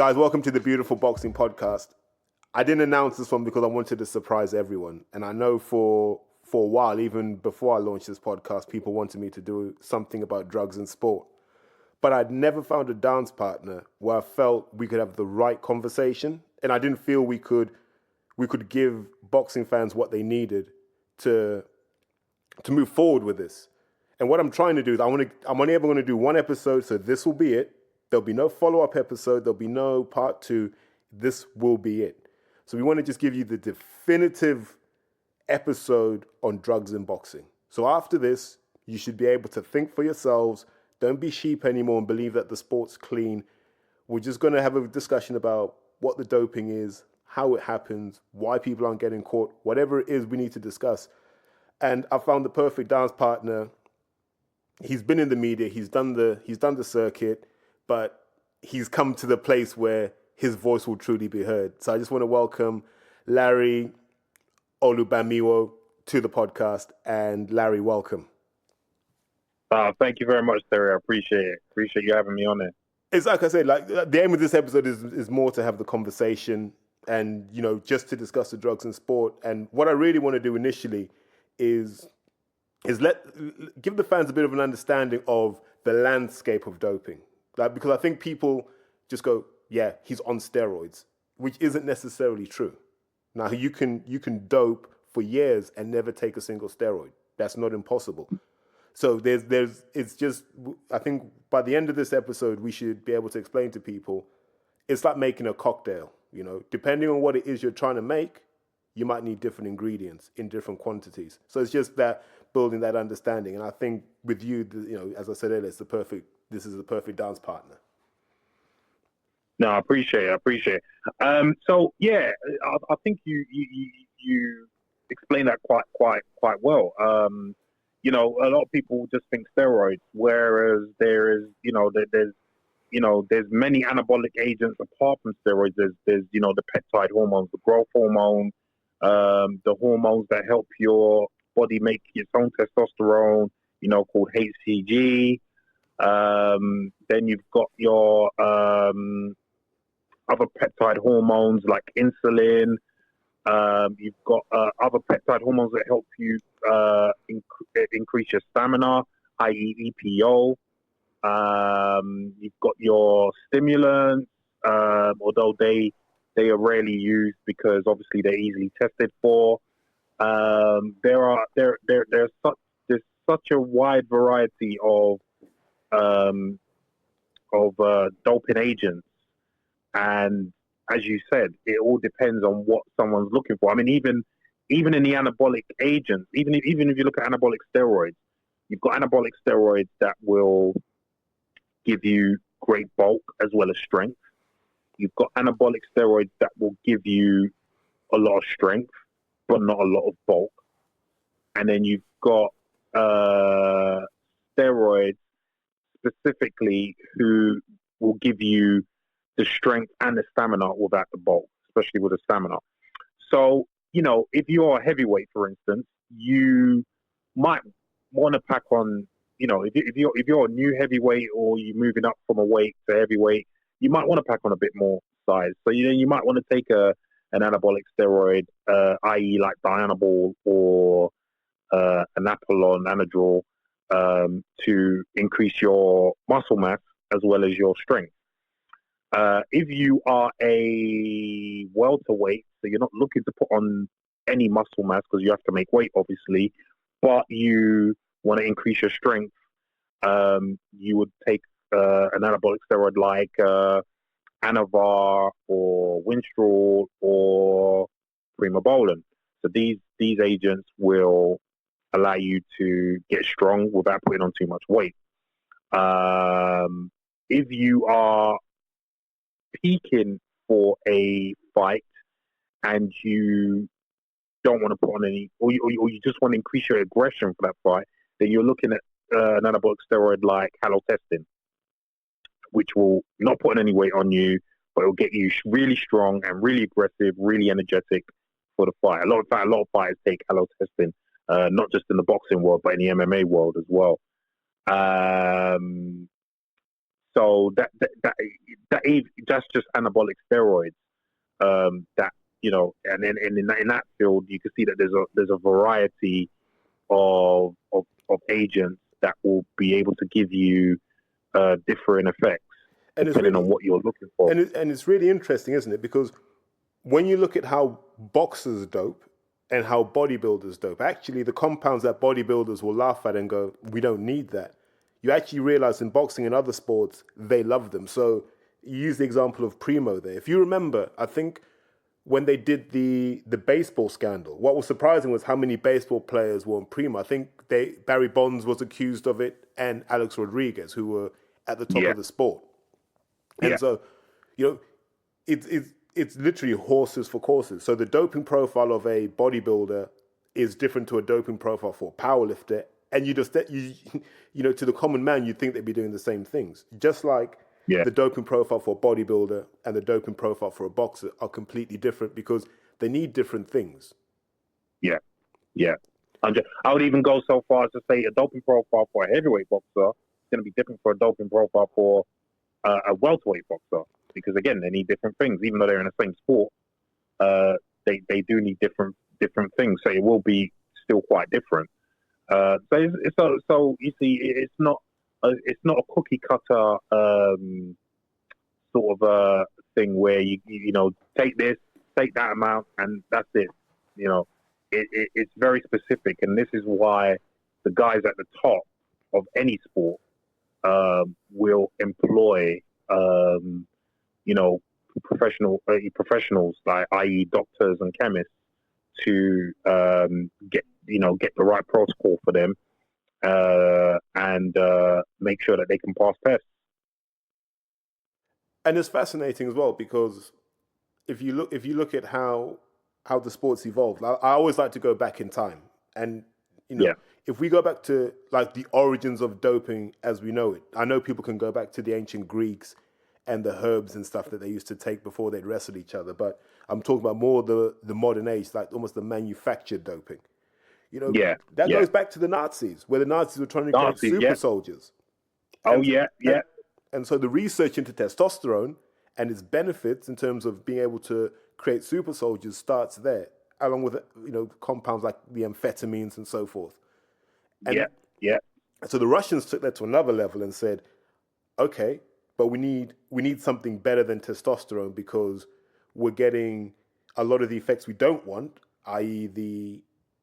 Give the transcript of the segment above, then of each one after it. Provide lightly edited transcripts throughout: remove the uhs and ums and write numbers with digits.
Guys, welcome to the Beautiful Boxing Podcast. I didn't announce this one because I wanted to surprise everyone. And I know for a while, even before I launched this podcast, people wanted me to do something about drugs and sport. But I'd never found a dance partner where I felt we could have the right conversation. And I didn't feel we could give boxing fans what they needed to move forward with this. And what I'm trying to do is I'm only ever going to do one episode, so this will be it. There'll be no follow-up episode. There'll be no part 2. This will be it. So we want to just give you the definitive episode on drugs and boxing. So after this, you should be able to think for yourselves. Don't be sheep anymore and believe that the sport's clean. We're just going to have a discussion about what the doping is, how it happens, why people aren't getting caught, whatever it is we need to discuss. And I found the perfect dance partner. He's been in the media. He's done the circuit. But he's come to the place where his voice will truly be heard. So I just want to welcome Larry Olubamiwo to the podcast. And Larry, welcome. Thank you very much, Terry. I appreciate it. Appreciate you having me on there. It's like I said, like the aim of this episode is more to have the conversation and, just to discuss the drugs and sport. And what I really want to do initially is give the fans a bit of an understanding of the landscape of doping. Because I think people just go, yeah, he's on steroids, which isn't necessarily true. Now, you can dope for years and never take a single steroid. That's not impossible. So it's just, I think by the end of this episode, we should be able to explain to people, it's like making a cocktail, depending on what it is you're trying to make, you might need different ingredients in different quantities. So it's just that building that understanding. And I think with you, as I said earlier, this is the perfect dance partner. No, I appreciate it. So yeah, I think you explained that quite well. A lot of people just think steroids, whereas there's many anabolic agents apart from steroids. There's the peptide hormones, the growth hormone, the hormones that help your body make its own testosterone, called HCG. Then you've got your other peptide hormones like insulin. You've got other peptide hormones that help you increase your stamina, i.e. EPO. You've got your stimulants, although they are rarely used because obviously they're easily tested for. There's such a wide variety of doping agents, and as you said, it all depends on what someone's looking for. I mean, even in the anabolic agents, even if you look at anabolic steroids, you've got anabolic steroids that will give you great bulk as well as strength. You've got anabolic steroids that will give you a lot of strength but not a lot of bulk, and then you've got steroids specifically who will give you the strength and the stamina without the bulk, especially with the stamina. So, if you're a heavyweight, for instance, you might want to pack on, if you're a new heavyweight or you're moving up from a weight to heavyweight, you might want to pack on a bit more size. So, you might want to take an anabolic steroid, i.e. like Dianabol or Anapolon, Anadrol, to increase your muscle mass as well as your strength. If you are a welterweight, so you're not looking to put on any muscle mass because you have to make weight, obviously, but you want to increase your strength, you would take an anabolic steroid like Anavar or Winstrol or Primobolan. So these agents will allow you to get strong without putting on too much weight. If you are peaking for a fight and you don't want to put on any, or you just want to increase your aggression for that fight, then you're looking at an anabolic steroid like halotestin, which will not put any weight on you, but it will get you really strong and really aggressive, really energetic for the fight. A lot of fighters take halotestin, not just in the boxing world, but in the MMA world as well. So that's just anabolic steroids. That and then in that field, you can see that there's a variety of agents that will be able to give you different effects And depending on what you're looking for. and it's really interesting, isn't it? Because when you look at how boxers dope and how bodybuilders dope, actually the compounds that bodybuilders will laugh at and go, we don't need that. You actually realize in boxing and other sports, they love them. So you use the example of Primo there. If you remember, I think when they did the baseball scandal, what was surprising was how many baseball players were on Primo. I think Barry Bonds was accused of it and Alex Rodriguez, who were at the top Yeah. of the sport. Yeah. And so, it's literally horses for courses. So the doping profile of a bodybuilder is different to a doping profile for a powerlifter. And to the common man, you'd think they'd be doing the same things. Just like Yeah. the doping profile for a bodybuilder and the doping profile for a boxer are completely different because they need different things. Yeah. Yeah. I would even go so far as to say a doping profile for a heavyweight boxer is going to be different for a doping profile for a welterweight boxer, because again, they need different things. Even though they're in the same sport, they do need different things. So it will be still quite different. So you see, it's not a cookie cutter sort of a thing where you take this, take that amount, and that's it. It's very specific, and this is why the guys at the top of any sport will employ professionals, like i.e. doctors and chemists, to get the right protocol for them and make sure that they can pass tests. And it's fascinating as well because if you look at how the sports evolved, I always like to go back in time, and Yeah. if we go back to like the origins of doping as we know it, I know people can go back to the ancient Greeks and the herbs and stuff that they used to take before they'd wrestle each other, but I'm talking about more the modern age, like almost the manufactured doping. That goes back to the Nazis, where the Nazis were trying to create super soldiers. Oh, yeah. And so the research into testosterone and its benefits in terms of being able to create super soldiers starts there, along with compounds like the amphetamines and so forth. And so the Russians took that to another level and said, okay, but we need something better than testosterone because we're getting a lot of the effects we don't want, i.e. the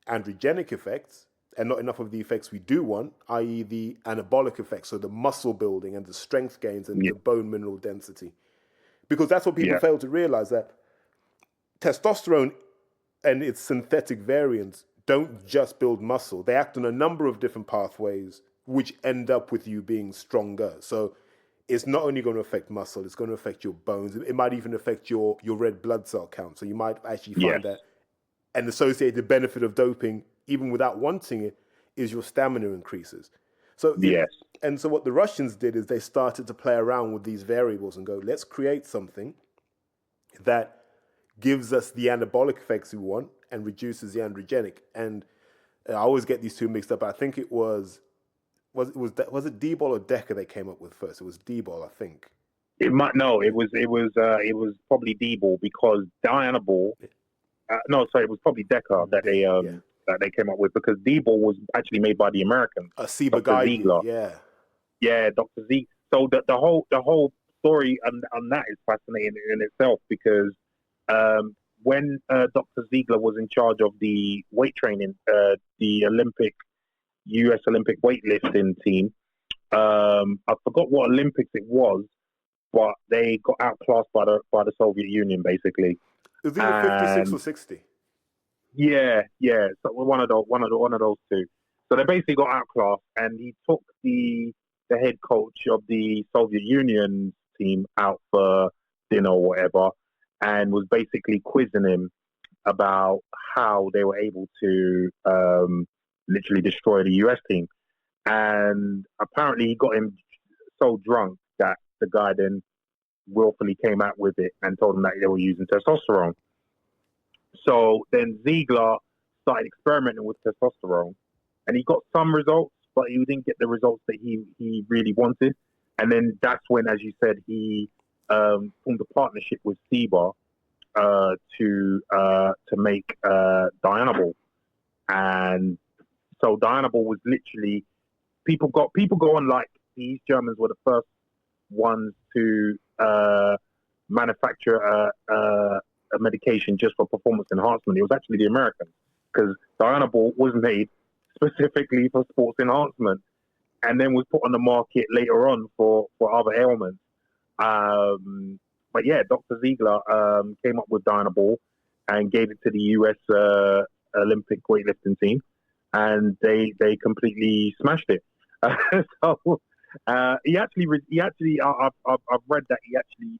androgenic effects, and not enough of the effects we do want, i.e. the anabolic effects, so the muscle building and the strength gains and the bone mineral density. Because that's what people fail to realize, that testosterone and its synthetic variants don't just build muscle. They act on a number of different pathways which end up with you being stronger. So it's not only going to affect muscle, it's going to affect your bones. It might even affect your red blood cell count. So you might actually find that an associated benefit of doping, even without wanting it, is your stamina increases. So and so what the Russians did is they started to play around with these variables and go, let's create something that gives us the anabolic effects we want and reduces the androgenic. And I always get these two mixed up. I think it was it D-bol or Decker they came up with first? It was D-bol, I think. It was probably D-ball, because Dianabol. It was probably Decker that they came up with, because D-ball was actually made by the Americans. Dr. Ziegler. Yeah, Dr. Ziegler. So the whole story on that is fascinating in itself, because when Dr. Ziegler was in charge of the weight training, the U.S. Olympic weightlifting team, I forgot what Olympics it was, but they got outclassed by the Soviet Union, basically. It was either 56 or 60. Yeah. So one of those two. So they basically got outclassed, and he took the head coach of the Soviet Union team out for dinner or whatever, and was basically quizzing him about how they were able to literally destroy the US team. And apparently he got him so drunk that the guy then willfully came out with it and told him that they were using testosterone. So then Ziegler started experimenting with testosterone, and he got some results, but he didn't get the results that he really wanted. And then that's when, as you said, he formed a partnership with SIBA to make Dianabol. And so Dianabol was literally people go on like these Germans were the first ones to manufacture a medication just for performance enhancement. It was actually the Americans, because Dianabol was made specifically for sports enhancement, and then was put on the market later on for other ailments. But yeah, Dr. Ziegler came up with Dianabol and gave it to the US Olympic weightlifting team, and they completely smashed it. So I've read that he actually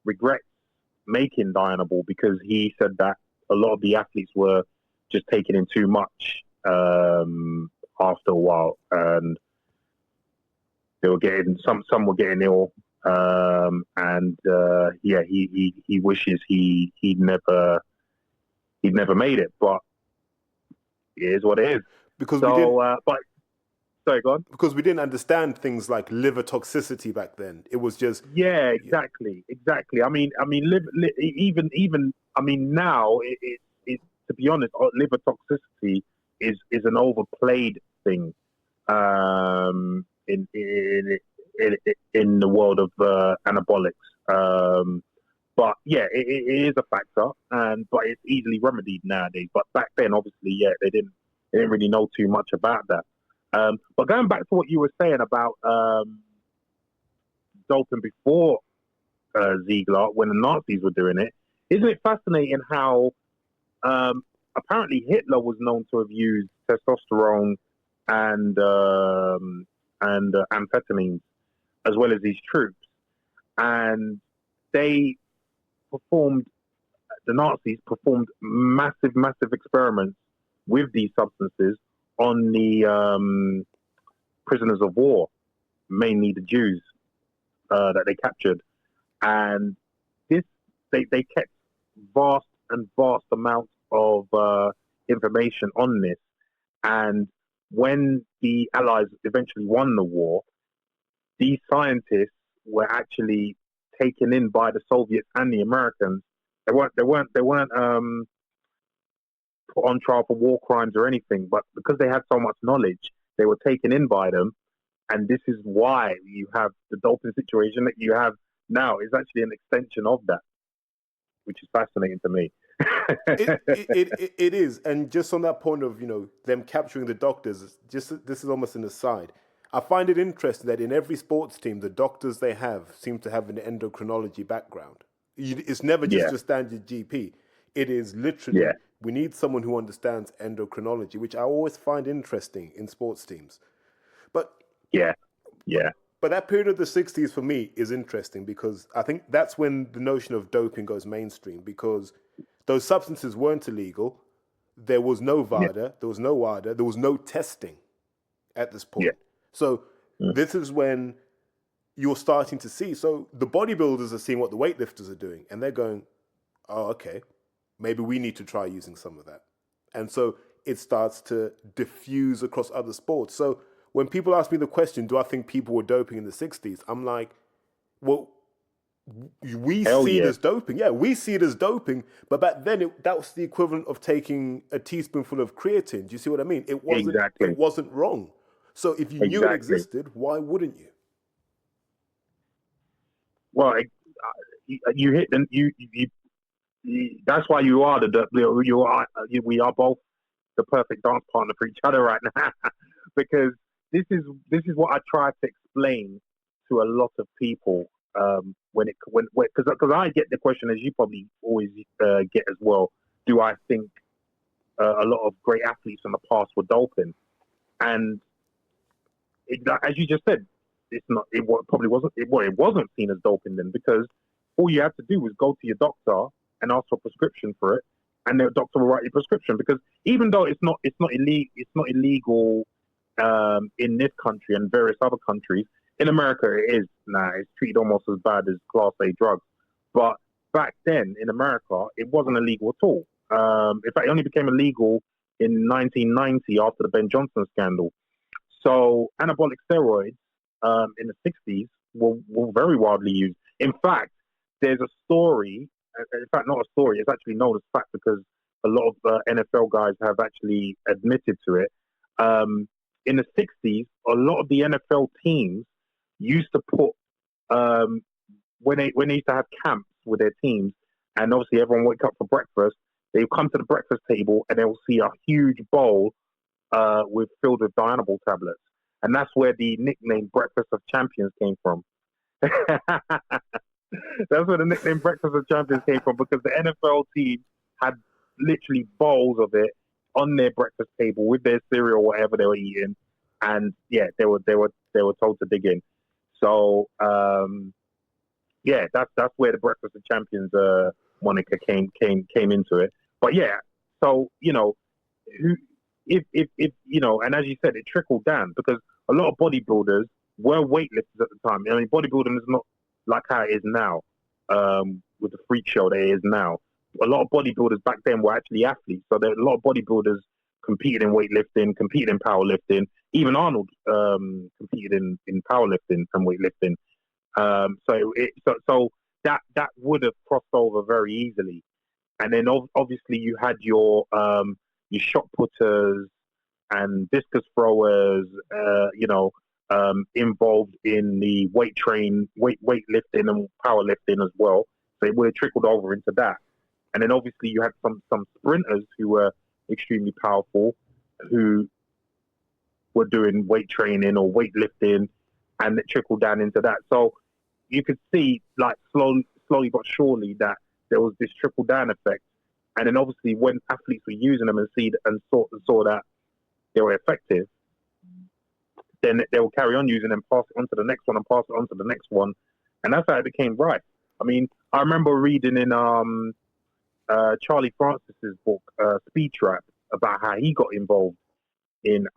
regrets making Dianabol, because he said that a lot of the athletes were just taking in too much after a while, and they were getting some were getting ill, and he wishes he'd never made it, but it is what it is. Because Sorry, go on. Because we didn't understand things like liver toxicity back then. It was just exactly. I mean, now it to be honest, liver toxicity is an overplayed thing in the world of anabolics. But yeah, it is a factor, but it's easily remedied nowadays. But back then, obviously, they didn't really know too much about that. But going back to what you were saying about doping before Ziegler, when the Nazis were doing it, isn't it fascinating how apparently Hitler was known to have used testosterone and amphetamines as well as his troops, and the Nazis performed massive experiments with these substances on the prisoners of war, mainly the Jews that they captured, and they kept vast amounts of information on this. And when the Allies eventually won the war, these scientists were actually taken in by the Soviets and the Americans. They weren't put on trial for war crimes or anything, but because they had so much knowledge, they were taken in by them. And this is why you have the doping situation that you have now. Is actually an extension of that, which is fascinating to me. it is. And just on that point of, them capturing the doctors, this is almost an aside. I find it interesting that in every sports team, the doctors they have seem to have an endocrinology background. It's never just your standard GP. It is literally, we need someone who understands endocrinology, which I always find interesting in sports teams. But But that period of the 60s for me is interesting, because I think that's when the notion of doping goes mainstream, because those substances weren't illegal. There was no VADA, there was no WADA, there was no testing at this point. So this is when you're starting to see. So the bodybuilders are seeing what the weightlifters are doing, and they're going, oh, okay, maybe we need to try using some of that. And so it starts to diffuse across other sports. So when people ask me the question, do I think people were doping in the 60s? I'm like, well, we see it as doping. Yeah, we see it as doping. But back then, that was the equivalent of taking a teaspoonful of creatine. Do you see what I mean? It wasn't wrong. So if you knew it existed, why wouldn't you? Well, you hit them. You that's why you are we are both the perfect dance partner for each other right now, because this is what I try to explain to a lot of people because I get the question, as you probably always get as well. Do I think a lot of great athletes in the past were doping? And as you just said, it wasn't seen as doping then, because all you had to do was go to your doctor and ask for a prescription for it, and the doctor will write you a prescription. Because even though it's not illegal in this country and various other countries, in America it is now. It's treated almost as bad as Class A drugs. But back then in America, it wasn't illegal at all. In fact, it only became illegal in 1990 after the Ben Johnson scandal. So anabolic steroids in the 60s were very widely used. In fact, there's a story, in fact, not a story, it's actually known as fact because a lot of NFL guys have actually admitted to it. In the 60s, a lot of the NFL teams used to put, when they used to have camps with their teams, and obviously everyone wake up for breakfast, they would come to the breakfast table and they'll see a huge bowl filled with Dianabol tablets. And that's where the nickname Breakfast of Champions came from. That's where the nickname Breakfast of Champions came from, because the NFL team had literally bowls of it on their breakfast table with their cereal, whatever they were eating, and yeah, they were told to dig in. So yeah, that's where the Breakfast of Champions moniker came into it. But yeah, so if and as you said, it trickled down because a lot of bodybuilders were weightlifters at the time. I mean, bodybuilding is not like how it is now, with the freak show that it is now. A lot of bodybuilders back then were actually athletes. So there are a lot of bodybuilders competed in weightlifting, competed in powerlifting. Even Arnold competed in powerlifting and weightlifting. So that would have crossed over very easily. And then obviously you had your shot putters and discus throwers, involved in the weightlifting and powerlifting as well. So it would have trickled over into that. And then obviously you had some sprinters who were extremely powerful, who were doing weight training or weightlifting, and it trickled down into that. So you could see, like, slowly but surely, that there was this trickle down effect. And then obviously when athletes were using them and saw that they were effective, then they will carry on using them, pass it on to the next one, and pass it on to the next one. And that's how it became rife. I mean, I remember reading in Charlie Francis's book, Speed Trap, about how he got involved in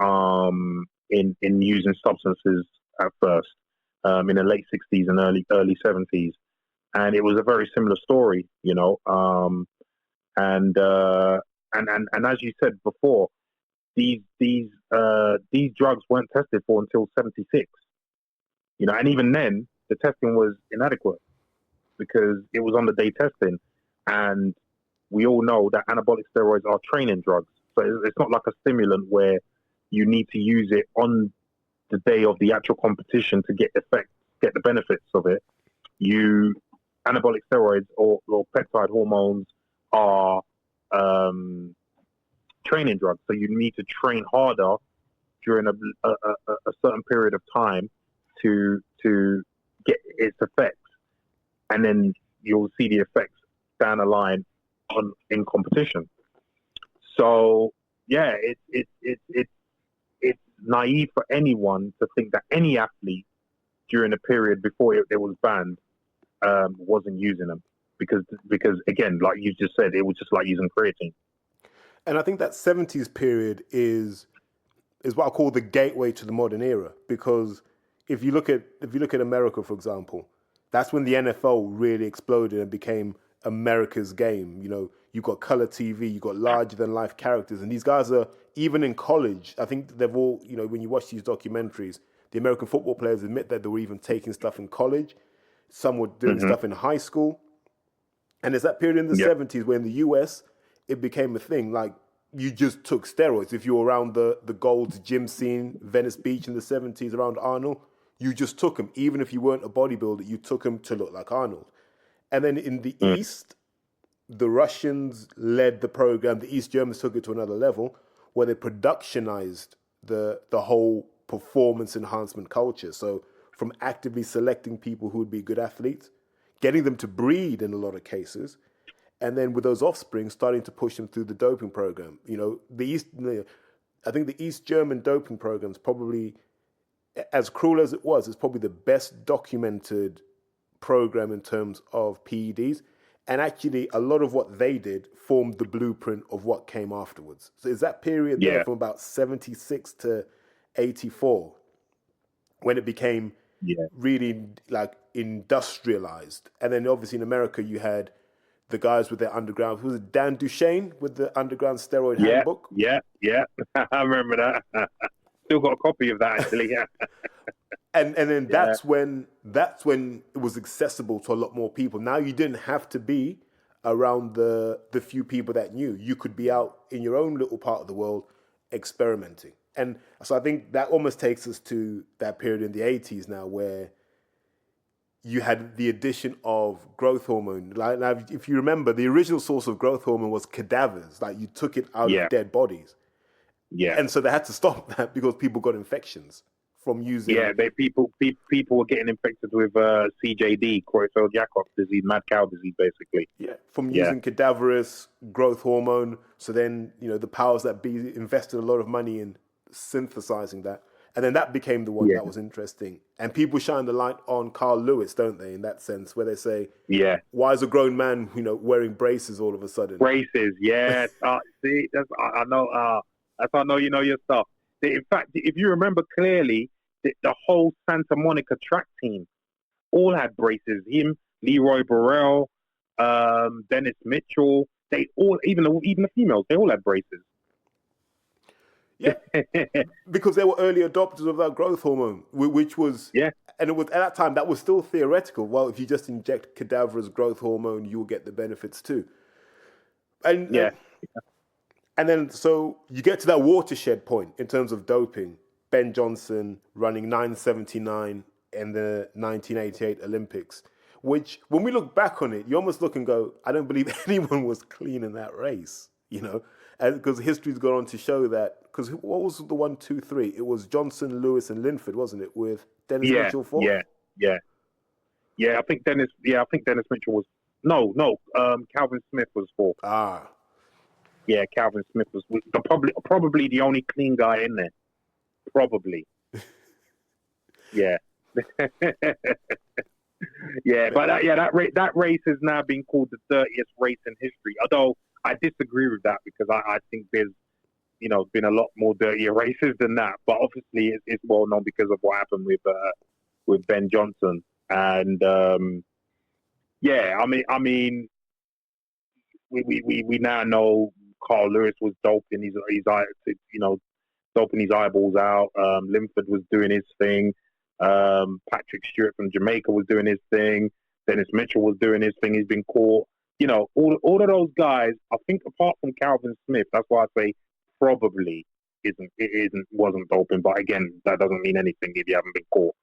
using substances at first, in the late 60s and early 70s. And it was a very similar story, and as you said before, these drugs weren't tested for until 76, and even then the testing was inadequate because it was on the day testing, and we all know that anabolic steroids are training drugs, so it's not like a stimulant where you need to use it on the day of the actual competition to get the benefits of it. Anabolic steroids or peptide hormones are training drugs, so you need to train harder during a certain period of time to get its effects, and then you'll see the effects down the line in competition. So yeah, it's naive for anyone to think that any athlete during a period before it was banned wasn't using them, because again, like you just said, it was just like using creatine. And I think that 70s period is what I call the gateway to the modern era, because if you look at America, for example, that's when the NFL really exploded and became America's game. You got color TV, you got larger than life characters, and these guys are, even in college, I think they've all, when you watch these documentaries, the American football players admit that they were even taking stuff in college. Some were doing stuff in high school. And there's that period in the 70s where in the US, it became a thing. Like, you just took steroids. If you were around the Gold's gym scene, Venice Beach in the 70s, around Arnold, you just took them. Even if you weren't a bodybuilder, you took them to look like Arnold. And then in the East, the Russians led the program. The East Germans took it to another level, where they productionized the whole performance enhancement culture. So from actively selecting people who would be good athletes, getting them to breed in a lot of cases, and then with those offspring, starting to push them through the doping program. I think the East German doping program is probably, as cruel as it was, it's probably the best documented program in terms of PEDs. And actually, a lot of what they did formed the blueprint of what came afterwards. So it's that period there from about 76 to 84 when it became really like industrialized. And then obviously in America, you had the guys with their underground. Who was it? Dan Duchesne with the underground steroid handbook? Yeah. I remember that. Still got a copy of that, actually, yeah. And then Yeah. that's when it was accessible to a lot more people. Now you didn't have to be around the few people that knew. You could be out in your own little part of the world experimenting. And so I think that almost takes us to that period in the 80s now where you had the addition of growth hormone. Like now, if you remember, the original source of growth hormone was cadavers. Like you took it out of Yeah. dead bodies, Yeah. and so they had to stop that because people got infections from using Yeah, people were getting infected with CJD, Creutzfeldt-Jakob disease, mad cow disease, basically. from Yeah, using cadaverous growth hormone. So then the powers that be invested a lot of money in synthesizing that, and then that became the one yeah, that was interesting. And people shine the light on Carl Lewis, don't they? In that sense, where they say, yeah. "Why is a grown man, wearing braces all of a sudden?" Braces, yeah. See, I know. That's how I know you know your stuff. In fact, if you remember clearly, the whole Santa Monica track team all had braces. Him, Leroy Burrell, Dennis Mitchell. They all, even the females, they all had braces. Yeah, because they were early adopters of that growth hormone, which was, Yeah, and it was at that time that was still theoretical. Well, if you just inject cadaverous growth hormone, you will get the benefits too. And yeah, and then so you get to that watershed point in terms of doping. Ben Johnson running 9:79 in the 1988 Olympics, which when we look back on it, you almost look and go, I don't believe anyone was clean in that race, because history's gone on to show that. Because what was the 1, 2, 3? It was Johnson, Lewis, and Linford, wasn't it? With Dennis yeah, Mitchell fourth. yeah, yeah. Yeah, I think Dennis. Yeah, I think Dennis Mitchell was no. Calvin Smith was fourth. Ah, Yeah, Calvin Smith was probably the only clean guy in there. Probably. Yeah. Yeah, but that race has now been called the dirtiest race in history. Although I disagree with that because I think there's been a lot more dirtier races than that. But obviously it's well known because of what happened with Ben Johnson and yeah. I mean we now know Carl Lewis was doping doping his eyeballs out. Linford was doing his thing. Patrick Stewart from Jamaica was doing his thing. Dennis Mitchell was doing his thing. He's been caught. All of those guys. I think apart from Calvin Smith, that's why I say probably wasn't doping. But again, that doesn't mean anything if you haven't been caught.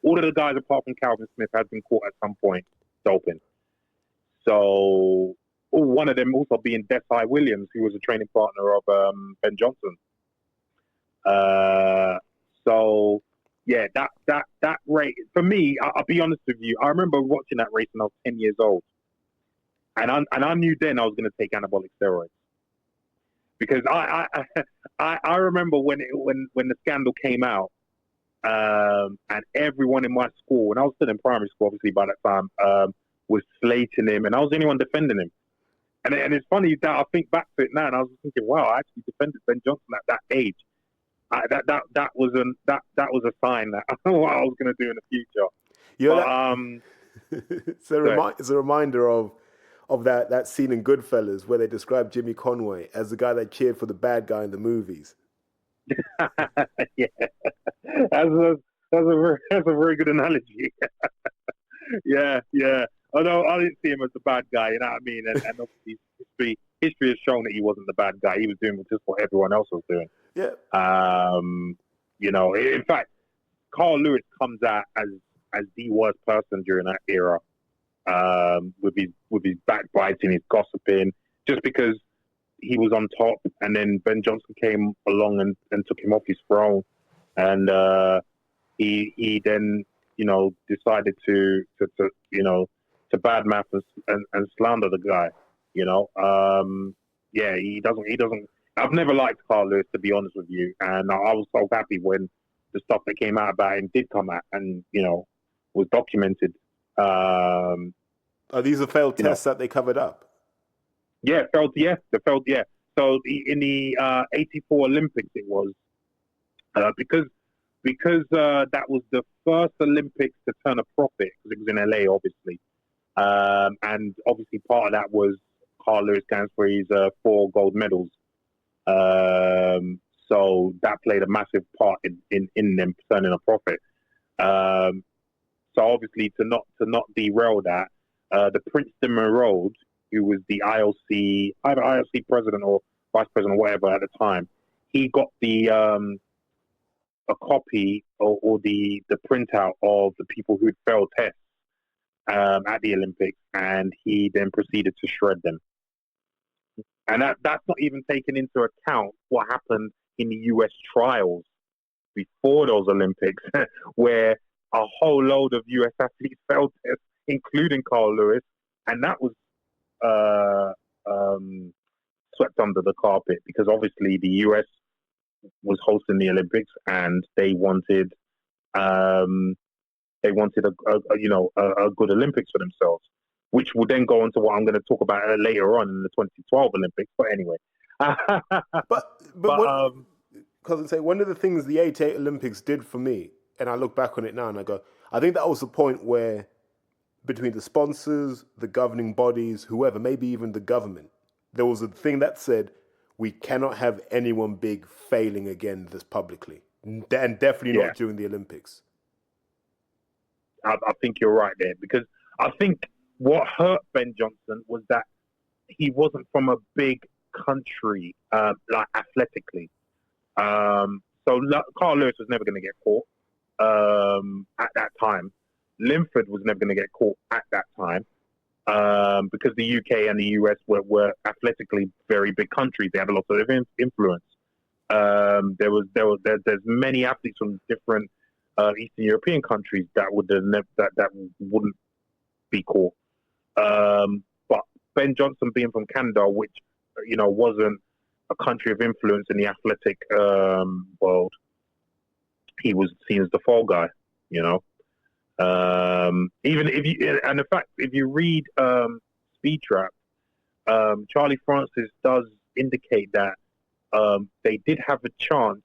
All of the guys apart from Calvin Smith had been caught at some point doping. So one of them also being Desai Williams, who was a training partner of Ben Johnson. So yeah, that race for me. I'll be honest with you. I remember watching that race when I was 10 years old, and I knew then I was going to take anabolic steroids because I remember when the scandal came out, and everyone in my school, and I was still in primary school, obviously by that time, was slating him, and I was the only one defending him. And it's funny that I think back to it now, and I was thinking, wow, I actually defended Ben Johnson at that age. That was a sign that I know what I was going to do in the future. It's a reminder of that scene in Goodfellas where they describe Jimmy Conway as the guy that cheered for the bad guy in the movies. Yeah, that's a very good analogy. Yeah. Although I didn't see him as the bad guy, you know what I mean? And obviously history has shown that he wasn't the bad guy. He was doing just what everyone else was doing. Yeah. In fact, Carl Lewis comes out as the worst person during that era, with his backbiting, his gossiping, just because he was on top, and then Ben Johnson came along and took him off his throne, and he then decided to badmouth and slander the guy. He doesn't. I've never liked Carl Lewis, to be honest with you, and I was so happy when the stuff that came out about him did come out and was documented. Are these the failed tests that they covered up? Yeah, the failed. Yeah. So in the '84 Olympics, it was because that was the first Olympics to turn a profit because it was in LA, obviously, and obviously part of that was Carl Lewis stands for his 4 gold medals. So that played a massive part in them turning a profit. So obviously to not derail that, the Princeton Road, who was the IOC, either IOC president or vice president or whatever at the time, he got the a copy or the printout of the people who had failed tests at the Olympics, and he then proceeded to shred them. And that's not even taking into account what happened in the US trials before those Olympics, where a whole load of US athletes failed tests, including Carl Lewis, and that was swept under the carpet because obviously the US was hosting the Olympics and they wanted a good Olympics for themselves, which will then go on to what I'm going to talk about later on in the 2012 Olympics. But anyway, because I say one of the things the '88 Olympics did for me, and I look back on it now and I go, I think that was the point where between the sponsors, the governing bodies, whoever, maybe even the government, there was a thing that said we cannot have anyone big failing again this publicly, and definitely not during the Olympics. I think you're right there, because I think what hurt Ben Johnson was that he wasn't from a big country, like athletically. So Carl Lewis was never going to get caught at that time. Linford was never going to get caught at that time because the UK and the US were athletically very big countries. They had a lot of influence. There's many athletes from different Eastern European countries that wouldn't be caught. But Ben Johnson being from Canada, which wasn't a country of influence in the athletic world, he was seen as the fall guy. Even if you read Speed Trap, Charlie Francis does indicate that they did have a chance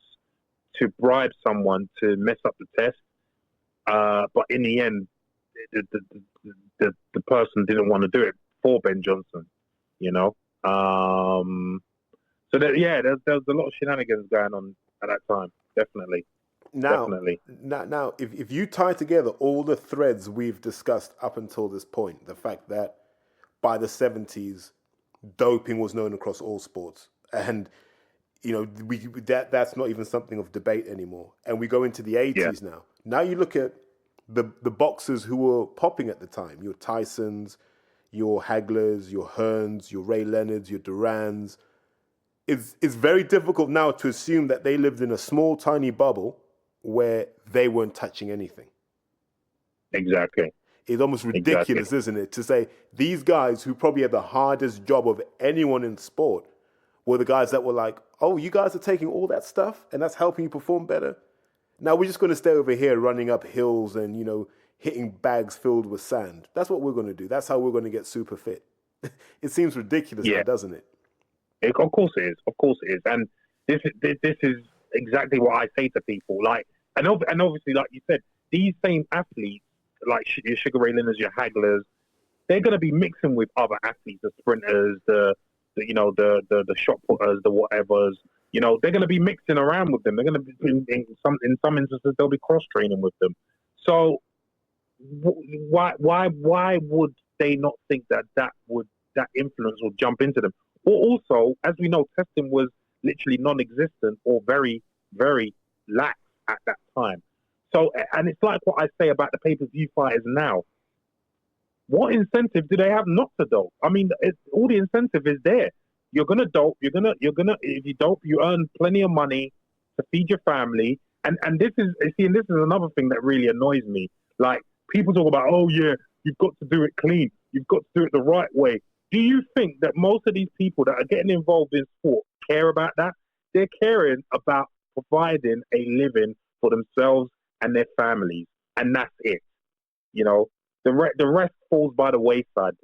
to bribe someone to mess up the test, but in the end, the person didn't want to do it for Ben Johnson. So there's a lot of shenanigans going on at that time. Definitely. Now, if you tie together all the threads we've discussed up until this point, the fact that by the 70s, doping was known across all sports, and that's not even something of debate anymore. And we go into the 80s now. Now you look at the boxers who were popping at the time: your Tysons, your Haglers, your Hearns, your Ray Leonards, your Durans. It's very difficult now to assume that they lived in a small, tiny bubble where they weren't touching anything. Exactly. It's almost ridiculous, isn't it, to say these guys who probably had the hardest job of anyone in sport were the guys that were like, oh, you guys are taking all that stuff and that's helping you perform better? Now we're just going to stay over here running up hills and, hitting bags filled with sand. That's what we're going to do. That's how we're going to get super fit. It seems ridiculous now, doesn't it? Of course it is. Of course it is. And this is exactly what I say to people. And obviously, like you said, these same athletes, like your Sugar Ray Leonards, your Haglers, they're going to be mixing with other athletes, the sprinters, the shot putters, the whatevers. They're going to be mixing around with them. They're going to be in some instances they'll be cross training with them. So why would they not think that influence will jump into them? Or also, as we know, testing was literally non-existent or very, very lax at that time. So, and it's like what I say about the pay-per-view fighters now. What incentive do they have not to dope? I mean, all the incentive is there. You're gonna dope. You're gonna. If you dope, you earn plenty of money to feed your family. And this is another thing that really annoys me. Like, people talk about, oh yeah, you've got to do it clean. You've got to do it the right way. Do you think that most of these people that are getting involved in sport care about that? They're caring about providing a living for themselves and their families, and that's it. The rest falls by the wayside.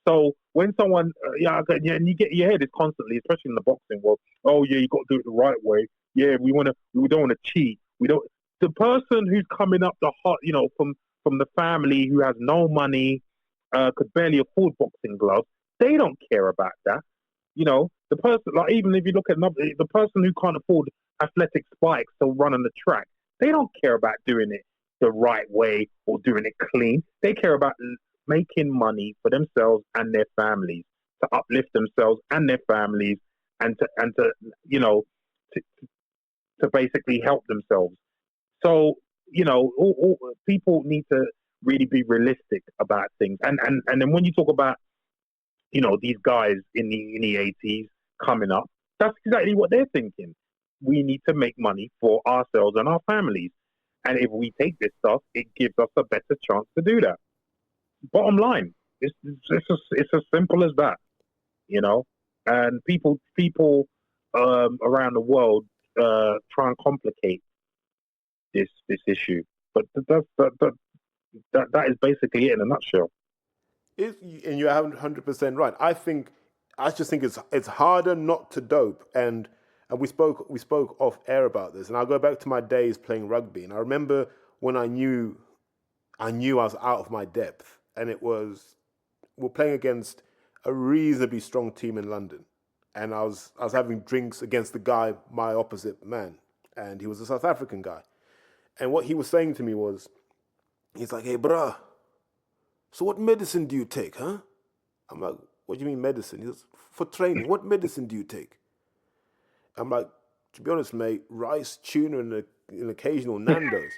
So when someone, and you hear this constantly, especially in the boxing world. Oh yeah, you got to do it the right way. Yeah, we don't want to cheat. We don't. The person who's coming up the hot, from the family who has no money, could barely afford boxing gloves. They don't care about that. The person, like, even if you look at the person who can't afford athletic spikes to run on the track. They don't care about doing it the right way or doing it clean. They care about making money for themselves and their families, to uplift themselves and their families, and to to, to basically help themselves. So people need to really be realistic about things. And then when you talk about these guys in the 80s coming up, that's exactly what they're thinking. We need to make money for ourselves and our families. And if we take this stuff, it gives us a better chance to do that. Bottom line, it's as simple as that, And people around the world try and complicate this issue, but that is basically it in a nutshell. And you're 100% right. I just think it's harder not to dope, and we spoke off air about this, and I'll go back to my days playing rugby, and I remember when I knew I was out of my depth, and we're playing against a reasonably strong team in London, and I was having drinks against the guy, my opposite man, and he was a South African guy, and what he was saying to me was, he's like, "Hey, bruh, so what medicine do you take, huh?" I'm like, "What do you mean medicine?" He goes, "For training, what medicine do you take?" I'm like, "To be honest, mate, rice, tuna, and an occasional Nando's."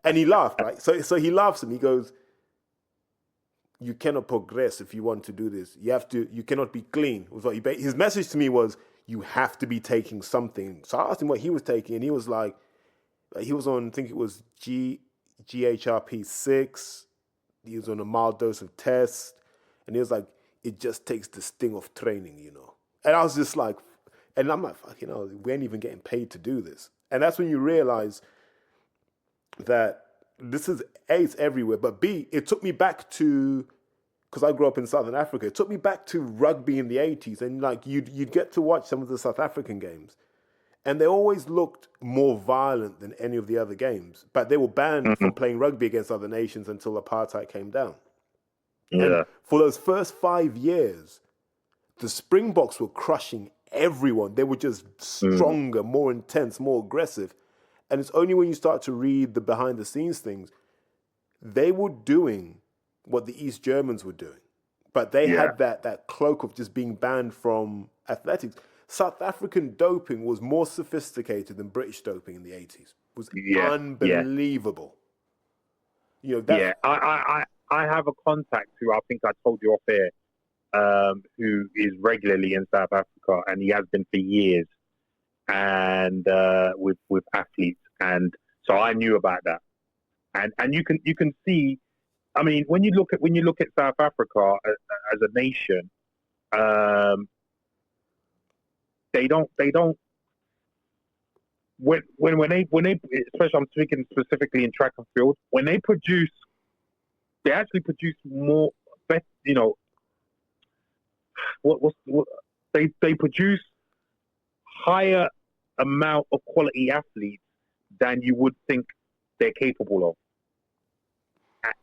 And he laughed, right? So he laughs at me. He goes, "You cannot progress if you want to do this. You cannot be clean." His message to me was, you have to be taking something. So I asked him what he was taking, and he was like, he was on, I think it was GHRP6. He was on a mild dose of test. And he was like, it just takes the sting of training, And I was just like, and I'm like, fuck, we ain't even getting paid to do this. And that's when you realize that this is, A, it's everywhere, but B, it took me back to, because I grew up in Southern Africa, it took me back to rugby in the 80s. And like, you'd get to watch some of the South African games. And they always looked more violent than any of the other games. But they were banned from playing rugby against other nations until apartheid came down. Yeah. And for those first 5 years, the Springboks were crushing everyone. They were just stronger, more intense, more aggressive. And it's only when you start to read the behind-the-scenes things, they were doing what the East Germans were doing. But they had that cloak of just being banned from athletics. South African doping was more sophisticated than British doping in the 80s. It was unbelievable. I have a contact who I think I told you off air, who is regularly in South Africa, and he has been for years, and with athletes, and so I knew about that, and you can see, I mean, when you look at South Africa as a nation, they don't when they especially, I'm speaking specifically in track and field, when they actually produce more, they produce higher amount of quality athletes than you would think they're capable of,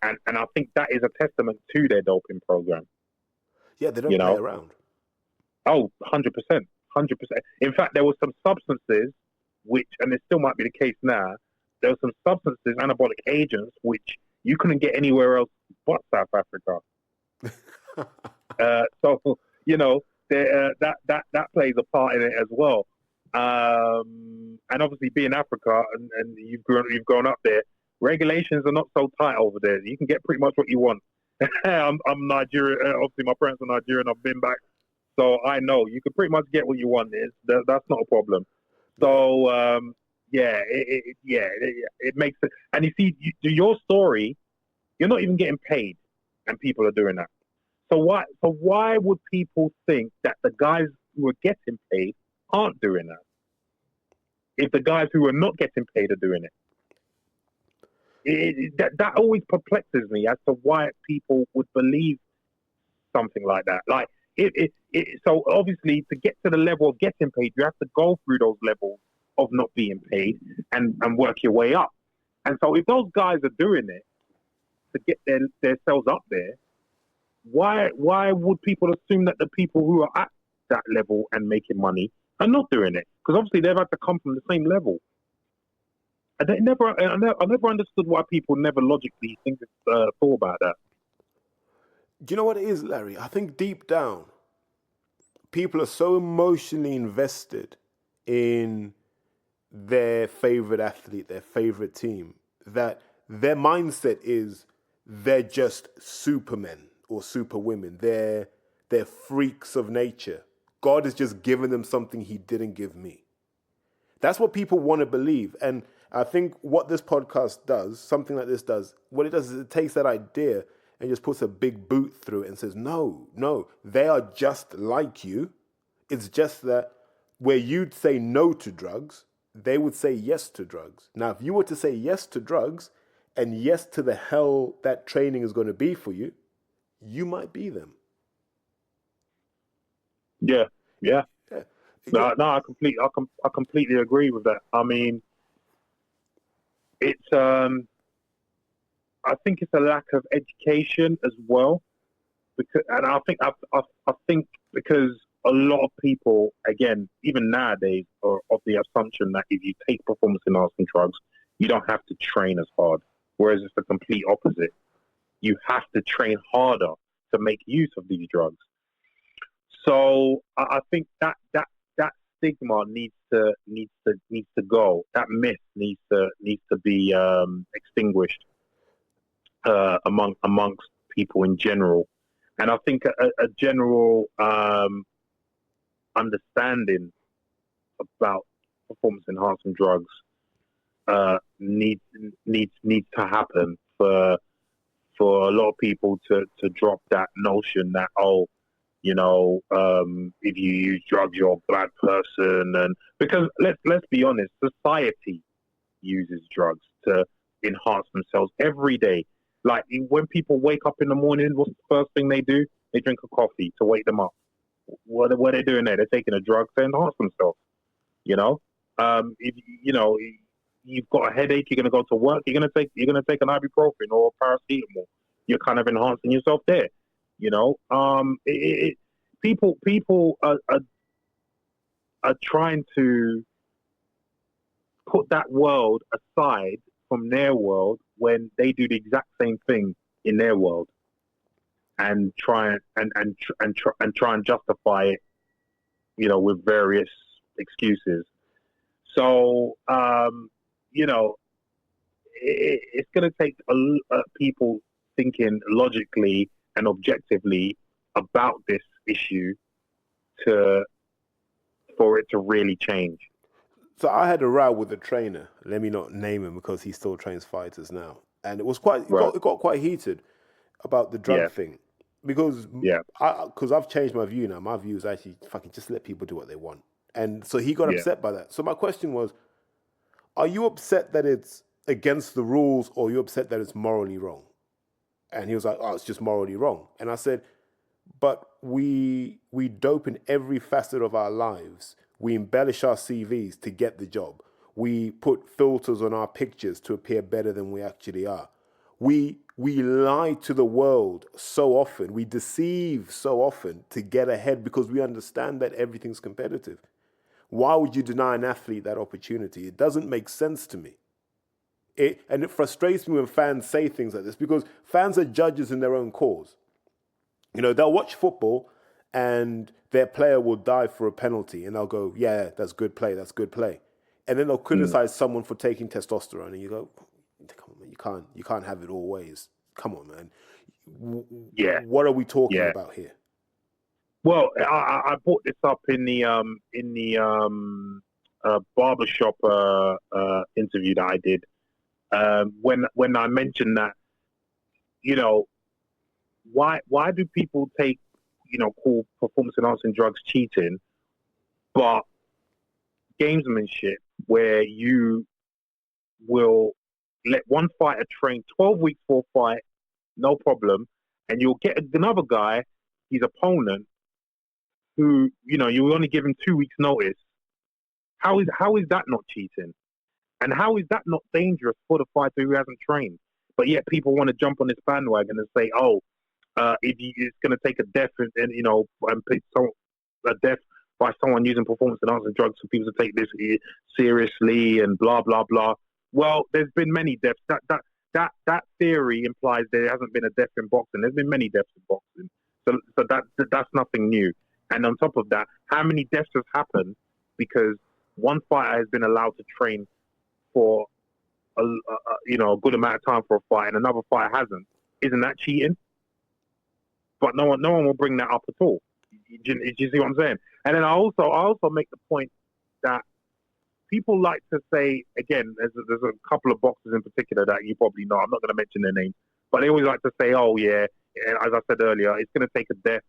and I think that is a testament to their doping program. Yeah, they don't play around. Oh, 100%. 100%. In fact, there were some substances which, and it still might be the case now, there were some substances, anabolic agents, which you couldn't get anywhere else but South Africa. So, that plays a part in it as well. And obviously being Africa and you've grown up there, regulations are not so tight over there. You can get pretty much what you want. I'm Nigerian. Obviously, my parents are Nigerian. I've been back. So I know you can pretty much get what you want. That's not a problem. So it makes it. And you see, your story, you're not even getting paid, and people are doing that. So why would people think that the guys who are getting paid aren't doing that? If the guys who are not getting paid are doing it, that always perplexes me as to why people would believe something like that. Like. So obviously, to get to the level of getting paid, you have to go through those levels of not being paid and work your way up. And so if those guys are doing it to get themselves up there, why would people assume that the people who are at that level and making money are not doing it? because obviously they've had to come from the same level. I never understood why people never logically thought about that. Do you know what it is, Larry? I think deep down, people are so emotionally invested in their favorite athlete, their favorite team, that their mindset is they're just supermen or superwomen. They're freaks of nature. God has just given them something he didn't give me. That's what people want to believe. And I think what this podcast does, something like this does, what it does is it takes that idea and just puts a big boot through it and says, no, they are just like you. It's just that where you'd say no to drugs, they would say yes to drugs. Now, if you were to say yes to drugs and yes to the hell that training is going to be for you, you might be them. Yeah. Yeah. No, I completely agree with that. I mean, it's I think it's a lack of education as well, because, and I think because a lot of people, again, even nowadays, are of the assumption that if you take performance-enhancing drugs, you don't have to train as hard. Whereas it's the complete opposite. You have to train harder to make use of these drugs. So I think that stigma needs to go. That myth needs to be extinguished amongst people in general. And I think a general understanding about performance enhancing drugs needs to happen for a lot of people to drop that notion that if you use drugs you're a bad person. And because let's be honest, society uses drugs to enhance themselves every day. Like when people wake up in the morning, what's the first thing they do? They drink a coffee to wake them up. What are they doing there? They're taking a drug to enhance themselves. If you've got a headache, you're going to go to work. You're going to take an ibuprofen or paracetamol. You're kind of enhancing yourself there. People are trying to put that world aside from their world when they do the exact same thing in their world, and try and justify it, with various excuses. So, it's going to take people thinking logically and objectively about this issue for it to really change. So I had a row with a trainer. Let me not name him because he still trains fighters now, and it was it got quite heated about the drug thing, because I've changed my view now. My view is actually fucking just let people do what they want, and so he got upset by that. So my question was, are you upset that it's against the rules, or are you upset that it's morally wrong? And he was like, oh, it's just morally wrong. And I said, but we dope in every facet of our lives. We embellish our CVs to get the job. We put filters on our pictures to appear better than we actually are. We lie to the world so often. We deceive so often to get ahead because we understand that everything's competitive. Why would you deny an athlete that opportunity? It doesn't make sense to me. And it frustrates me when fans say things like this, because fans are judges in their own cause. They'll watch football and their player will die for a penalty and they'll go, yeah, that's good play. And then they'll criticize someone for taking testosterone and you go, come on, man, you can't have it all ways. Come on, man. What are we talking about here? Well, I brought this up in the barbershop interview that I did. When I mentioned that, why do people call performance enhancing drugs cheating, but gamesmanship, where you will let one fighter train 12 weeks for a fight, no problem, and you'll get another guy, his opponent, who, you only give him 2 weeks notice. How is that not cheating? And how is that not dangerous for the fighter who hasn't trained? But yet people want to jump on this bandwagon and say, it's going to take a death and pick a death by someone using performance enhancing drugs for people to take this seriously and blah blah blah. Well, there's been many deaths. That theory implies there hasn't been a death in boxing. There's been many deaths in boxing, so that's nothing new. And on top of that, how many deaths have happened because one fighter has been allowed to train for a good amount of time for a fight, and another fighter hasn't? Isn't that cheating? But no one will bring that up at all. Do you see what I'm saying? And then I also make the point that people like to say, again, there's a couple of boxers in particular that you probably know. I'm not going to mention their names, but they always like to say, oh yeah, as I said earlier, it's going to take a death,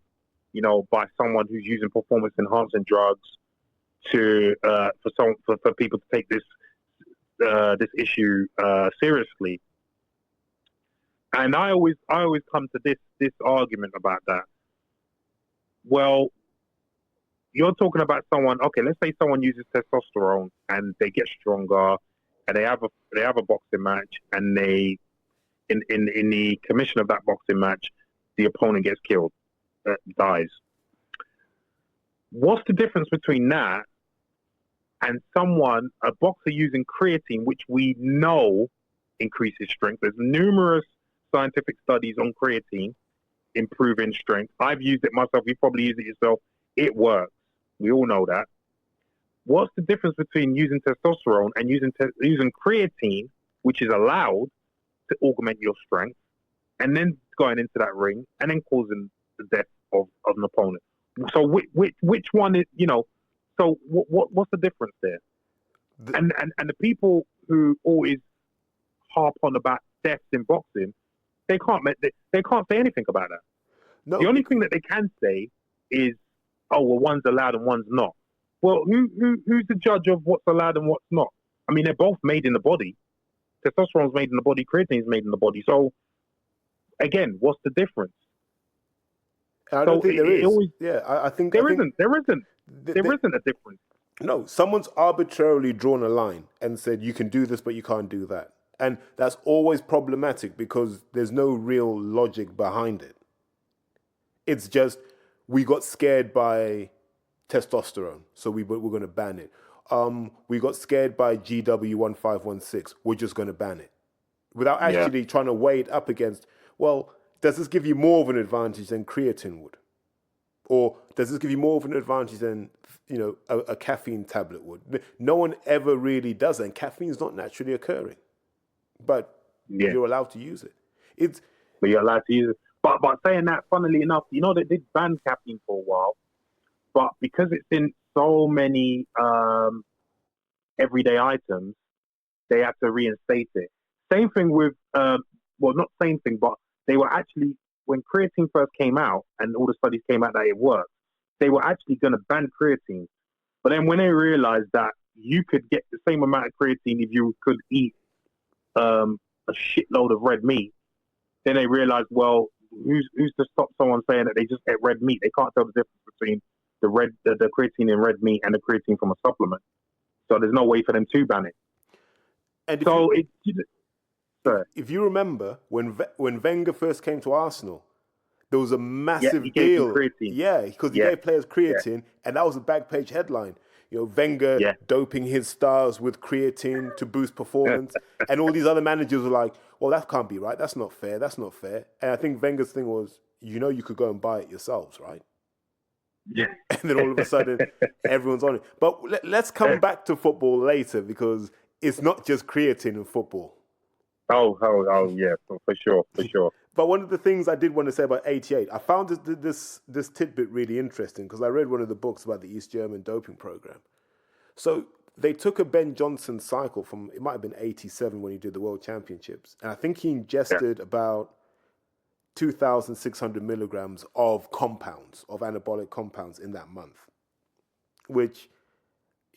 by someone who's using performance enhancing drugs for people to take this issue seriously. And I always come to this argument about that. Well, you're talking about someone. Okay, let's say someone uses testosterone and they get stronger, and they have a boxing match, and they in the commission of that boxing match, the opponent gets killed, dies. What's the difference between that and a boxer using creatine, which we know increases strength? There's numerous scientific studies on creatine improving strength. I've used it myself. You probably use it yourself. It works. We all know that. What's the difference between using testosterone and using creatine, which is allowed to augment your strength, and then going into that ring and then causing the death of an opponent? So which one is, so what's the difference there? And the people who always harp on about deaths in boxing, they can't say anything about that. No. The only thing that they can say is, oh, well, one's allowed and one's not. Well, who's the judge of what's allowed and what's not? I mean, they're both made in the body. Testosterone's made in the body, creatine's made in the body. So, again, what's the difference? I don't think there is. I think there isn't. There isn't a difference. No, someone's arbitrarily drawn a line and said you can do this, but you can't do that. And that's always problematic because there's no real logic behind it. It's just we got scared by testosterone, so we're going to ban it. We got scared by GW1516. We're just going to ban it. Without actually trying to weigh it up against, well, does this give you more of an advantage than creatine would? Or does this give you more of an advantage than, a caffeine tablet would? No one ever really does that, and caffeine's not naturally occurring. But you're allowed to use it. But you're allowed to use it. But saying that, funnily enough, they did ban caffeine for a while, but because it's in so many everyday items, they had to reinstate it. Same thing with, not same thing, but they were actually, when creatine first came out and all the studies came out that it worked, they were actually going to ban creatine. But then when they realized that you could get the same amount of creatine if you could eat a shitload of red meat, then they realized, well, who's to stop someone saying that they just ate red meat? They can't tell the difference between the creatine in red meat and the creatine from a supplement. So there's no way for them to ban it. And if you remember, when Wenger first came to Arsenal, there was a massive deal. Yeah, because he gave players creatine, and that was a back page headline. Wenger doping his stars with creatine to boost performance. And all these other managers were like, well, that can't be right. That's not fair. That's not fair. And I think Wenger's thing was, you could go and buy it yourselves, right? Yeah. And then all of a sudden, everyone's on it. But let's come back to football later, because it's not just creatine in football. Oh, yeah, for sure. But one of the things I did want to say about 88, I found this tidbit really interesting because I read one of the books about the East German doping program. So they took a Ben Johnson cycle from, it might have been 87 when he did the World Championships. And I think he ingested about 2,600 milligrams of anabolic compounds in that month, which,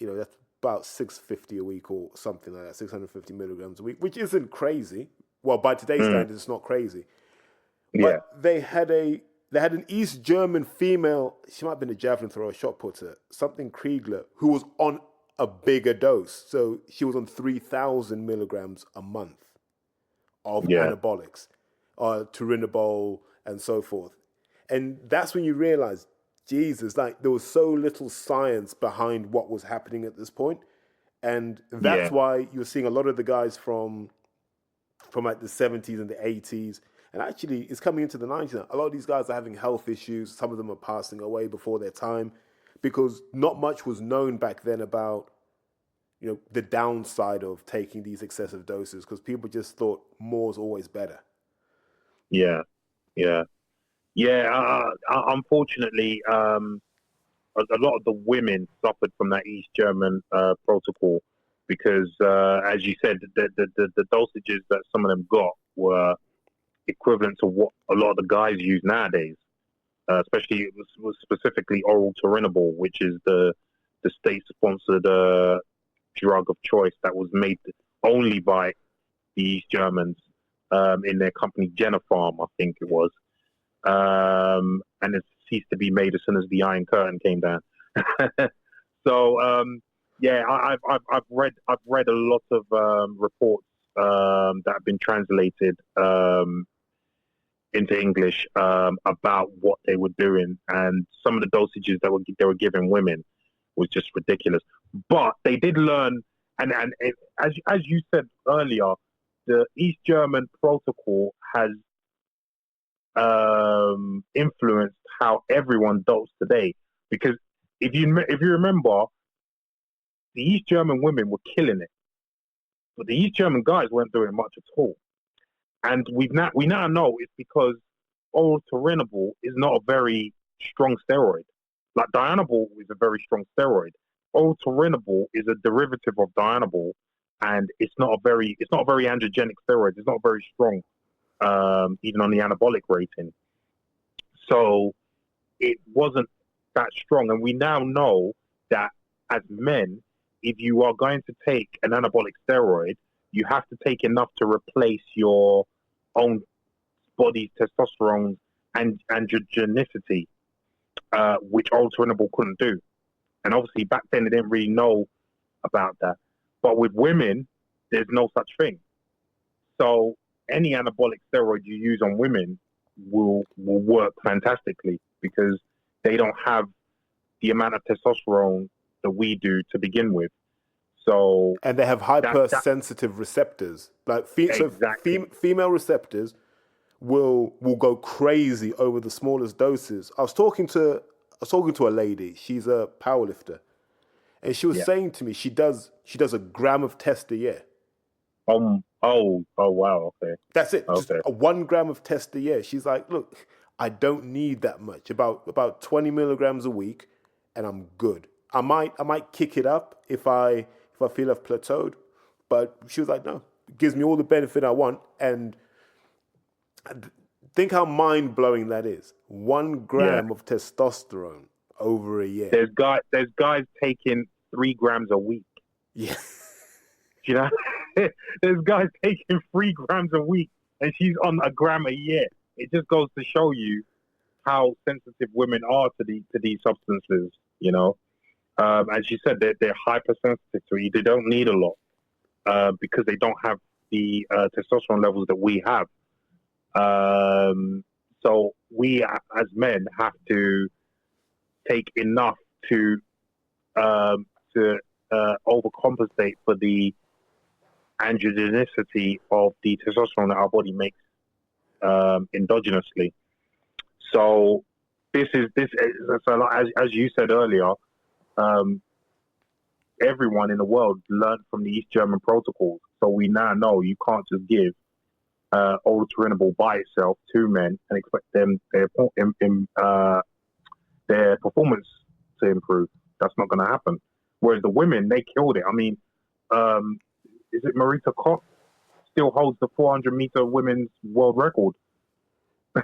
that's about 650 a week or something like that, 650 milligrams a week, which isn't crazy. Well, by today's standards, it's not crazy. But they had an East German female, she might have been a javelin thrower, a shot putter, something Kriegler, who was on a bigger dose. So she was on 3,000 milligrams a month of anabolics, turinabol and so forth. And that's when you realize Jesus, like there was so little science behind what was happening at this point, and that's Yeah, why you're seeing a lot of the guys from like the 70s and the 80s, and actually it's coming into the 90s now. A lot of these guys are having health issues. Some of them are passing away before their time because not much was known back then about, you know, the downside of taking these excessive doses because people just thought more's always better. yeah, yeah, yeah. Unfortunately, a lot of the women suffered from that East German protocol because, as you said, the dosages that some of them got were equivalent to what a lot of the guys use nowadays. Especially, it was specifically oral turinabol, which is the state-sponsored drug of choice that was made only by the East Germans in their company Genopharm, I think it was. And it ceased to be made as soon as the Iron Curtain came down. So yeah, I've read a lot of reports that have been translated into English about what they were doing, and some of the dosages that they were giving women was just ridiculous. But they did learn, and as you said earlier, the East German protocol has influenced how everyone dosed today. Because if you remember, the East German women were killing it, but the East German guys weren't doing much at all. And we now know it's because oral turinabol is not a very strong steroid. Like Dianabol is a very strong steroid. Oral turinabol is a derivative of Dianabol, and it's not a very androgenic steroid. It's not very strong, even on the anabolic rating. So it wasn't that strong. And we now know that as men, if you are going to take an anabolic steroid, you have to take enough to replace your own body's testosterone and androgenicity, which oral turinabol couldn't do. And obviously back then they didn't really know about that. But with women, there's no such thing. So any anabolic steroid you use on women will work fantastically because they don't have the amount of testosterone that we do to begin with. So And they have hypersensitive receptors. Like exactly. female receptors will go crazy over the smallest doses. I was talking to a lady. She's a powerlifter, and she was Yeah. saying to me she does a gram of test a year. Oh wow, okay. That's it. Just Okay. a 1 gram of test a year. She's like, look, I don't need that much. About 20 milligrams a week, and I'm good. I might kick it up if I feel I've plateaued, but she was like, no, it gives me all the benefit I want. And think how mind blowing that is. 1 gram Yeah. of testosterone over a year. There's guys taking 3 grams a week. Yeah. You know? There's guys taking 3 grams a week and she's on a gram a year. It just goes to show you how sensitive women are to these substances, you know. As you said, they're hypersensitive to it. They don't need a lot because they don't have the testosterone levels that we have. So we as men have to take enough to overcompensate for the androgenicity of the testosterone that our body makes endogenously. So this is so as you said earlier, everyone in the world learned from the East German protocols. So we now know you can't just give oral turinabol by itself to men and expect them their performance to improve. That's not going to happen. Whereas the women, they killed it. I mean, is it Marita Koch still holds the 400-meter women's world record?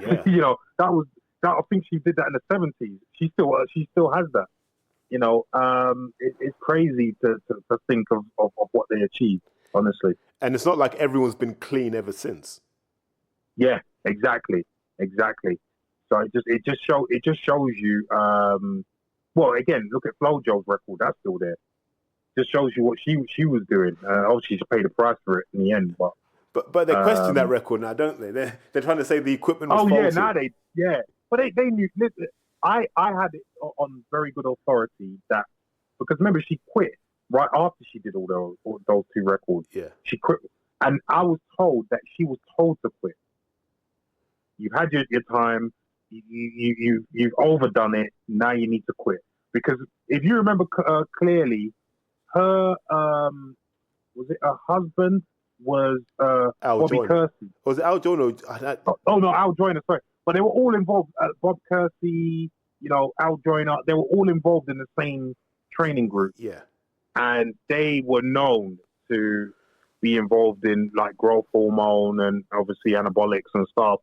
Yeah. You know, that. I think she did that in the 70s. She still has that. You know, it's crazy to think of what they achieved, honestly. And it's not like everyone's been clean ever since. Yeah, exactly. So it just shows you. Well, again, look at Flojo's record. That's still there. Just shows you what she was doing. Obviously, she paid the price for it in the end, but they question that record now, don't they? They're trying to say the equipment was oh faulty. yeah, now but they knew. Listen, I had it on very good authority that because remember she quit right after she did all those two records. Yeah. She quit, and I was told that she was told to quit. You've had your time. You've overdone it. Now you need to quit because if you remember clearly, her was it her husband was Al Bobby Joyner. Kersey. Was it Al Joyner? Oh no, Al Joyner. Sorry, but they were all involved. Bob Kersey, Al Joyner. They were all involved in the same training group. Yeah. And they were known to be involved in like growth hormone and obviously anabolics and stuff.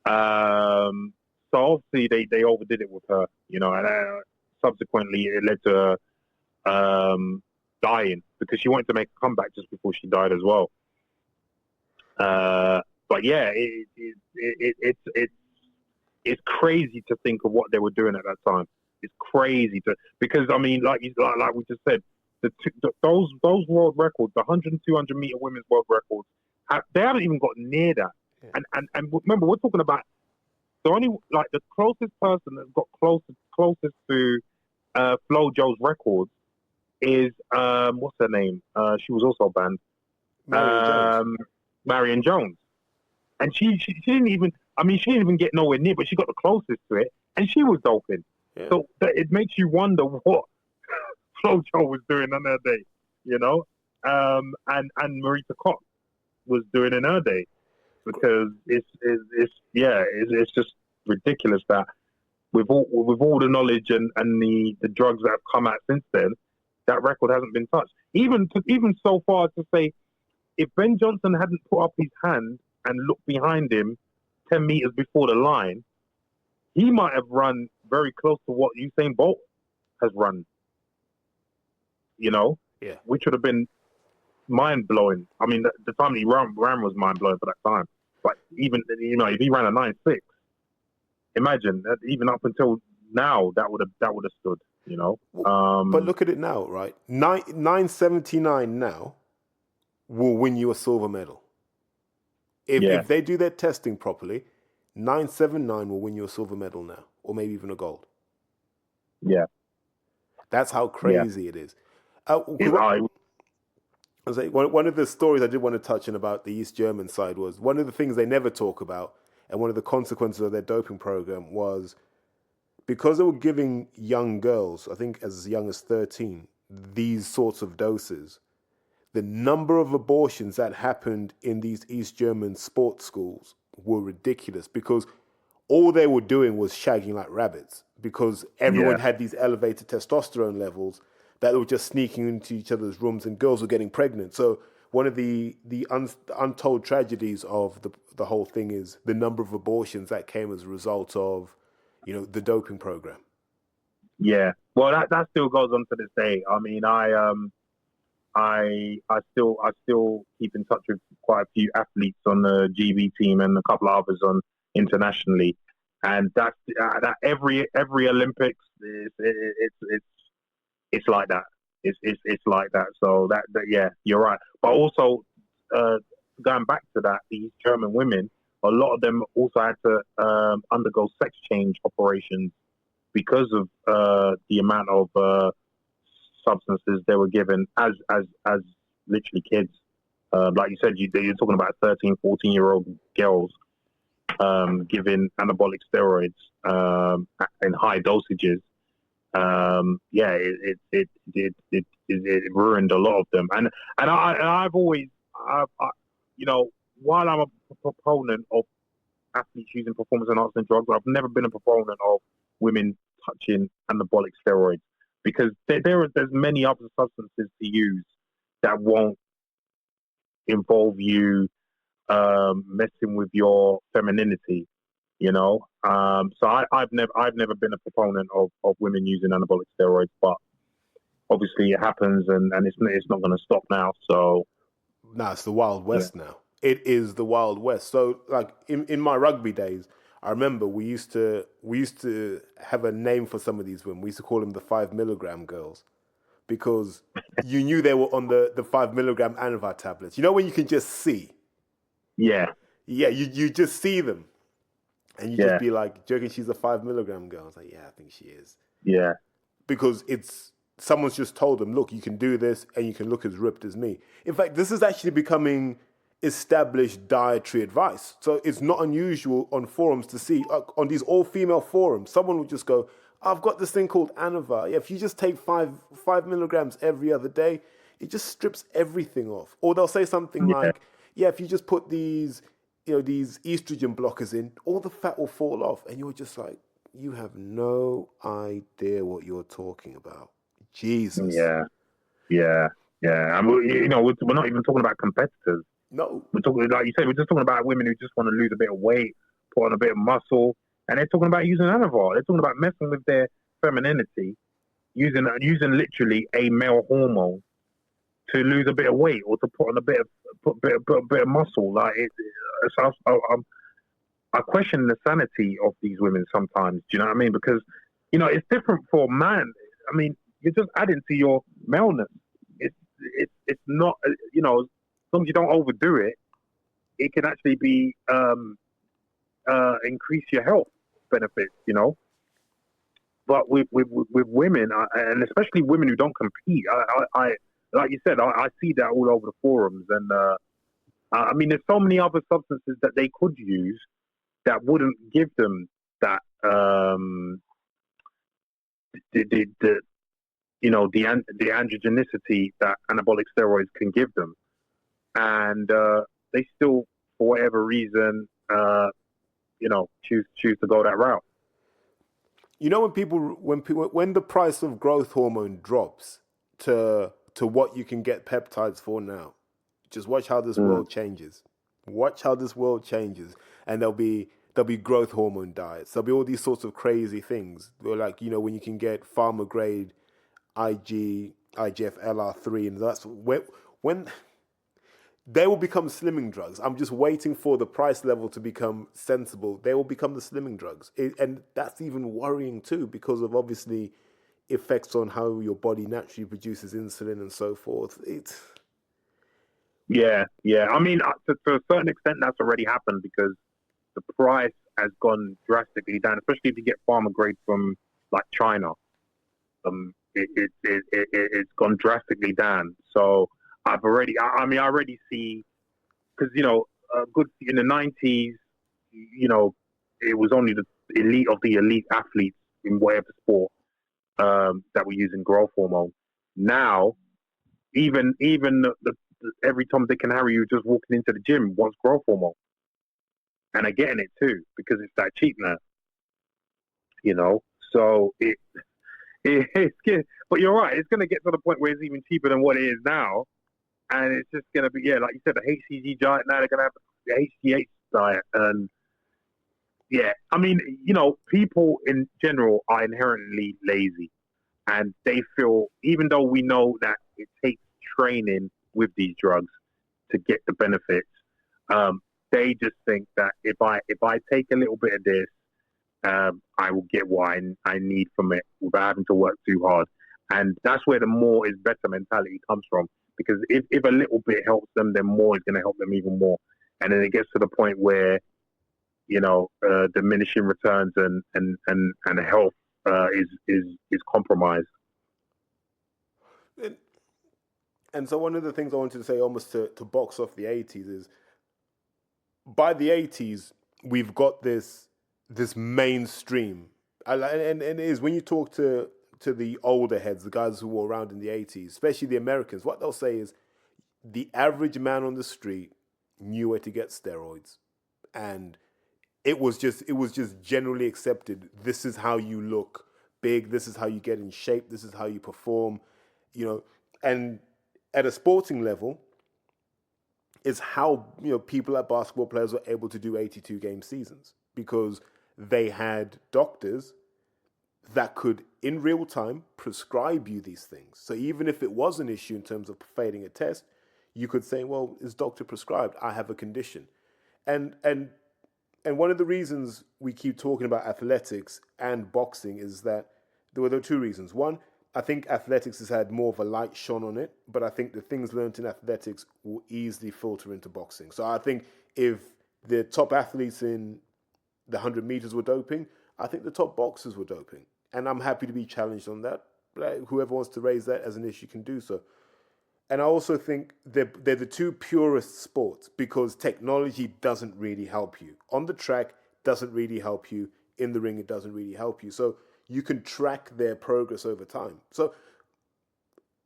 So obviously they overdid it with her, and subsequently it led to her dying because she wanted to make a comeback just before she died as well. But yeah, it's crazy to think of what they were doing at that time. It's crazy because I mean, like we just said, those world records, the 100 and 200 meter women's world records, they haven't even got near that. Yeah. And remember, we're talking about the only the closest person that's got closest to Flo Jo's records is what's her name? She was also banned. Marion Jones. And she didn't even. I mean, she didn't even get nowhere near, but she got the closest to it, and she was doping. Yeah. So it makes you wonder what Flo Jo was doing on her day, and Marita Cox was doing in her day, because it's just ridiculous that with all the knowledge and the drugs that have come out since then, that record hasn't been touched. Even so far to say, if Ben Johnson hadn't put up his hand and looked behind him 10 meters before the line, he might have run very close to what Usain Bolt has run. Yeah. Which would have been mind-blowing. I mean, the time he ran was mind-blowing for that time. But even, if he ran a 9.6, imagine that even up until now, that would have stood, But look at it now, right? 9.79 now will win you a silver medal. If they do their testing properly, 9.79 will win you a silver medal now, or maybe even a gold. Yeah. That's how crazy it is. I was like, one of the stories I did want to touch on about the East German side was one of the things they never talk about, and one of the consequences of their doping program was because they were giving young girls, I think as young as 13, these sorts of doses. The number of abortions that happened in these East German sports schools were ridiculous because all they were doing was shagging like rabbits because everyone had these elevated testosterone levels that were just sneaking into each other's rooms and girls were getting pregnant. So one of the untold tragedies of the whole thing is the number of abortions that came as a result of, the doping program. Yeah. Well, that still goes on to this day. I mean, I still keep in touch with quite a few athletes on the GB team and a couple of others on internationally, and that every Olympics it's like that. It's like that. So that you're right. But also going back to that, these German women, a lot of them also had to undergo sex change operations because of the amount of substances they were given as literally kids. Like you said, you're talking about 13, 14-year-old girls given anabolic steroids in high dosages. It ruined a lot of them. And I've always, while I'm a proponent of athletes using performance enhancing drugs, I've never been a proponent of women touching anabolic steroids. Because there's many other substances to use that won't involve you messing with your femininity, So I've never been a proponent of women using anabolic steroids, but obviously it happens, and it's not going to stop now. So it's the Wild West now. It is the Wild West. So like in my rugby days, I remember we used to have a name for some of these women. We used to call them the 5 milligram girls because you knew they were on the 5 milligram Anavar tablets. When you can just see. Yeah. Yeah, you just see them. And you just Yeah. be like, do you reckon she's a 5 milligram girl? I was like, yeah, I think she is. Yeah. Because it's someone's just told them, look, you can do this and you can look as ripped as me. In fact, this is actually becoming established dietary advice. So it's not unusual on forums to see, on these all-female forums, someone would just go, I've got this thing called Anavar. Yeah, if you just take 5 milligrams every other day, it just strips everything off. Or they'll say something Yeah. like, yeah, if you just put these estrogen blockers in, all the fat will fall off. And you're just like, you have no idea what you're talking about. Jesus. Yeah. Yeah. Yeah. And we're not even talking about competitors. No. We're talking, like you said, we're just talking about women who just want to lose a bit of weight, put on a bit of muscle, and they're talking about using Anavar. They're talking about messing with their femininity, using literally a male hormone to lose a bit of weight or to put on a bit of muscle. Like so I question the sanity of these women sometimes. Do you know what I mean? Because it's different for a man. I mean, you're just adding to your maleness. It's not as long as you don't overdo it, it can actually be increase your health benefits. But with women, and especially women who don't compete, I like you said, I see that all over the forums, and I mean, there's so many other substances that they could use that wouldn't give them that the androgenicity that anabolic steroids can give them, and they still, for whatever reason, choose to go that route. When the price of growth hormone drops to what you can get peptides for now, just watch how this world changes. Watch how this world changes, and there'll be growth hormone diets. There'll be all these sorts of crazy things. They're like when you can get pharma grade IGF LR3, and that's when they will become slimming drugs. I'm just waiting for the price level to become sensible. They will become the slimming drugs. And that's even worrying too, because of obviously effects on how your body naturally produces insulin and so forth. Yeah. I mean, to a certain extent, that's already happened because the price has gone drastically down, especially if you get pharma grade from like China. It's gone drastically down. So I already see, because good in the 90s, it was only the elite of the elite athletes in whatever sport that were using growth hormone. Now, even the every Tom, Dick, and Harry who just walking into the gym wants growth hormone, and are getting it too because it's that cheap now. So it's good. But you're right, it's going to get to the point where it's even cheaper than what it is now. And it's just going to be, like you said, the HCG diet. Now they're going to have the HGH diet. And yeah, I mean, people in general are inherently lazy. And they feel, even though we know that it takes training with these drugs to get the benefits, they just think that if I take a little bit of this, I will get what I need from it without having to work too hard. And that's where the more is better mentality comes from. Because if a little bit helps them, then more is going to help them even more. And then it gets to the point where, diminishing returns and health is compromised. And so one of the things I wanted to say, almost to box off the 80s, is by the 80s we've got this mainstream, and it is when you talk to the older heads, the guys who were around in the 80s, especially the Americans, what they'll say is the average man on the street knew where to get steroids, and it was just generally accepted. This is how you look big. This is how you get in shape. This is how you perform. And at a sporting level, it's how people like basketball players were able to do 82 game seasons, because they had doctors that could in real time prescribe you these things. So even if it was an issue in terms of failing a test, you could say, well, is doctor prescribed? I have a condition. And one of the reasons we keep talking about athletics and boxing is that there were two reasons. One, I think athletics has had more of a light shone on it, but I think the things learned in athletics will easily filter into boxing. So I think if the top athletes in the 100 meters were doping. I think the top boxers were doping. And I'm happy to be challenged on that. Whoever wants to raise that as an issue can do so. And I also think they're the two purest sports because technology doesn't really help you. On the track, doesn't really help you. In the ring, it doesn't really help you. So you can track their progress over time. So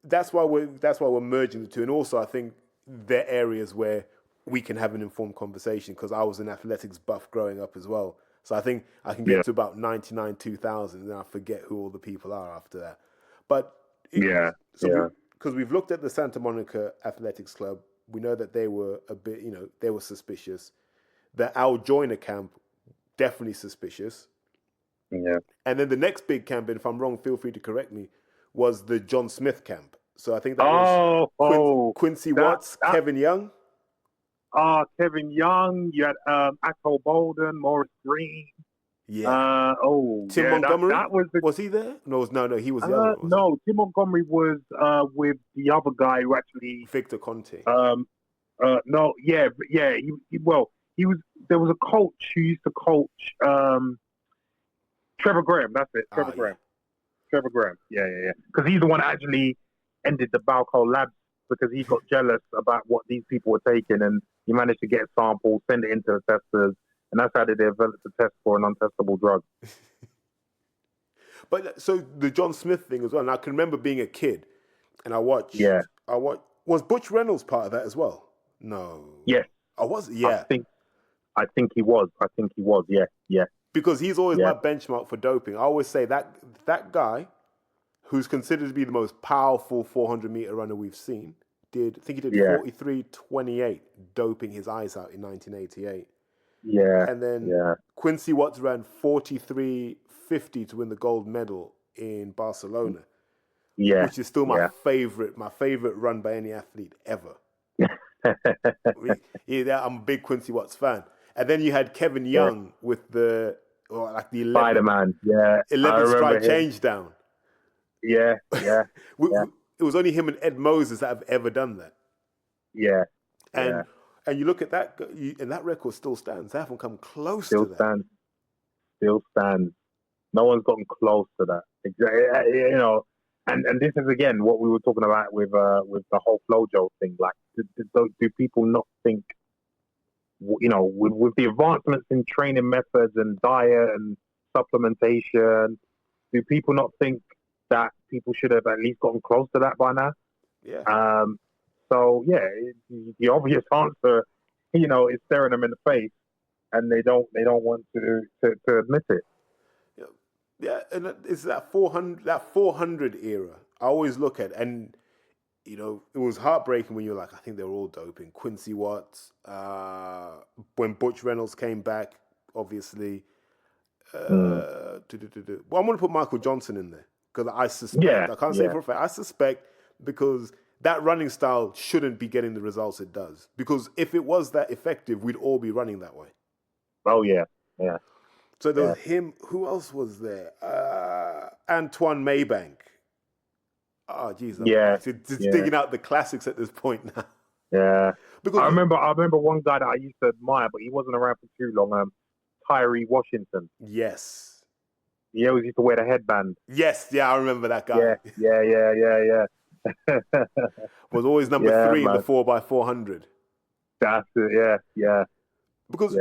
that's why we're merging the two. And also, I think they're areas where we can have an informed conversation because I was an athletics buff growing up as well. So I think I can get to about 99, 2000, and then I forget who all the people are after that. But because we've looked at the Santa Monica Athletics Club, we know that they were a bit, they were suspicious. The Al Joyner camp, definitely suspicious. Yeah. And then the next big camp, and if I'm wrong, feel free to correct me, was the John Smith camp. So I think that was Quincy Watts, Kevin Young. Kevin Young. You had Akko Bolden, Morris Green. Yeah. Tim Montgomery. Was he there? No, he was the other one. No, Tim Montgomery was with the other guy who actually Victor Conte. No, yeah. He was. There was a coach who used to coach Trevor Graham. That's it, Trevor Graham. Yeah. Trevor Graham. Yeah. Because he's the one that actually ended the Balco Labs because he got jealous about what these people were taking, and he managed to get samples, send it into the testers, and that's how they developed the test for an untestable drug. But so the John Smith thing as well. And I can remember being a kid, and I watched. Was Butch Reynolds part of that as well? No. Yes. I was. Yeah. I think he was. Yeah. Because he's always my benchmark for doping. I always say that guy, who's considered to be the most powerful 400-meter runner we've seen, he did 43.28, doping his eyes out in 1988. Yeah. And then Quincy Watts ran 43.50 to win the gold medal in Barcelona. Yeah. Which is still my favorite run by any athlete ever. I'm a big Quincy Watts fan. And then you had Kevin Young with the 11, Spider-Man, 11 stride change down. Yeah. It was only him and Ed Moses that have ever done that. Yeah. And you look at that, and that record still stands. They haven't come close to that. Still stands. No one's gotten close to that. Exactly. And this is again what we were talking about with the whole FloJo thing. Like, do people not think? With the advancements in training methods and diet and supplementation, do people not think that people should have at least gotten close to that by now? Yeah. The obvious answer, is staring them in the face, and they don't want to admit it. Yeah, and it's that 400 era. I always look at, and it was heartbreaking when you're like, I think they were all doping. Quincy Watts, when Butch Reynolds came back, obviously. Well, I'm going to put Michael Johnson in there because I suspect. I can't say for a fact. I suspect because that running style shouldn't be getting the results it does. Because if it was that effective, we'd all be running that way. Oh yeah. So there was him. Who else was there? Antoine Maybank. Oh, geez. It's digging out the classics at this point now. Yeah. Because I remember one guy that I used to admire, but he wasn't around for too long. Tyree Washington. Yes. He always used to wear the headband. Yes. Yeah, I remember that guy. Yeah. Was always number 3 in the 4x400. That's it. Yeah. Because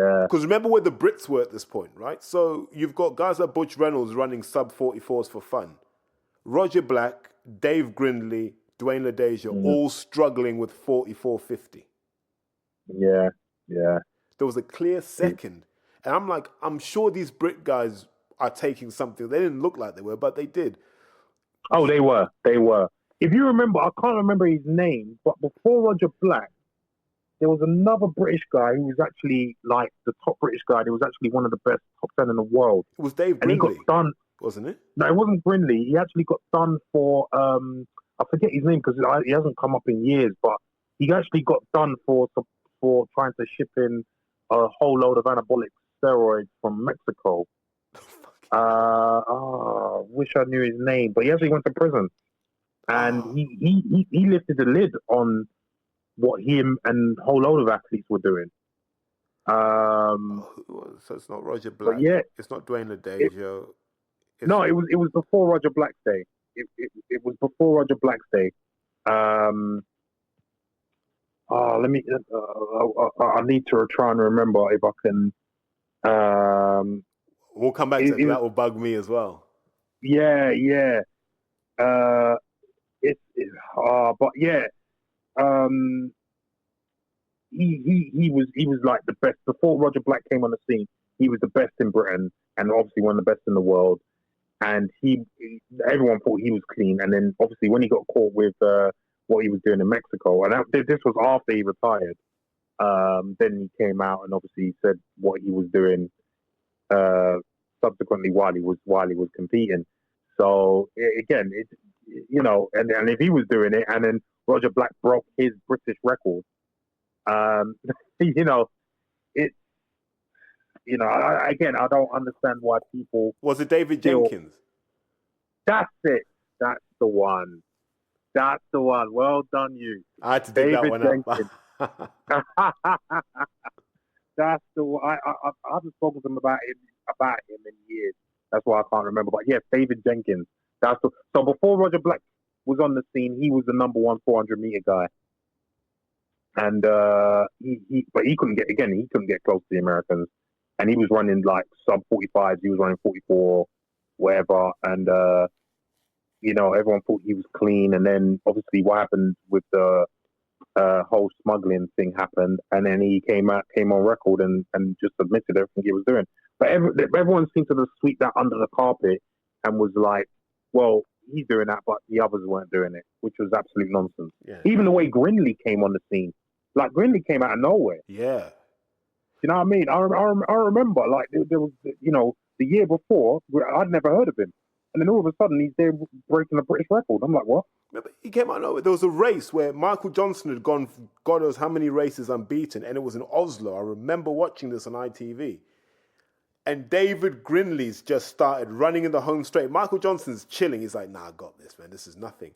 remember where the Brits were at this point, right? So you've got guys like Butch Reynolds running sub 44s for fun. Roger Black, Dave Grindley, Dwayne LaDeja, all struggling with 44.50. Yeah. There was a clear second. And I'm like, I'm sure these Brit guys are taking something. They didn't look like they were, but they did. Oh, they were. If you remember, I can't remember his name, but before Roger Black, there was another British guy who was actually like the top British guy. He was actually one of the best top 10 in the world. It was Dave Brindley. And he got done, wasn't it? No, it wasn't Brindley. He actually got done for, I forget his name because he hasn't come up in years, but he actually got done for trying to ship in a whole load of anabolic steroids from Mexico. Wish I knew his name, but he actually went to prison. And he lifted the lid on what him and a whole load of athletes were doing. So it's not Roger But Black. yeah, It's not Dwayne it, Ladejo. It's no, it was before Roger Black's day. It was before Roger Black's day. Um, let me. I need to try and remember if I can. Um, we'll come back to it, that because it, that will bug me as well. yeah, yeah. Uh, but yeah. Um, he was like the best before Roger Black came on the scene. He was the best in Britain, and obviously one of the best in the world. And everyone thought he was clean. And then obviously when he got caught with what he was doing in Mexico, and this was after he retired. Then he came out and obviously said what he was doing. Uh, Subsequently, while he was competing. So again, and if he was doing it, and then Roger Black broke his British record, um, you know, it, again, I don't understand why people Was it David still. Jenkins? That's it. That's the one. That's the one. Well done, you, I had to dig that David one up. Jenkins. That's the one. I haven't spoken to him about him in years. That's why I can't remember. But yeah, David Jenkins. So before Roger Black was on the scene, he was the number one 400-meter guy, and he couldn't get close to the Americans, and he was running like sub 45s. He was running 44, whatever, and everyone thought he was clean. And then obviously what happened with the whole smuggling thing happened, and then he came on record and just admitted everything he was doing. But everyone seemed to just sweep that under the carpet and was like, well, he's doing that, but the others weren't doing it, which was absolute nonsense. Yeah. Even the way Grinley came on the scene, like Grinley came out of nowhere. Yeah. You know what I mean? I remember, like, there was, the year before, I'd never heard of him. And then all of a sudden, he's there breaking a British record. I'm like, what? Remember, he came out of nowhere. There was a race where Michael Johnson had gone, God knows how many races unbeaten, and it was in Oslo. I remember watching this on ITV. And David Grinley's just started running in the home straight. Michael Johnson's chilling. He's like, nah, I got this, man. This is nothing.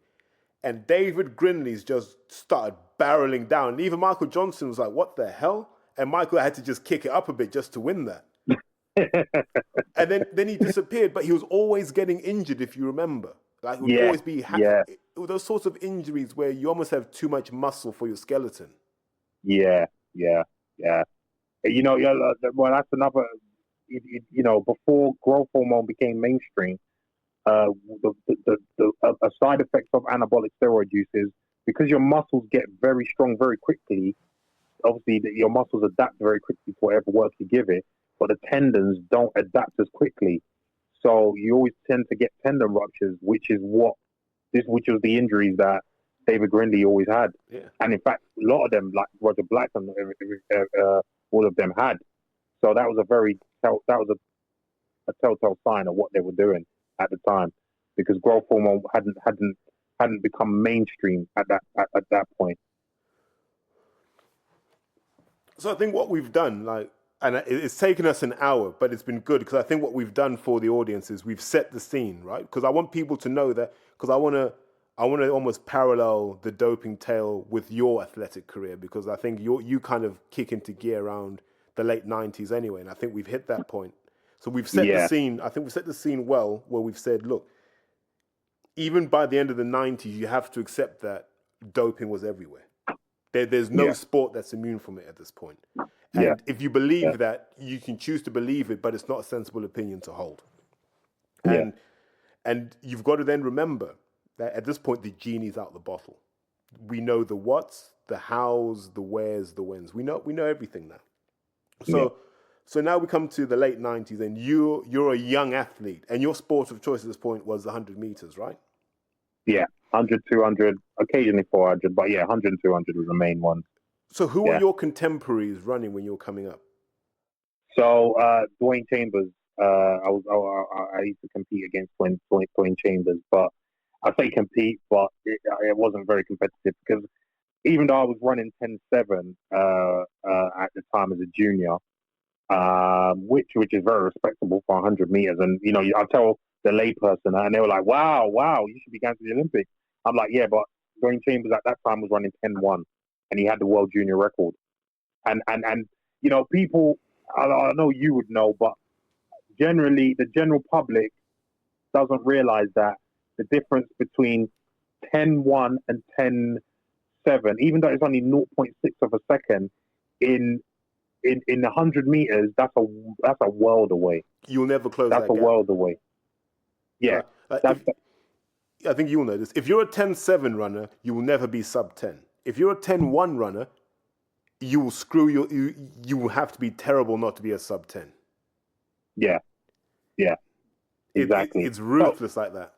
And David Grinley's just started barreling down. And even Michael Johnson was like, what the hell? And Michael had to just kick it up a bit just to win that. And then he disappeared, but he was always getting injured, if you remember. Like, it would always be those sorts of injuries where you almost have too much muscle for your skeleton. Yeah. Well, that's another. Before growth hormone became mainstream, a side effect of anabolic steroid use is because your muscles get very strong very quickly. Obviously, your muscles adapt very quickly to whatever work you give it, but the tendons don't adapt as quickly. So you always tend to get tendon ruptures, which was the injuries that David Grinley always had. Yeah. And in fact, a lot of them, like Roger Black and all of them had. So that was a telltale sign of what they were doing at the time, because growth hormone hadn't become mainstream at that point. So I think what we've done, and it's taken us an hour, but it's been good because I think what we've done for the audience is we've set the scene, right? Because I want people to know that, because I want to almost parallel the doping tale with your athletic career, because I think you kind of kick into gear around the late 90s anyway, and I think we've hit that point. So we've set the scene. I think we've set the scene well, where we've said, look, even by the end of the 90s, you have to accept that doping was everywhere. There's no sport that's immune from it at this point. And if you believe that, you can choose to believe it, but it's not a sensible opinion to hold. And you've got to then remember that at this point, the genie's out the bottle. We know the whats, the hows, the wheres, the whens. We know everything now. So now we come to the late 90s, and you're a young athlete, and your sport of choice at this point was the 100 meters, right? Yeah, 100, 200, occasionally 400, but 100 and 200 was the main ones. So who were your contemporaries running when you were coming up? So Dwayne Chambers, I used to compete against Dwayne Chambers, but I say compete, but it wasn't very competitive, because even though I was running 10.7 at the time as a junior, which is very respectable for 100 meters, and I tell the layperson, and they were like, wow, you should be going to the Olympics. I'm like, yeah, but Dwayne Chambers at that time was running 10.1, and he had the world junior record. And people, I know you would know, but generally the general public doesn't realize that the difference between 10-1 and 10-7, even though it's only zero point 0.6 of a second, in 100 meters, that's a world away. You'll never close That's that a gap. world away. Yeah. I think you'll know this. If you're a 10-7 runner, you will never be sub 10. If you're a 10-1 runner, you will you will have to be terrible not to be a sub 10. Yeah. Yeah. Exactly. It's ruthless like that.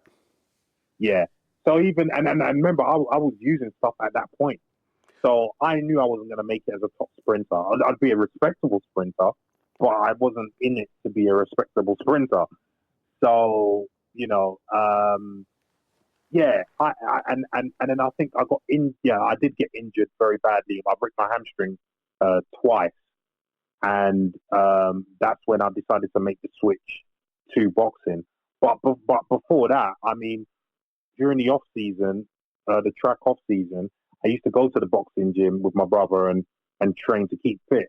Yeah. So even and remember, I was using stuff at that point. So I knew I wasn't going to make it as a top sprinter. I'd be a respectable sprinter, but I wasn't in it to be a respectable sprinter. So, yeah. And then I think I got in. Yeah, I did get injured very badly. I broke my hamstring twice, and that's when I decided to make the switch to boxing. But before that, I mean, during the off season, the track off season, I used to go to the boxing gym with my brother and train to keep fit.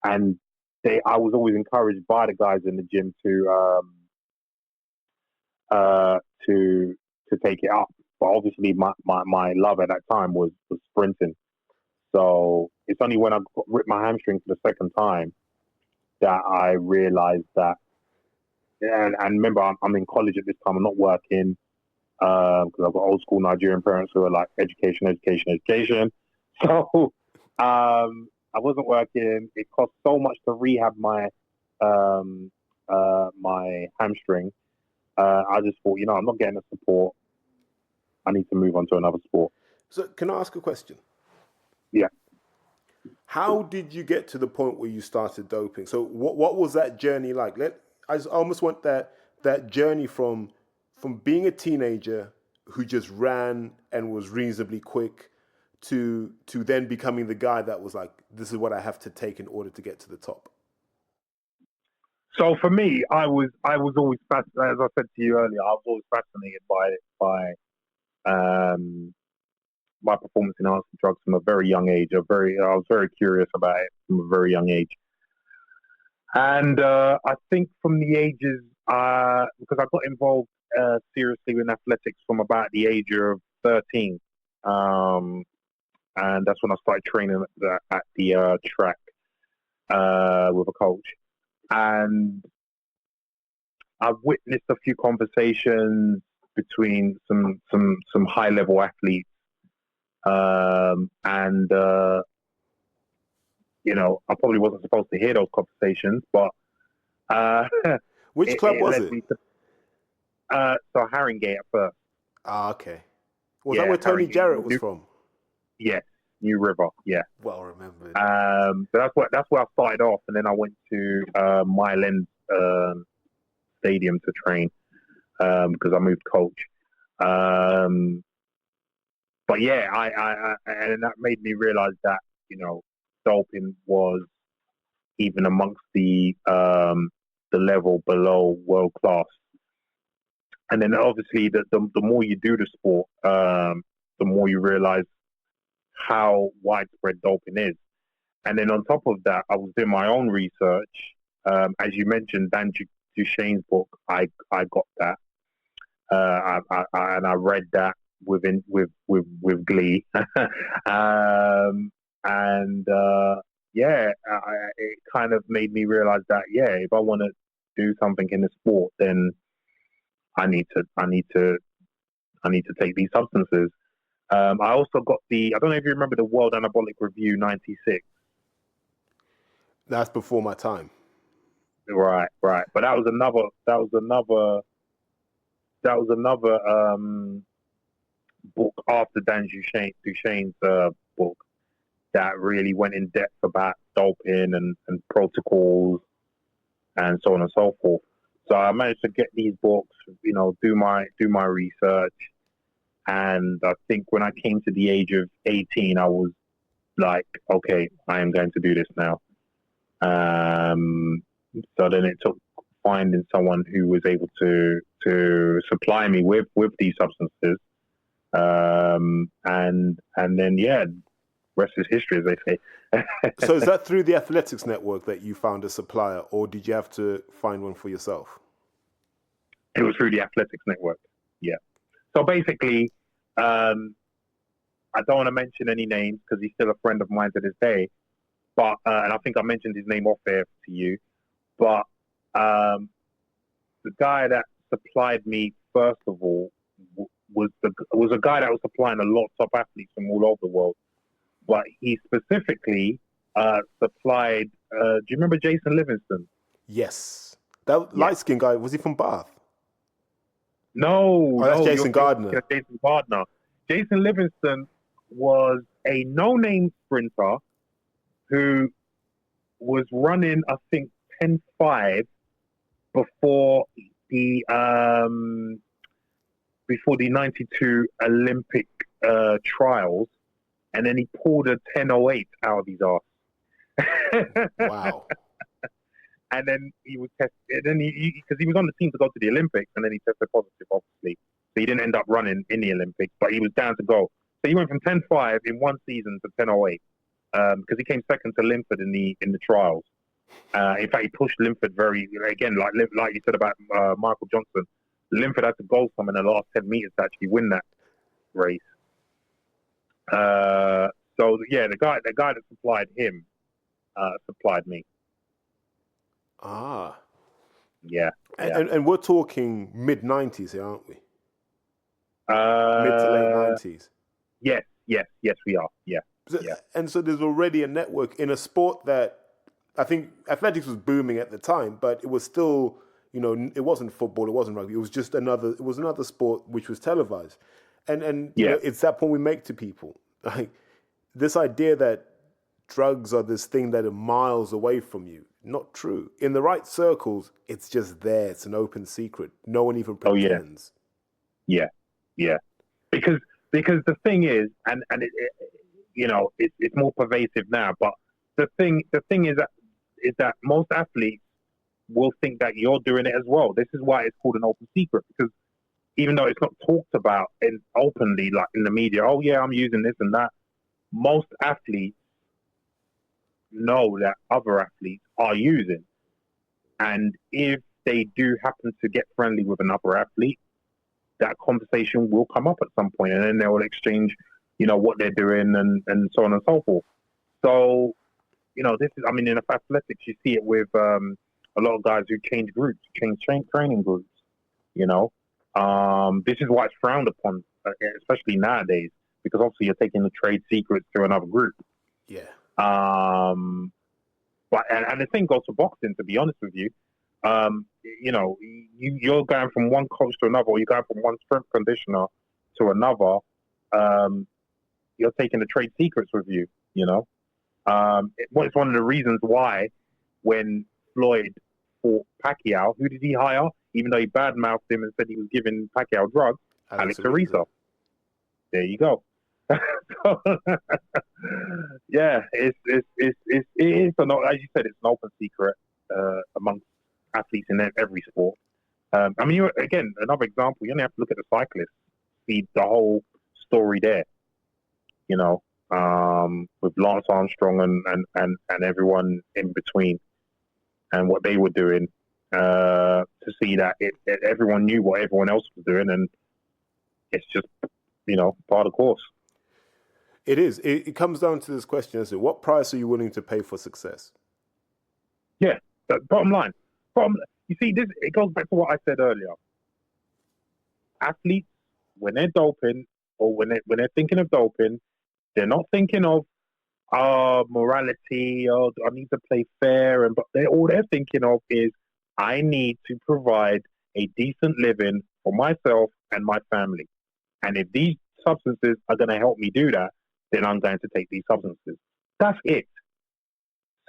And I was always encouraged by the guys in the gym to take it up. But obviously, my love at that time was sprinting. So it's only when I ripped my hamstring for the second time that I realized that. And remember, I'm in college at this time. I'm not working because I've got old school Nigerian parents who are like education. So I wasn't working. It cost so much to rehab my my hamstring. I just thought, I'm not getting the support. I need to move on to another sport. So can I ask a question? Yeah. How did you get to the point where you started doping? So what was that journey like? I almost want that journey from being a teenager who just ran and was reasonably quick to then becoming the guy that was like, this is what I have to take in order to get to the top. So for me, I was always fascinated, as I said to you earlier, I was always fascinated by performance enhancing drugs from a very young age. I was very curious about it from a very young age. And I think from the ages, because I got involved seriously in athletics from about the age of 13. And that's when I started training at the track with a coach. And I've witnessed a few conversations between some high level athletes, and I probably wasn't supposed to hear those conversations, but which club was it? So Haringey at first. Ah, okay. Was that where Tony Jarrett was from? Yeah, New River. Yeah, well remembered. So that's where I started off, and then I went to Mile End Stadium to train because I moved coach. But yeah, I and that made me realize that doping was even amongst the level below world class. And then obviously the more you do the sport, the more you realize how widespread doping is. And then on top of that, I was doing my own research. As you mentioned, Dan Duchesne's book, I got that, and I read that with glee. It kind of made me realize that if I want to do something in the sport, then I need to take these substances. I also got I don't know if you remember the World Anabolic Review '96. That's before my time. Right. But that was another book after Dan Duchesne's book that really went in depth about doping and protocols and so on and so forth. So I managed to get these books, do my research, and I think when I came to the age of 18, I was like, okay, I am going to do this now. So then it took finding someone who was able to supply me with these substances, and then rest is history, as they say. So is that through the athletics network that you found a supplier, or did you have to find one for yourself? It was through the athletics network. Yeah. So basically, I don't want to mention any names because he's still a friend of mine to this day. But and I think I mentioned his name off air to you. But the guy that supplied me first of all was a guy that was supplying a lot of top athletes from all over the world. But he specifically supplied. Do you remember Jason Livingston? Yes, that light-skinned guy. Was he from Bath? No, that's Jason Gardner. Jason Gardner. Jason Livingston was a no-name sprinter who was running, I think, 10.5 before the 92 Olympic trials, and then he pulled a 10.08 out of his ass. Wow. And then he was tested. Then because he was on the team to go to the Olympics, and then he tested positive, obviously. So he didn't end up running in the Olympics, but he was down to go. So he went from 10.5 in one season to 10.08 because he came second to Linford in the trials. In fact, he pushed Linford like you said about Michael Johnson. Linford had to go from in the last 10 meters to actually win that race. So yeah, the guy that supplied him supplied me. Ah. Yeah. And we're talking mid-90s here, aren't we? Mid to late 90s. Yes, we are. Yeah. And so there's already a network in a sport that I think athletics was booming at the time, but it was still, it wasn't football, it wasn't rugby. It was just another sport which was televised. And you know, it's that point we make to people. Like this idea that drugs are this thing that are miles away from you. Not true. In the right circles, it's just there. It's an open secret. No one even pretends. Yeah. Because the thing is, and it's more pervasive now. But the thing is that most athletes will think that you're doing it as well. This is why it's called an open secret, because even though it's not talked about openly, like in the media, oh yeah, I'm using this and that, most athletes know that other athletes are using. And if they do happen to get friendly with another athlete, that conversation will come up at some point, and then they will exchange, what they're doing and so on and so forth. So, this is, in athletics, you see it with a lot of guys who change groups, change training groups, This is why it's frowned upon, especially nowadays, because obviously you're taking the trade secrets to another group. Yeah. But and the same goes for boxing, to be honest with you. You're going from one coach to another, or you're going from one strength conditioner to another. You're taking the trade secrets with you, It's one of the reasons why when Floyd fought Pacquiao, who did he hire? Even though he badmouthed him and said he was giving Pacquiao drugs, Alex Ariza. There you go. Yeah, it is, as you said, it's an open secret amongst athletes in every sport. Again, another example, you only have to look at the cyclists, see the whole story there, with Lance Armstrong and everyone in between and what they were doing, to see that everyone knew what everyone else was doing, and it's just, part of the course. It is. It comes down to this question: what price are you willing to pay for success? Yeah, bottom line. You see, it goes back to what I said earlier. Athletes, when they're doping or when they're thinking of doping, they're not thinking of morality or I need to play fair, but all they're thinking of is I need to provide a decent living for myself and my family, and if these substances are going to help me do that, then I'm going to take these substances. That's it.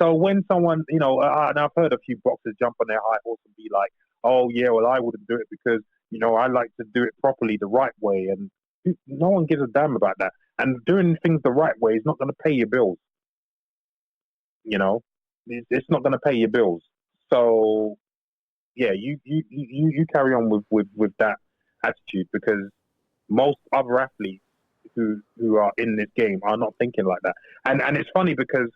So when someone, and I've heard a few boxers jump on their high horse and be like, oh, yeah, well, I wouldn't do it because, I like to do it properly the right way. And no one gives a damn about that. And doing things the right way is not going to pay your bills. It's not going to pay your bills. So, yeah, you carry on with that attitude, because most other athletes, who are in this game are not thinking like that. And it's funny because,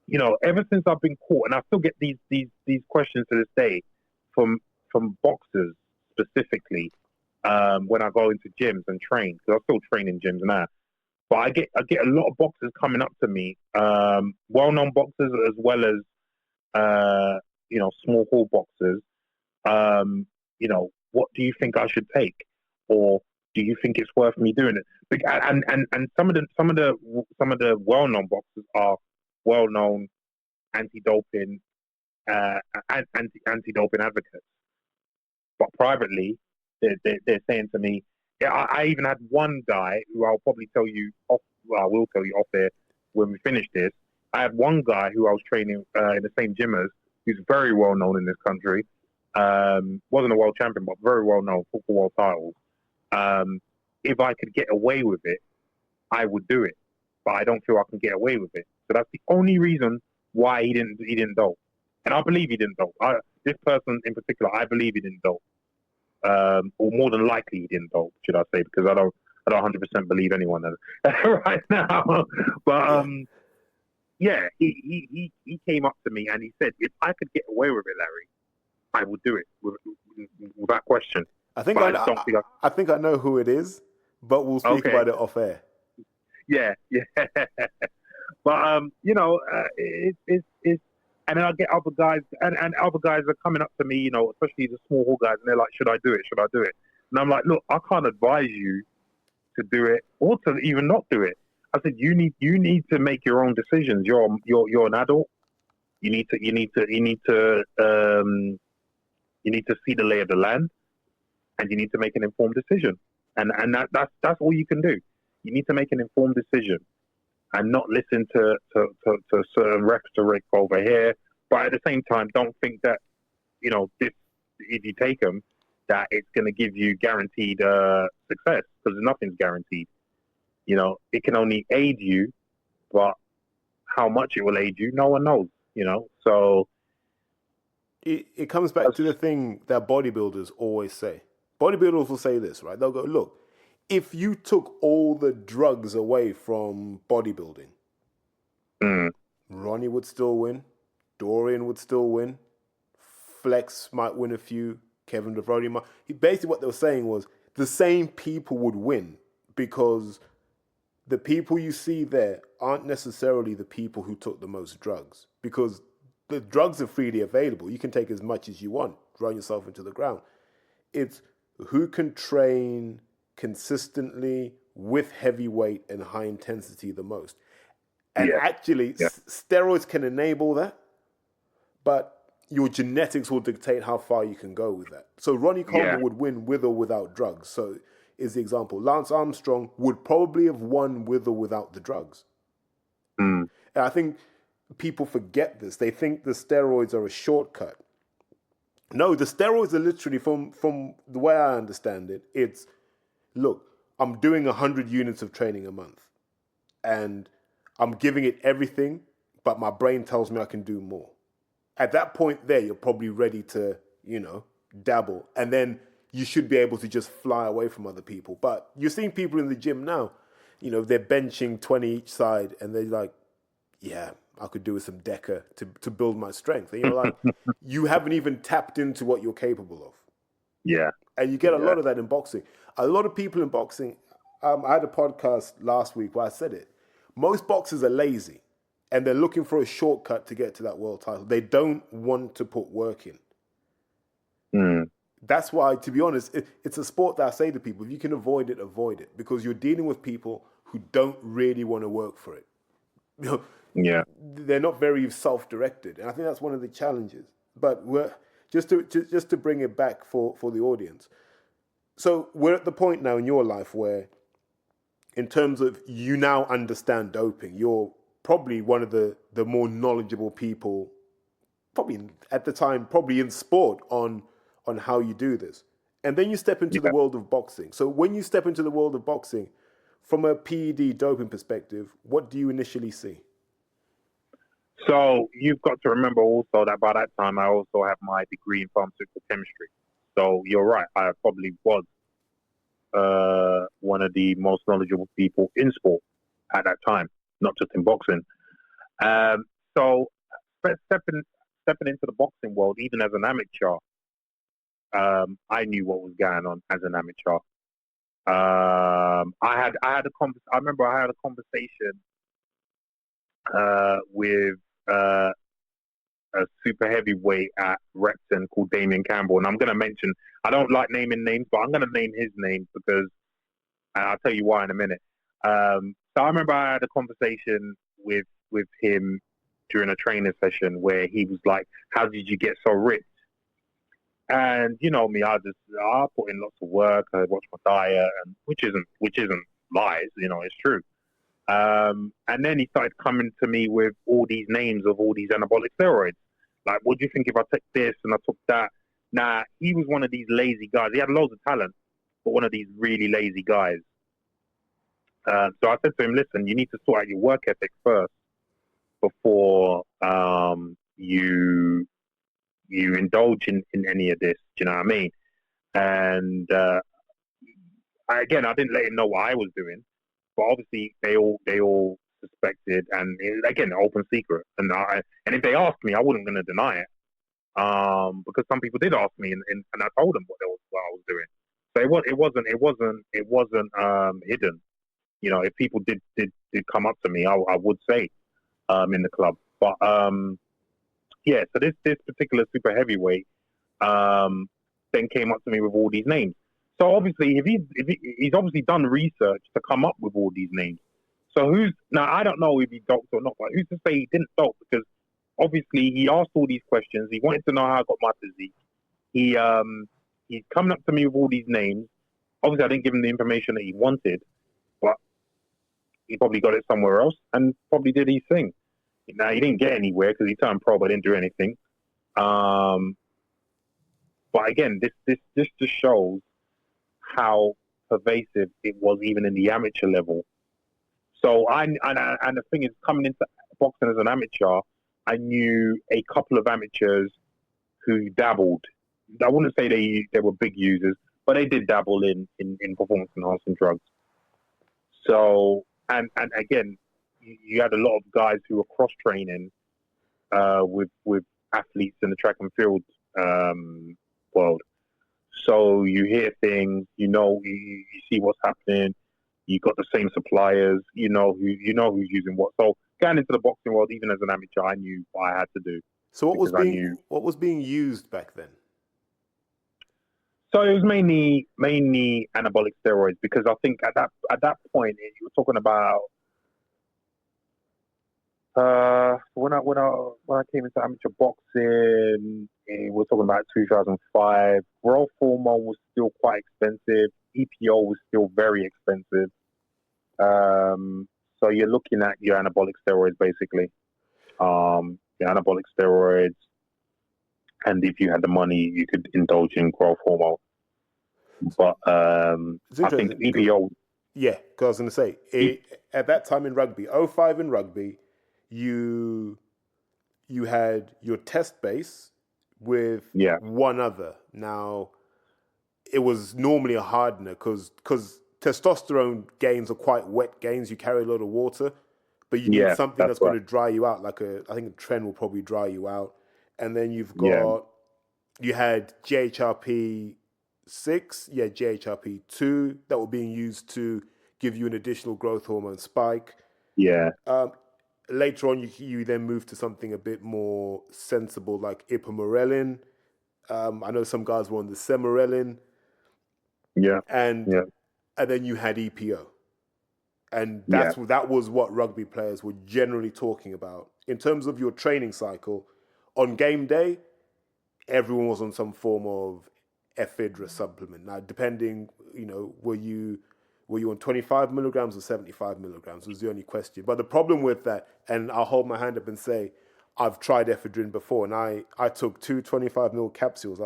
you know, ever since I've been caught, and I still get these questions to this day from boxers specifically, when I go into gyms and train, because I still train in gyms now. But I get a lot of boxers coming up to me, well-known boxers as well as you know, small hall boxers. You know, what do you think I should take, or do you think it's worth me doing it? And some of the well-known boxers are well-known anti-doping anti-doping advocates, but privately they're saying to me, yeah, I even had one guy who I'll probably tell you off. Well, I will tell you off there when we finish this. I had one guy who I was training in the same gym as, who's very well known in this country. Wasn't a world champion, but very well known, for world titles. If I could get away with it, I would do it, but I don't feel I can get away with it. So that's the only reason why he didn't dope, and I believe he didn't dope. This person in particular, I believe he didn't dope. Or more than likely he didn't dope, should I say, because I don't 100% believe anyone right now. But yeah, he came up to me and he said, if I could get away with it, Larry, I would do it without question. I think I think I know who it is, but we'll speak about it off air. Yeah. But you know, it's and then I get other guys, and other guys are coming up to me, you know, especially the small hall guys, and they're like, should I do it? Should I do it? And I'm like, look, I can't advise you to do it or to even not do it. I said, you need to make your own decisions. You're an adult. You need to see the lay of the land, and you need to make an informed decision. And that's all you can do. You need to make an informed decision and not listen to certain rhetoric over here. But at the same time, don't think that, you know, this, if you take them, that it's going to give you guaranteed success, because nothing's guaranteed. You know, it can only aid you, but how much it will aid you, no one knows, you know. So it comes back to the thing that bodybuilders always say. Bodybuilders will say this, right? They'll go, look, if you took all the drugs away from bodybuilding, Ronnie would still win, Dorian would still win, Flex might win a few, Kevin DeVrody might. Basically what they were saying was the same people would win, because the people you see there aren't necessarily the people who took the most drugs, because the drugs are freely available. You can take as much as you want, run yourself into the ground. It's who can train consistently with heavy weight and high intensity the most. And steroids can enable that, but your genetics will dictate how far you can go with that. So Ronnie Coleman would win with or without drugs. So is the example. Lance Armstrong would probably have won with or without the drugs. And I think people forget this. They think the steroids are a shortcut. No, the steroids are literally, from the way I understand it, it's, look, I'm doing 100 units of training a month and I'm giving it everything, but my brain tells me I can do more. At that point there, you're probably ready to, you know, dabble. And then you should be able to just fly away from other people. But you're seeing people in the gym now, you know, they're benching 20 each side and they're like, yeah, I could do with some Deca to build my strength. And you're like, you haven't even tapped into what you're capable of. Yeah. And you get a lot of that in boxing. A lot of people in boxing, I had a podcast last week where I said it. Most boxers are lazy and they're looking for a shortcut to get to that world title. They don't want to put work in. That's why, to be honest, it's a sport that I say to people, if you can avoid it, because you're dealing with people who don't really want to work for it. You know, they're not very self-directed, and I think that's one of the challenges. But we're just to bring it back for the audience. So we're at the point now in your life where, in terms of you now understand doping, you're probably one of the more knowledgeable people, probably at the time, probably in sport on how you do this. And then you step into the world of boxing. So when you step into the world of boxing, from a PED doping perspective, what do you initially see? So you've got to remember also that by that time, I also have my degree in pharmaceutical chemistry. So you're right. I probably was one of the most knowledgeable people in sport at that time, not just in boxing. So stepping into the boxing world, even as an amateur, I knew what was going on as an amateur. I remember I had a conversation with a super heavyweight at Repton called Damien Campbell, and I'm going to mention. I don't like naming names, but I'm going to name his name because I'll tell you why in a minute. So I remember I had a conversation with him during a training session where he was like, "How did you get so ripped?" And you know me, I put in lots of work. I watch my diet, and which isn't lies. You know, it's true. And then he started coming to me with all these names of all these anabolic steroids. Like, what do you think if I take this and I took that? Nah, he was one of these lazy guys. He had loads of talent, but one of these really lazy guys. So I said to him, listen, you need to sort out your work ethic first before you indulge in any of this. Do you know what I mean? And I didn't let him know what I was doing, but obviously they all suspected, and again, open secret. And if they asked me, I wasn't going to deny it, because some people did ask me, and I told them what I was doing. So it wasn't hidden. You know, if people did come up to me, I would say in the club. But yeah, so this particular super heavyweight then came up to me with all these names. So obviously, if he's obviously done research to come up with all these names. So I don't know if he doped or not, but who's to say he didn't dope? Because obviously he asked all these questions. He wanted to know how I got my physique. He's coming up to me with all these names. Obviously, I didn't give him the information that he wanted, but he probably got it somewhere else and probably did his thing. Now, he didn't get anywhere because he turned pro but didn't do anything. But again, this just shows how pervasive it was even in the amateur level. So and the thing is, coming into boxing as an amateur, I knew a couple of amateurs who dabbled. I wouldn't say they were big users, but they did dabble in performance enhancing drugs. So and again, you had a lot of guys who were cross training with athletes in the track and field world. So you hear things, you see what's happening. You got the same suppliers, you know who's using what. So going into the boxing world, even as an amateur, I knew what I had to do. So what was being used back then? So it was mainly anabolic steroids, because I think at that point you were talking about when I came into amateur boxing, we're talking about 2005. Growth hormone was still quite expensive. EPO was still very expensive. So you're looking at your anabolic steroids, basically. Your anabolic steroids, and if you had the money, you could indulge in growth hormone. But I think EPO. Yeah, because I was going to say, at that time in rugby, 05 in rugby, you had your test base with one other. Now, it was normally a hardener because testosterone gains are quite wet gains. You carry a lot of water, but you need something that's going to dry you out. I think a trend will probably dry you out. And then you had GHRP 6, GHRP 2 that were being used to give you an additional growth hormone spike. Yeah. Later on, you then move to something a bit more sensible like ipamorelin. I know some guys were on the semarelin. Yeah. And then you had EPO. And that was what rugby players were generally talking about. In terms of your training cycle, on game day, everyone was on some form of ephedra supplement. Now, depending, were you on 25 milligrams or 75 milligrams was the only question. But the problem with that, and I'll hold my hand up and say, I've tried ephedrine before, and I took 2 25 mil capsules. I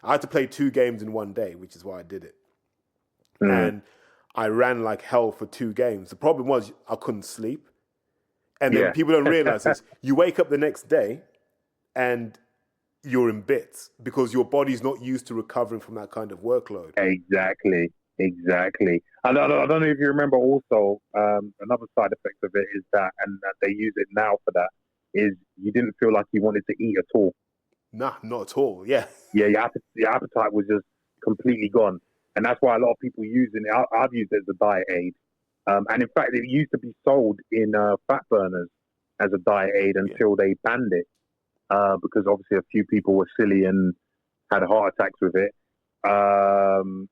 had to play 2 games in one day, which is why I did it. And I ran like hell for 2 games. The problem was I couldn't sleep. And then people don't realize this. You wake up the next day and you're in bits because your body's not used to recovering from that kind of workload. Exactly. Exactly. I don't know if you remember also, another side effect of it is that, and that they use it now for that, is you didn't feel like you wanted to eat at all. Nah, not at all. Yeah. Yeah, your appetite was just completely gone. And that's why a lot of people using it. I've used it as a diet aid. And in fact, it used to be sold in fat burners as a diet aid Yeah. until they banned it, because obviously a few people were silly and had heart attacks with it. Um,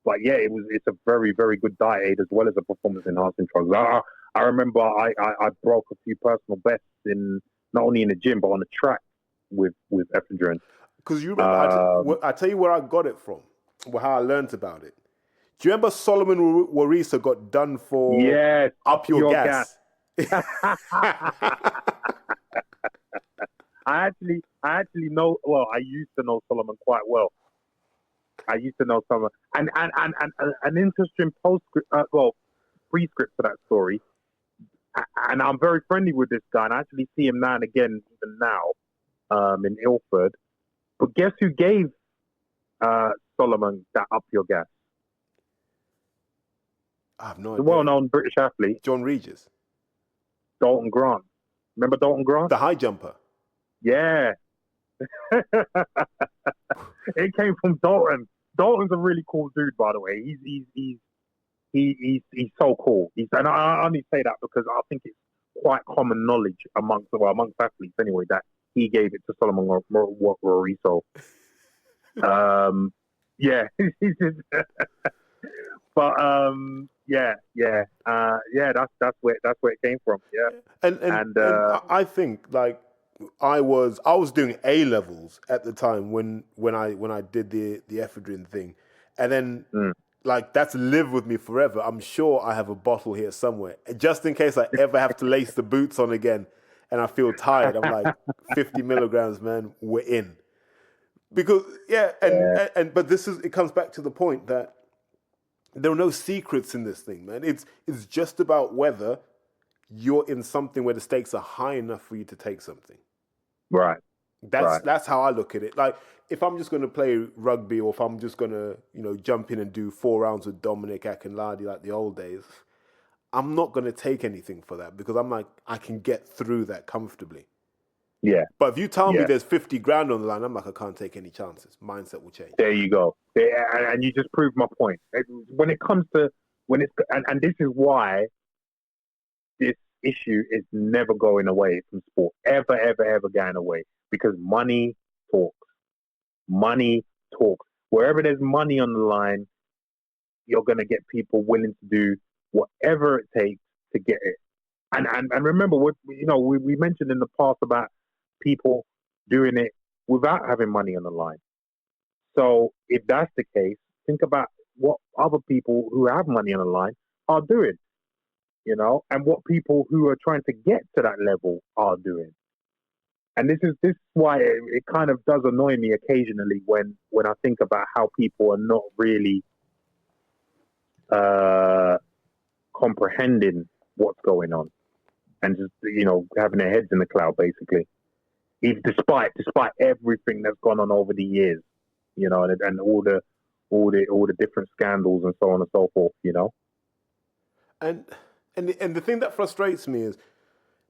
but yeah, it's a very, very good diet aid as well as a performance enhancing drug. I remember I broke a few personal bests in not only in the gym but on the track with ephedrine. Because you remember, Um, I tell you where I got it from, how I learned about it. Do you remember Solomon Warisa got done for yes, Up up Your your gas. Gas? I actually know. Well, I used to know Solomon quite well. I used to know Solomon, and an interesting postscript, prescript to that story. And I'm very friendly with this guy, and I actually see him now and again, even now, in Ilford. But guess who gave Solomon that up your gas? I have no The idea. well-known British athlete, John Regis, Dalton Grant. Remember Dalton Grant? the high jumper. Yeah. It came from Dalton. Dalton's a really cool dude, by the way. He's so cool. And I only say that because I think it's quite common knowledge amongst athletes anyway that he gave it to Solomon Roriso. Yeah, but yeah. That's where it came from. Yeah, And I think like I was doing A levels at the time when I did the ephedrine thing, and then like that's lived with me forever. I'm sure I have a bottle here somewhere, just in case I ever have to lace the boots on again, and I feel tired. I'm like 50 milligrams, man. We're in because yeah, and but it comes back to the point that there are no secrets in this thing, man. It's just about whether you're in something where the stakes are high enough for you to take something. right. That's how I look at it. Like if I'm just going to play rugby, or if I'm just going to jump in and do 4 rounds with Dominic Akinladi like the old days, I'm not going to take anything for that because I'm like I can get through that comfortably. Yeah. But if you tell me Yeah. there's 50 grand on the line, I'm like I can't take any chances. Mindset will change. There you go. And you just proved my point. When it comes to and this is why this issue is never going away from sport, ever, ever, ever going away, because money talks. Money talks. Wherever there's money on the line, you're going to get people willing to do whatever it takes to get it. And remember, what we mentioned in the past about people doing it without having money on the line. So if that's the case, think about what other people who have money on the line are doing, and what people who are trying to get to that level are doing. And this is why it kind of does annoy me occasionally when I think about how people are not really comprehending what's going on and just having their heads in the cloud basically. Despite everything that's gone on over the years, and all the different scandals and so on and so forth, And the thing that frustrates me is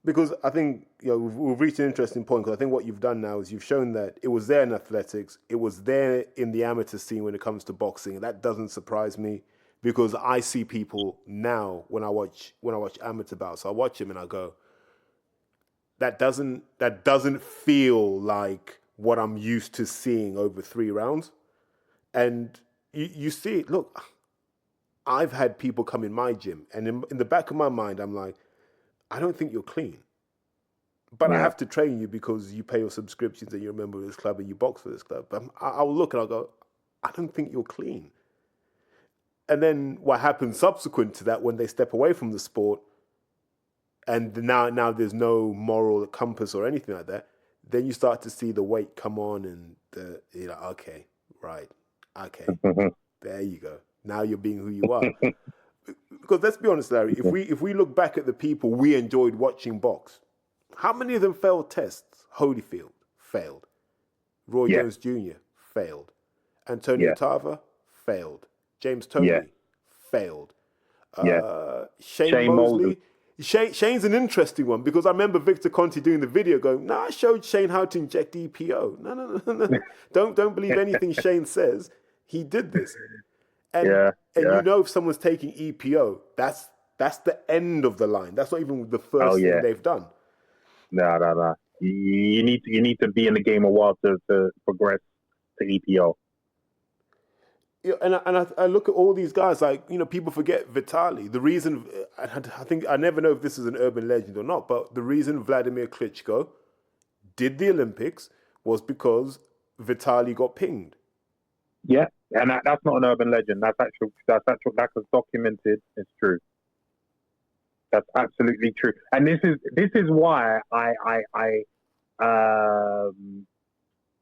because I think we've reached an interesting point. Because I think what you've done now is you've shown that it was there in athletics, it was there in the amateur scene when it comes to boxing, and that doesn't surprise me because I see people now when I watch amateur bouts, I watch them and I go, that doesn't feel like what I'm used to seeing over 3 rounds, and you see it. Look, I've had people come in my gym, and in the back of my mind, I'm like, I don't think you're clean. But I have to train you because you pay your subscriptions and you're a member of this club and you box for this club. But I'll look and I'll go, I don't think you're clean. And then what happens subsequent to that when they step away from the sport and now there's no moral compass or anything like that, then you start to see the weight come on and you're like, okay, right, okay, there you go. Now you're being who you are. Because let's be honest, Larry, if we look back at the people we enjoyed watching box, how many of them failed tests? Holyfield failed. Roy Jones Jr. failed. Antonio Tarver failed. James Toney failed. Yeah. Shane Shane Mosley. Shane's an interesting one because I remember Victor Conti doing the video going, "No, I showed Shane how to inject EPO. No. Don't believe anything Shane says. He did this." And you know if someone's taking EPO, that's the end of the line. That's not even the first thing they've done. No. You need to be in the game a while to progress to EPO. Yeah, and I look at all these guys, like, you know, people forget Vitaly. The reason, I think, I never know if this is an urban legend or not, but the reason Vladimir Klitschko did the Olympics was because Vitaly got pinged. Yeah, and that's not an urban legend. That's documented. It's true. That's absolutely true. And this is why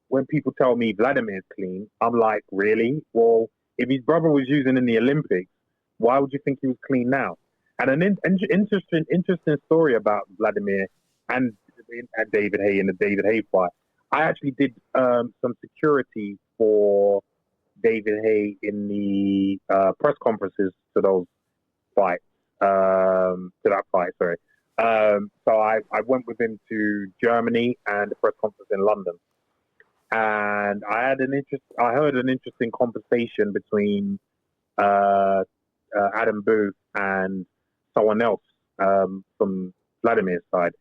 when people tell me Vladimir's clean, I'm like, really? Well, if his brother was using in the Olympics, why would you think he was clean now? And an interesting story about Vladimir and David Haye in the David Haye fight. I actually did some security for David Haye in the press conferences to those fights. To that fight, sorry. So I went with him to Germany and the press conference in London. And I heard an interesting conversation between Adam Booth and someone else from Vladimir's side,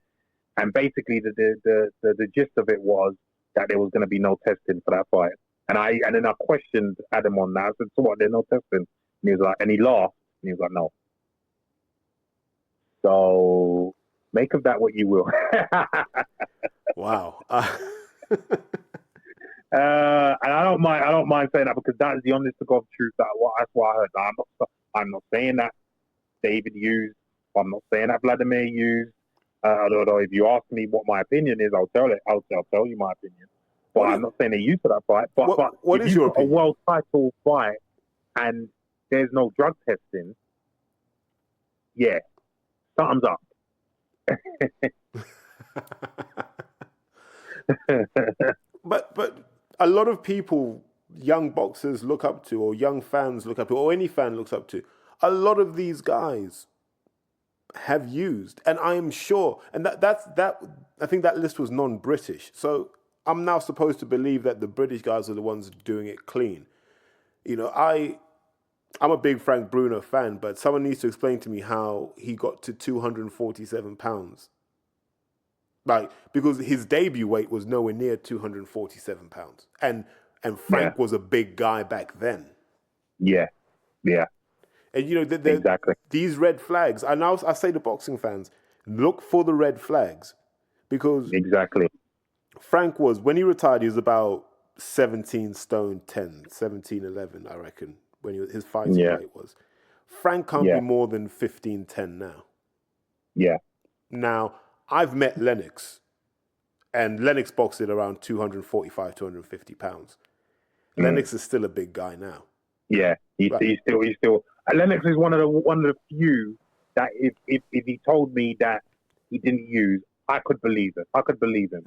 and basically the gist of it was that there was going to be no testing for that fight. And then I questioned Adam on that. I said, "So what? There's no testing?" And he was like, and he laughed, and he was like, "No." So make of that what you will. Wow. And I don't mind saying that because that is the honest to God truth. That's what I heard. I'm not saying that David used. I'm not saying that Vladimir used. Although if you ask me what my opinion is, I'll tell you my opinion. But I'm not saying they used for that fight. But what is your opinion? A world title fight and there's no drug testing, yeah, something's up. But a lot of people, young boxers look up to, or young fans look up to, or any fan looks up to, a lot of these guys have used, and I am sure, and that I think that list was non-British. So I'm now supposed to believe that the British guys are the ones doing it clean. You know, I'm a big Frank Bruno fan, but someone needs to explain to me how he got to 247 pounds. Like, because his debut weight was nowhere near 247 pounds. And Frank was a big guy back then. Yeah. And, you know, exactly. These red flags, and I say to boxing fans, look for the red flags. Because exactly. Frank was, when he retired, he was about 17 stone 10, 17, 11, I reckon, when his fighting weight was. Frank can't be more than 15-10 now. Yeah. Now, I've met Lennox, and Lennox boxed at around 245, 250 pounds. Lennox is still a big guy now. Yeah, he's still. Lennox is one of the few that if he told me that he didn't use, I could believe it. I could believe him.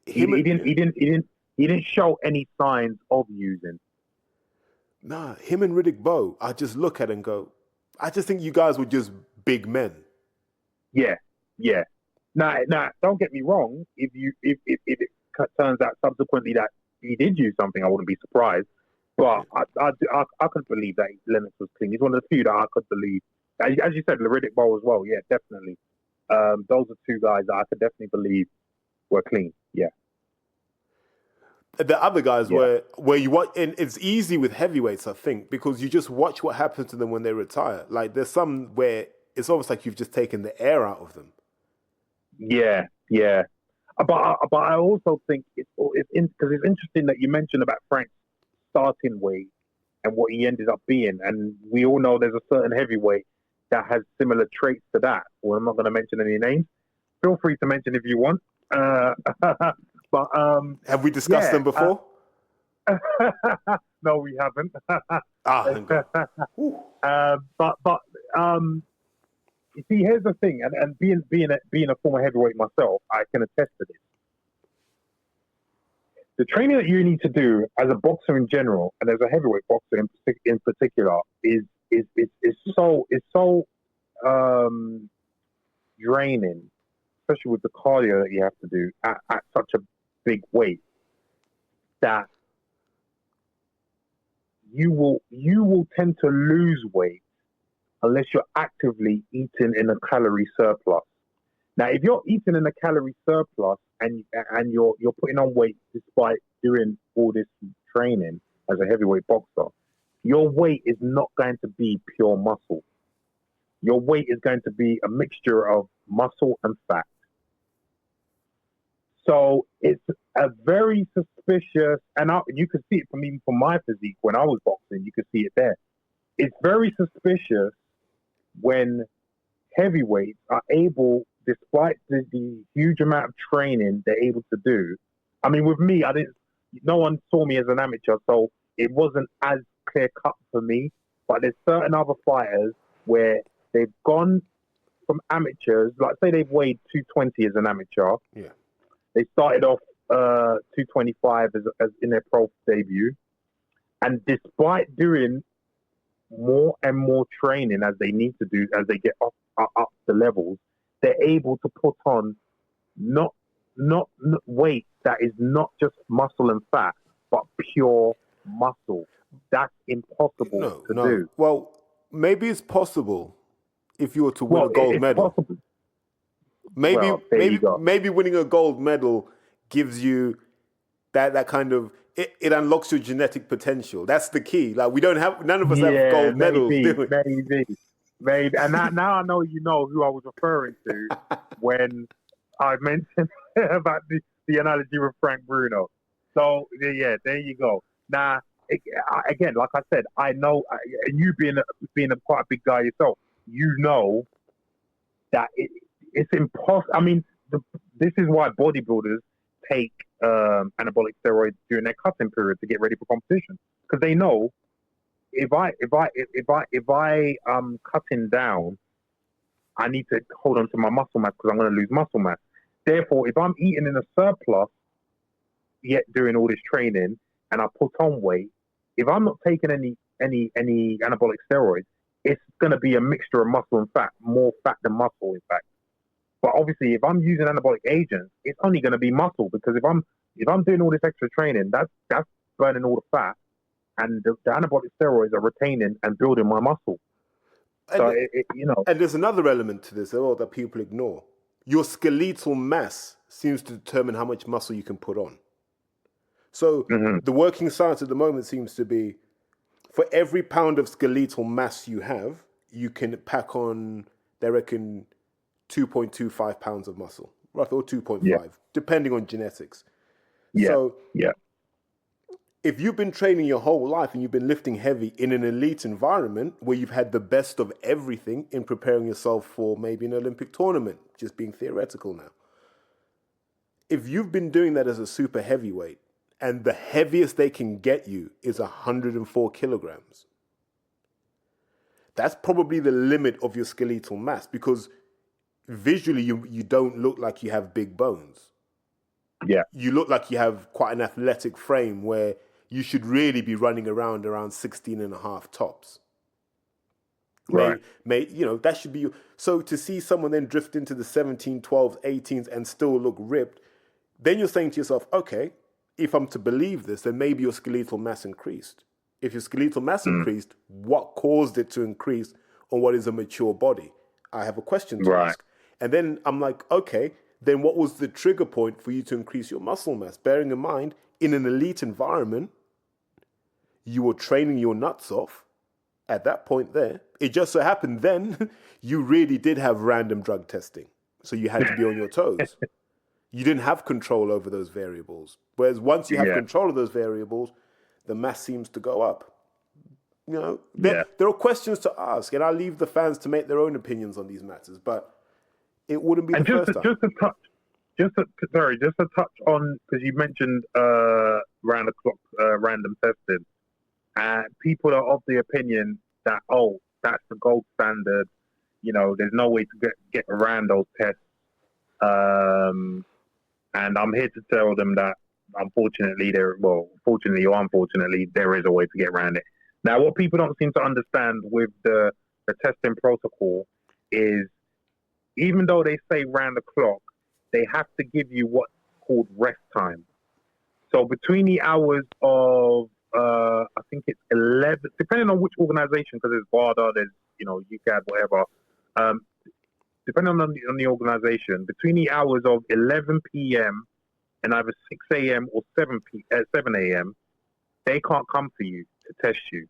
He didn't show any signs of using. Nah, him and Riddick Bowe, I just look at and go, I just think you guys were just big men. Yeah. Now, don't get me wrong. If it turns out subsequently that he did use something, I wouldn't be surprised. But I could believe that Lennox was clean. He's one of the few that I could believe. As you said, Riddick Bowe as well. Yeah, definitely. Those are two guys that I could definitely believe were clean. Yeah. The other guys where you watch, and it's easy with heavyweights, I think, because you just watch what happens to them when they retire. Like, there's some where it's almost like you've just taken the air out of them. Yeah. But I also think it's interesting that you mentioned about Frank's starting weight and what he ended up being, and we all know there's a certain heavyweight that has similar traits to that. Well, I'm not going to mention any names. Feel free to mention if you want. But have we discussed them before? No, we haven't. Thank God. But you see, here's the thing, and being a former heavyweight myself, I can attest to this. The training that you need to do as a boxer in general, and as a heavyweight boxer in particular, is so draining, especially with the cardio that you have to do at such a big weight, that you will tend to lose weight unless you're actively eating in a calorie surplus. Now, if you're eating in a calorie surplus and you're putting on weight despite doing all this training as a heavyweight boxer, your weight is not going to be pure muscle. Your weight is going to be a mixture of muscle and fat. So it's a very suspicious, and you could see it from even from my physique when I was boxing. You could see it there. It's very suspicious when heavyweights are able, despite the huge amount of training they're able to do. I mean, with me, no one saw me as an amateur, so it wasn't as clear cut for me. But there's certain other fighters where they've gone from amateurs, like say they've weighed 220 as an amateur. Yeah. They started off 225 as in their pro debut, and despite doing more and more training as they need to do as they get up the levels, they're able to put on not weight that is not just muscle and fat, but pure muscle. That's impossible to do. Well, maybe it's possible if you were to win a gold medal. Possible. Maybe winning a gold medal gives you that kind of it unlocks your genetic potential. That's the key. Like none of us have gold medals. Maybe. And now I know you know who I was referring to when I mentioned about the analogy with Frank Bruno. So yeah, there you go. Now again, like I said, I know, and you being quite a big guy yourself, you know that it's impossible. I mean, this is why bodybuilders take anabolic steroids during their cutting period to get ready for competition, because they know if I cutting down, I need to hold on to my muscle mass because I'm going to lose muscle mass. Therefore, if I'm eating in a surplus, yet doing all this training, and I put on weight, if I'm not taking any anabolic steroids, it's going to be a mixture of muscle and fat, more fat than muscle, in fact. But obviously, if I'm using anabolic agents, it's only going to be muscle, because if I'm doing all this extra training, that's burning all the fat, and the anabolic steroids are retaining and building my muscle. So And there's another element to this that people ignore. Your skeletal mass seems to determine how much muscle you can put on. So the working science at the moment seems to be, for every pound of skeletal mass you have, you can pack on, they reckon, 2.25 pounds of muscle, roughly, or 2.5, depending on genetics. If you've been training your whole life and you've been lifting heavy in an elite environment where you've had the best of everything in preparing yourself for maybe an Olympic tournament, just being theoretical now. If you've been doing that as a super heavyweight, and the heaviest they can get you is 104 kilograms, that's probably the limit of your skeletal mass, because visually you don't look like you have big bones. Yeah. You look like you have quite an athletic frame where you should really be running around 16 and a half tops. Right. That should be. So to see someone then drift into the 17, 12, 18s and still look ripped, then you're saying to yourself, okay, if I'm to believe this, then maybe your skeletal mass increased. If your skeletal mass increased, what caused it to increase on what is a mature body? I have a question to ask. And then I'm like, okay, then what was the trigger point for you to increase your muscle mass? Bearing in mind, in an elite environment, you were training your nuts off at that point there. It just so happened then you really did have random drug testing. So you had to be on your toes. You didn't have control over those variables. Whereas once you have control of those variables, the mass seems to go up. There are questions to ask, and I'll leave the fans to make their own opinions on these matters, but it wouldn't be first time. Just to touch on, because you mentioned round the clock random testing. People are of the opinion that, that's the gold standard. There's no way to get around those tests. And I'm here to tell them that, fortunately or unfortunately, there is a way to get around it. Now, what people don't seem to understand with the the testing protocol is, even though they say round the clock, they have to give you what's called rest time. So between the hours of, I think it's 11, depending on which organization, because there's BARDA, there's, UCAD, whatever. Depending on the organization, between the hours of 11 p.m. and either 6 a.m. or 7 a.m., they can't come for you to test you.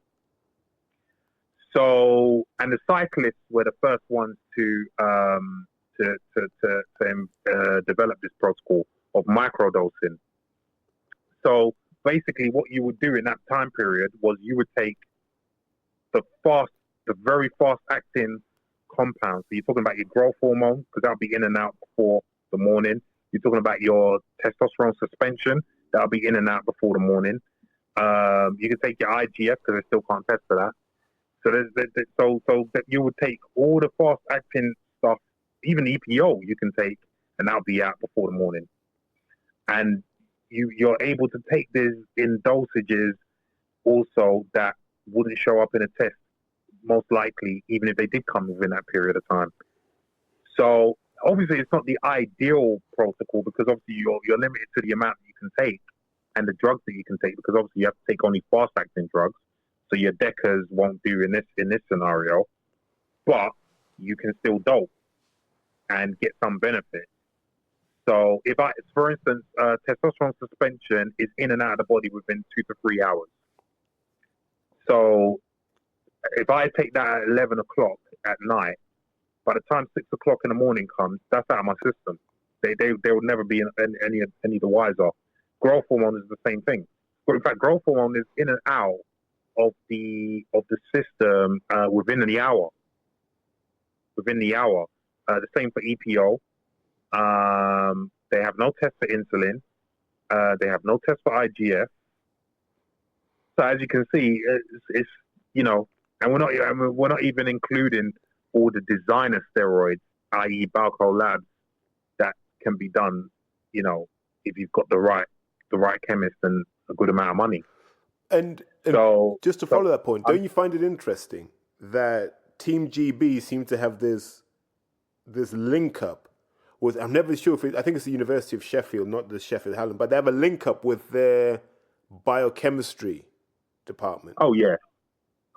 So, and the cyclists were the first ones to develop this protocol of microdosing. So basically, what you would do in that time period was you would take the very fast-acting compounds. So you're talking about your growth hormone, because that'll be in and out before the morning. You're talking about your testosterone suspension, that'll be in and out before the morning. You can take your IGF, because they still can't test for that. So that you would take all the fast-acting stuff, even EPO you can take, and that'll be out before the morning. And you're able to take this in dosages also that wouldn't show up in a test, most likely, even if they did come within that period of time. So obviously it's not the ideal protocol, because obviously you're limited to the amount that you can take and the drugs that you can take, because obviously you have to take only fast-acting drugs. So your decas won't do in this scenario, but you can still dope and get some benefit. So for instance, testosterone suspension is in and out of the body within 2 to 3 hours. So if I take that at 11 o'clock at night, by the time 6 o'clock in the morning comes, that's out of my system. They will never be any the wiser. Growth hormone is the same thing. But in fact, growth hormone is in and out of the system within the hour. The same for EPO. They have no test for insulin. They have no test for IGF. So as you can see, it's and we're not even including all the designer steroids, i.e. Balco Labs, that can be done, if you've got the right chemist and a good amount of money. And so, just to follow that point, don't you find it interesting that Team GB seem to have this link up with, I'm never sure I think it's the University of Sheffield, not the Sheffield Hallam, but they have a link up with their biochemistry department. Oh yeah.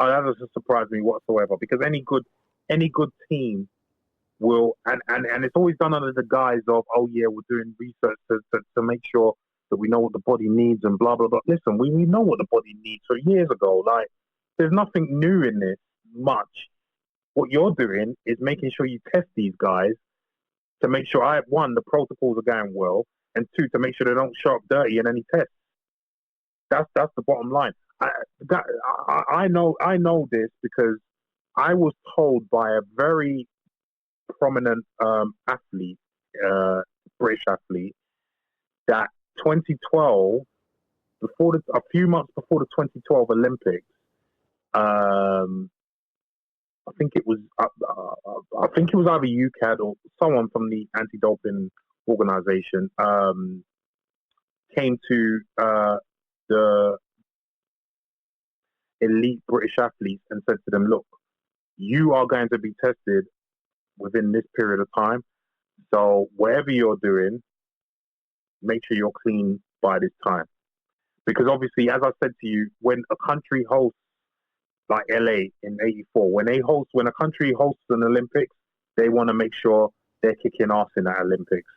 Oh, that doesn't surprise me whatsoever, because any good team will, and it's always done under the guise of, oh yeah, we're doing research to make sure that we know what the body needs and blah blah blah. Listen, we know what the body needs for years ago. Like, there's nothing new in this much. What you're doing is making sure you test these guys to make sure, one, the protocols are going well, and two, to make sure they don't show up dirty in any test. That's the bottom line. I know this because I was told by a very prominent athlete, British athlete, that 2012, a few months before the 2012 Olympics, I think it was either UCAD or someone from the anti-doping organization came to the elite British athletes and said to them, look, you are going to be tested within this period of time. So whatever you're doing, make sure you're clean by this time. Because obviously, as I said to you, when a country hosts, like LA in '84, when a country hosts an Olympics, they want to make sure they're kicking ass in that Olympics.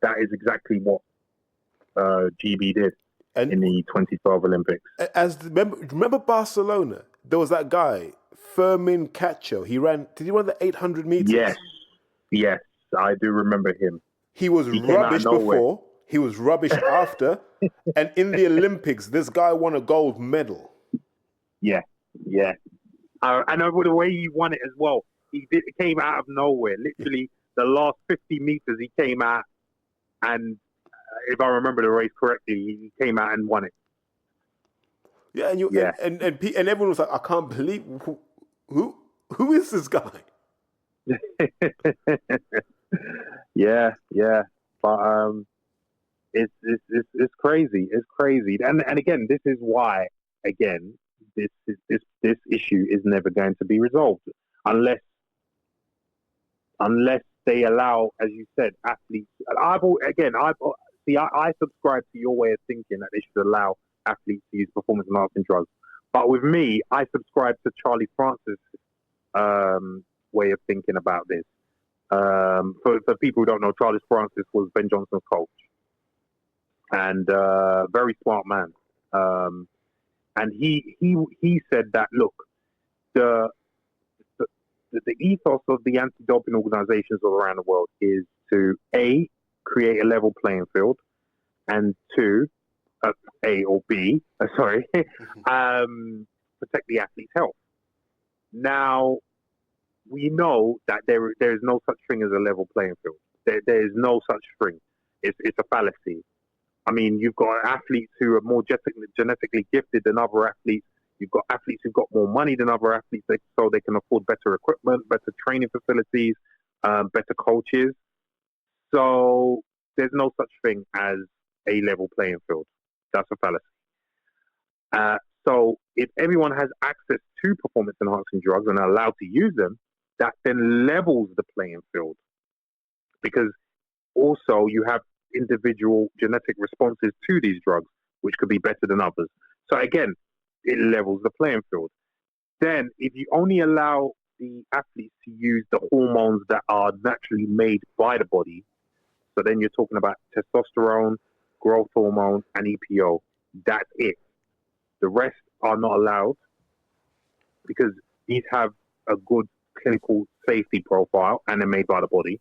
That is exactly what GB did in the 2012 Olympics. Remember Barcelona? There was that guy, Fermin Cacho. Did he run the 800 meters? Yes, I do remember him. He was rubbish before. He was rubbish after. And in the Olympics, this guy won a gold medal. Yeah. And over the way he won it as well. He came out of nowhere. Literally, the last 50 meters, he came out, and if I remember the race correctly, he came out and won it. Yeah, and everyone was like, I can't believe who is this guy? Yeah, but it's crazy. It's crazy, and again, this is why this issue is never going to be resolved unless they allow, as you said, athletes. I subscribe to your way of thinking that they should allow athletes to use performance enhancing drugs. But with me, I subscribe to Charlie Francis' way of thinking about this. For people who don't know, Charlie Francis was Ben Johnson's coach, and very smart man. And he said that, look, the ethos of the anti-doping organizations all around the world is to create a level playing field, and A or B, protect the athlete's health. Now, we know that there is no such thing as a level playing field. There is no such thing. It's a fallacy. I mean, you've got athletes who are more genetically gifted than other athletes. You've got athletes who've got more money than other athletes, so they can afford better equipment, better training facilities, better coaches. So there's no such thing as a level playing field. That's a fallacy. So if everyone has access to performance-enhancing drugs and are allowed to use them, that then levels the playing field. Because also you have individual genetic responses to these drugs, which could be better than others. So again, it levels the playing field. Then, if you only allow the athletes to use the hormones that are naturally made by the body, so then you're talking about testosterone, growth hormone, and EPO. That's it. The rest are not allowed because these have a good clinical safety profile and they're made by the body.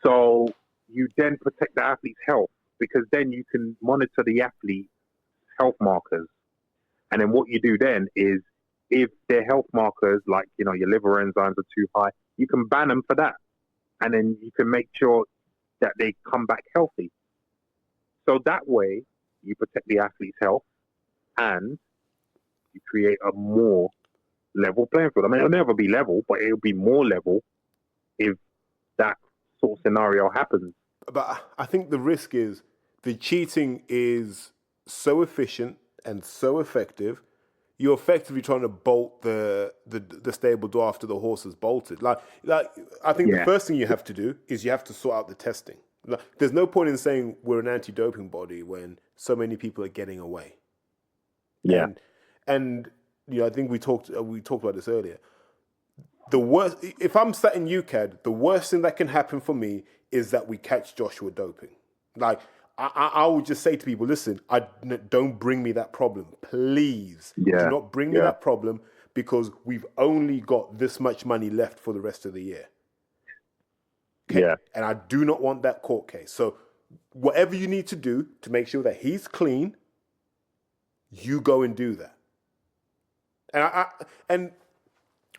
So you then protect the athlete's health because then you can monitor the athlete's health markers. And then what you do then is if their health markers, like, your liver enzymes are too high, you can ban them for that. And then you can make sure that they come back healthy. So that way, you protect the athlete's health and you create a more level playing field. I mean, it'll never be level, but it'll be more level if that sort of scenario happens. But I think the risk is the cheating is so efficient and so effective. You're effectively trying to bolt the stable door after the horse has bolted. Like I think the first thing you have to do is you have to sort out the testing. Like, there's no point in saying we're an anti-doping body when so many people are getting away. Yeah. And I think we talked about this earlier. The worst, if I'm sat in UCAD, the worst thing that can happen for me is that we catch Joshua doping. Like, I would just say to people, listen, don't bring me that problem, please. Do not bring me that problem because we've only got this much money left for the rest of the year. Okay? Yeah. And I do not want that court case. So whatever you need to do to make sure that he's clean, you go and do that. And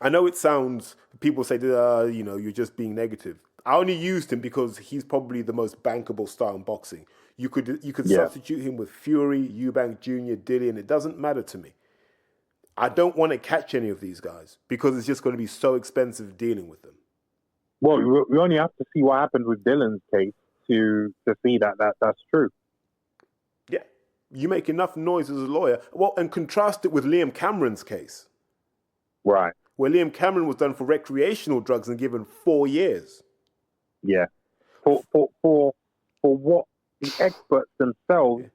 I know it sounds, people say, you're just being negative. I only used him because he's probably the most bankable star in boxing. You could substitute him with Fury, Eubank Jr., Dillian. It doesn't matter to me. I don't want to catch any of these guys because it's just going to be so expensive dealing with them. Well, we only have to see what happened with Dylan's case to see that's true. Yeah. You make enough noise as a lawyer. Well, and contrast it with Liam Cameron's case. Right. Where Liam Cameron was done for recreational drugs and given 4 years. Yeah. For what the experts themselves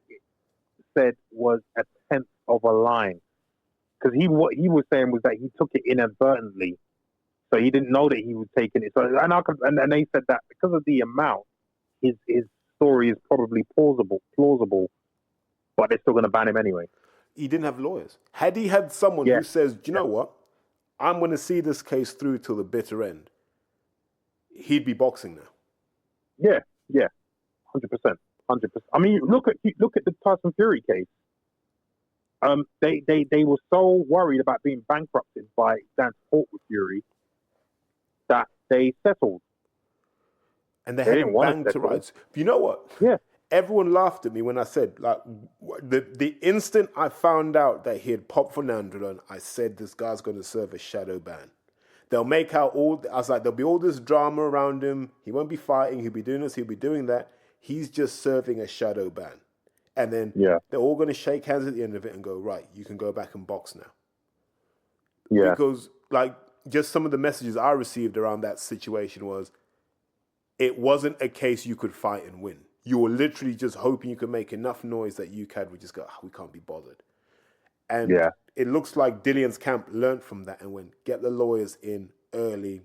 said was a tenth of a line. Because what he was saying was that he took it inadvertently. So he didn't know that he was taking it. So and they said that because of the amount, his story is probably plausible, but they're still going to ban him anyway. He didn't have lawyers. Had he had someone who says, do you know what? I'm going to see this case through till the bitter end, he'd be boxing now. Yeah, 100%. I mean, look at the Tyson Fury case. They were so worried about being bankrupted by Dan Sport with Fury that they settled. And they hadn't banged to rights. But you know what? Yeah. Everyone laughed at me when I said, like, the instant I found out that he had popped for Nandrolone, I said, this guy's going to serve a shadow ban. They'll make out I was like, there'll be all this drama around him. He won't be fighting. He'll be doing this. He'll be doing that. He's just serving a shadow ban. And then Yeah. they're all going to shake hands at the end of it and go, right, you can go back and box now. Yeah. Because, like, just some of the messages I received around that situation was, it wasn't a case you could fight and win. You were literally just hoping you could make enough noise that UCAD would just go, we can't be bothered. And Yeah. it looks like Dillion's camp learned from that and went, get the lawyers in early,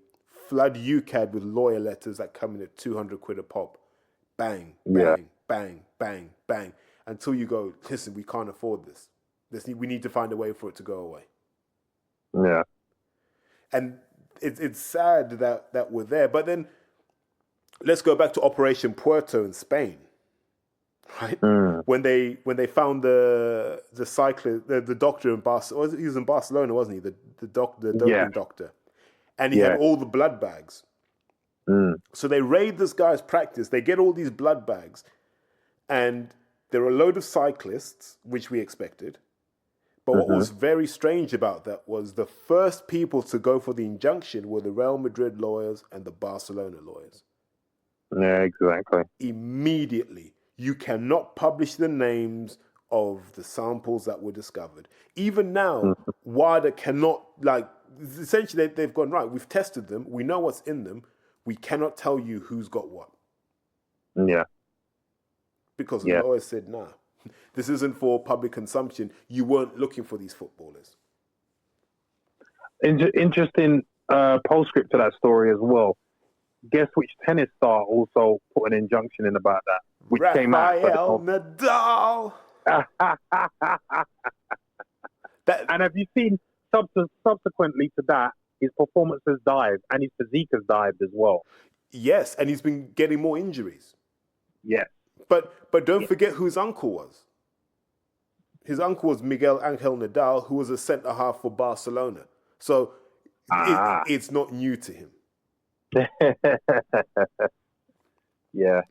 flood UCAD with lawyer letters that come in at 200 quid a pop. Bang, Yeah. bang, bang, bang, bang. Until you go, listen, we can't afford this. We need to find a way for it to go away. Yeah. And it's sad that we're there. But then let's go back to Operation Puerto in Spain, right? When they found the cyclist, the doctor in Barcelona, he was in Barcelona, wasn't he? The doping doctor, and he had all the blood bags. So they raid this guy's practice. They get all these blood bags, and there are a load of cyclists, which we expected. But what was very strange about that was the first people to go for the injunction were the Real Madrid lawyers and the Barcelona lawyers. Yeah, exactly. Immediately. You cannot publish the names of the samples that were discovered. Even now, WADA cannot, like, essentially they've gone, right, we've tested them, we know what's in them, we cannot tell you who's got what. Yeah. Because the lawyers said, nah, this isn't for public consumption. You weren't looking for these footballers. Interesting postscript to that story as well. Guess which tennis star also put an injunction in about that? Which came out. Rafael Nadal. And have you seen subsequently to that, his performance has dived and his physique has dived as well. Yes, and he's been getting more injuries. Yes. But don't forget who his uncle was. His uncle was Miguel Angel Nadal, who was a centre-half for Barcelona. So it's not new to him. Yeah.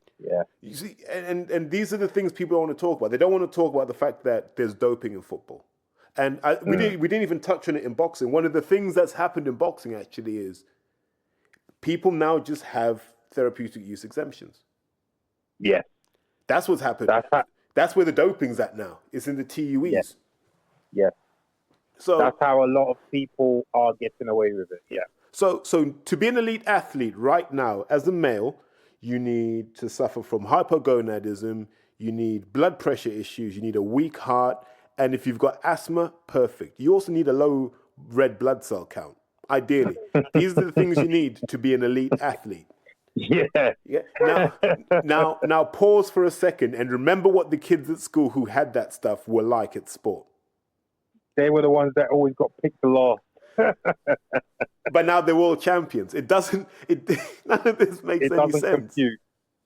You see, and these are the things people don't want to talk about. They don't want to talk about the fact that there's doping in football. And we didn't even touch on it in boxing. One of the things that's happened in boxing actually is people now just have therapeutic use exemptions. Yes. That's what's happened. That's where the doping's at now. It's in the TUEs. Yes. So that's how a lot of people are getting away with it. Yeah. So to be an elite athlete right now, as a male, you need to suffer from hypogonadism, you need blood pressure issues, you need a weak heart, and if you've got asthma, perfect. You also need a low red blood cell count, ideally. These are the things you need to be an elite athlete. Yeah. Now pause for a second and remember what the kids at school who had that stuff were like at sport. They were the ones that always got picked the last. But now they're world champions. None of this makes any sense.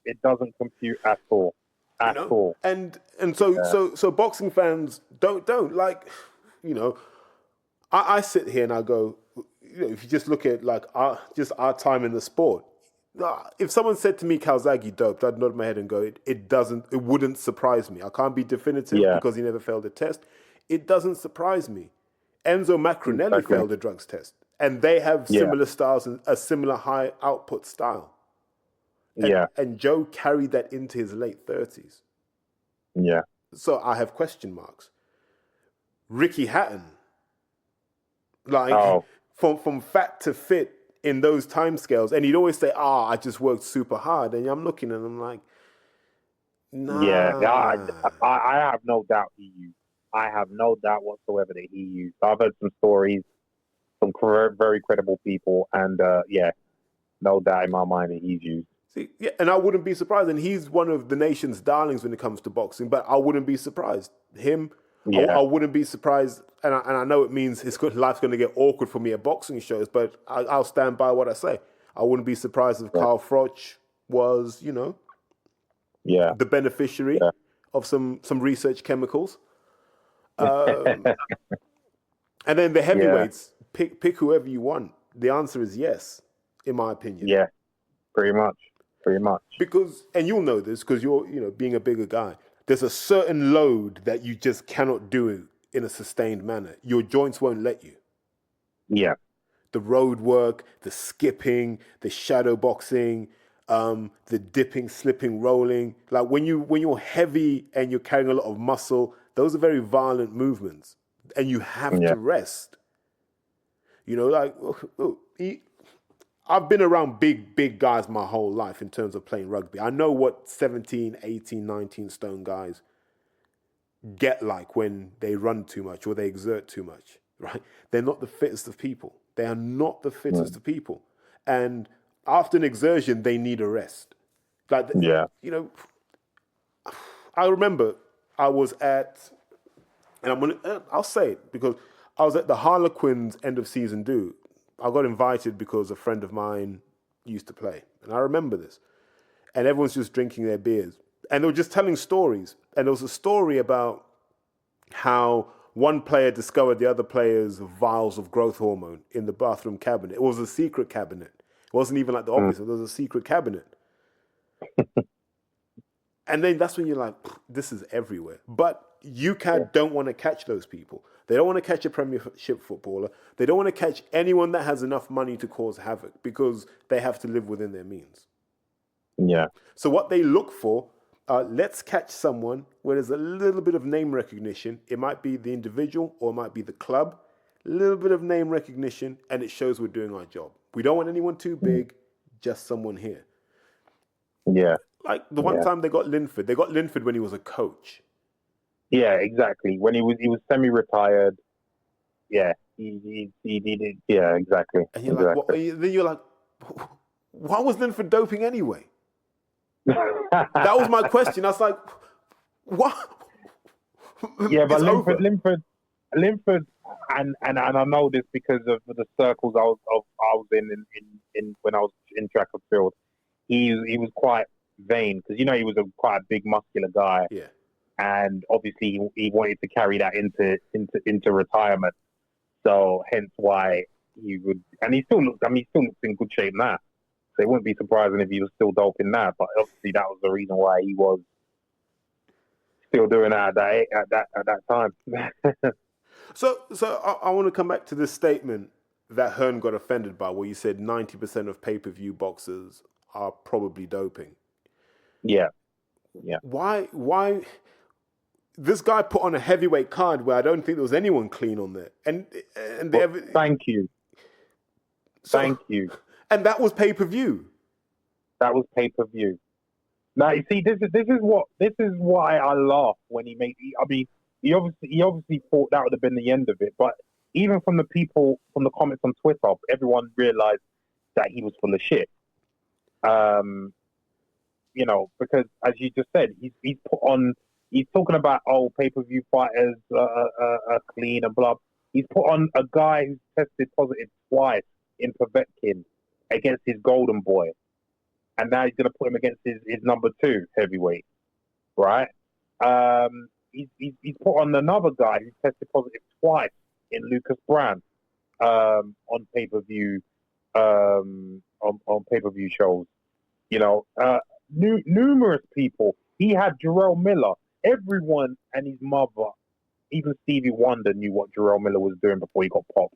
It doesn't compute at all. At all. And so boxing fans don't like, I sit here and I go, if you just look at like our time in the sport, if someone said to me Calzaghe doped, I'd nod my head and go, it wouldn't surprise me. I can't be definitive because he never failed a test. It doesn't surprise me. Enzo Macronelli failed a drugs test, and they have similar styles and a similar high output style. And Joe carried that into his late 30s. Yeah. So I have question marks. Ricky Hatton, from fat to fit in those timescales, and he'd always say, I just worked super hard. And I'm looking and I'm like, nah. Yeah, I have no doubt he used. I have no doubt whatsoever that he used. I've heard some stories, some very credible people, and no doubt in my mind that he's used. See, and I wouldn't be surprised. And he's one of the nation's darlings when it comes to boxing, but I wouldn't be surprised. I wouldn't be surprised. And I know it means life's going to get awkward for me at boxing shows, but I'll stand by what I say. I wouldn't be surprised if Carl Froch was, the beneficiary of some research chemicals. And then the heavyweights, pick whoever you want. The answer is yes, in my opinion. Yeah, pretty much. Because, and you'll know this because you're, being a bigger guy, there's a certain load that you just cannot do in a sustained manner. Your joints won't let you. Yeah. The road work, the skipping, the shadow boxing, the dipping, slipping, rolling. Like when you're heavy and you're carrying a lot of muscle, those are very violent movements, and you have Yeah. to rest. You know, like I've been around big guys my whole life in terms of playing rugby. I know what 17, 18, 19 stone guys get like when they run too much or they exert too much, right? They're not the fittest of people. They are not the fittest of people. And after an exertion, they need a rest. Like, Yeah. you know, I remember I was at, and I'll say it because I was at the Harlequins end of season do. I got invited because a friend of mine used to play. And I remember this. And everyone's just drinking their beers. And they were just telling stories. And there was a story about how one player discovered the other player's vials of growth hormone in the bathroom cabinet. It was a secret cabinet. It wasn't even like the office. It was a secret cabinet. And then that's when you're like, this is everywhere. But UCAD don't want to catch those people. They don't want to catch a Premiership footballer. They don't want to catch anyone that has enough money to cause havoc because they have to live within their means. Yeah. So what they look for, let's catch someone where there's a little bit of name recognition. It might be the individual or it might be the club. A little bit of name recognition, and it shows we're doing our job. We don't want anyone too big, just someone here. Yeah. Like the one time they got Linford when he was a coach. Yeah, exactly. When he was semi-retired. Yeah, he did it. Yeah, exactly. And you're like, what, then you're like, why was Linford doping anyway? That was my question. I was like, what? Yeah, but Linford, and I know this because of the circles I was in when I was in track and field. He was quite vain because he was quite a big muscular guy. Yeah. And obviously he wanted to carry that into retirement. So hence why he would, and he still looks in good shape now. So it wouldn't be surprising if he was still doping now. But obviously that was the reason why he was still doing that at that time. So I want to come back to this statement that Hearn got offended by, where you said 90% of pay-per-view boxers are probably doping. Yeah. Why? This guy put on a heavyweight card where I don't think there was anyone clean on there, thank you. Thank you. And that was pay-per-view. That was pay-per-view. Now you see, this is why I laugh when he made. I mean, he obviously thought that would have been the end of it, but even from the comments on Twitter, everyone realized that he was full of shit. Because as you just said, he's put on. He's talking about pay-per-view fighters are clean and blah. He's put on a guy who's tested positive twice in Povetkin against his golden boy, and now he's going to put him against his number 2 heavyweight, right? He's put on another guy who's tested positive twice in Lucas Brand on pay-per-view on pay-per-view shows. Numerous people. He had Jarrell Miller. Everyone and his mother, even Stevie Wonder, knew what Jarrell Miller was doing before he got popped.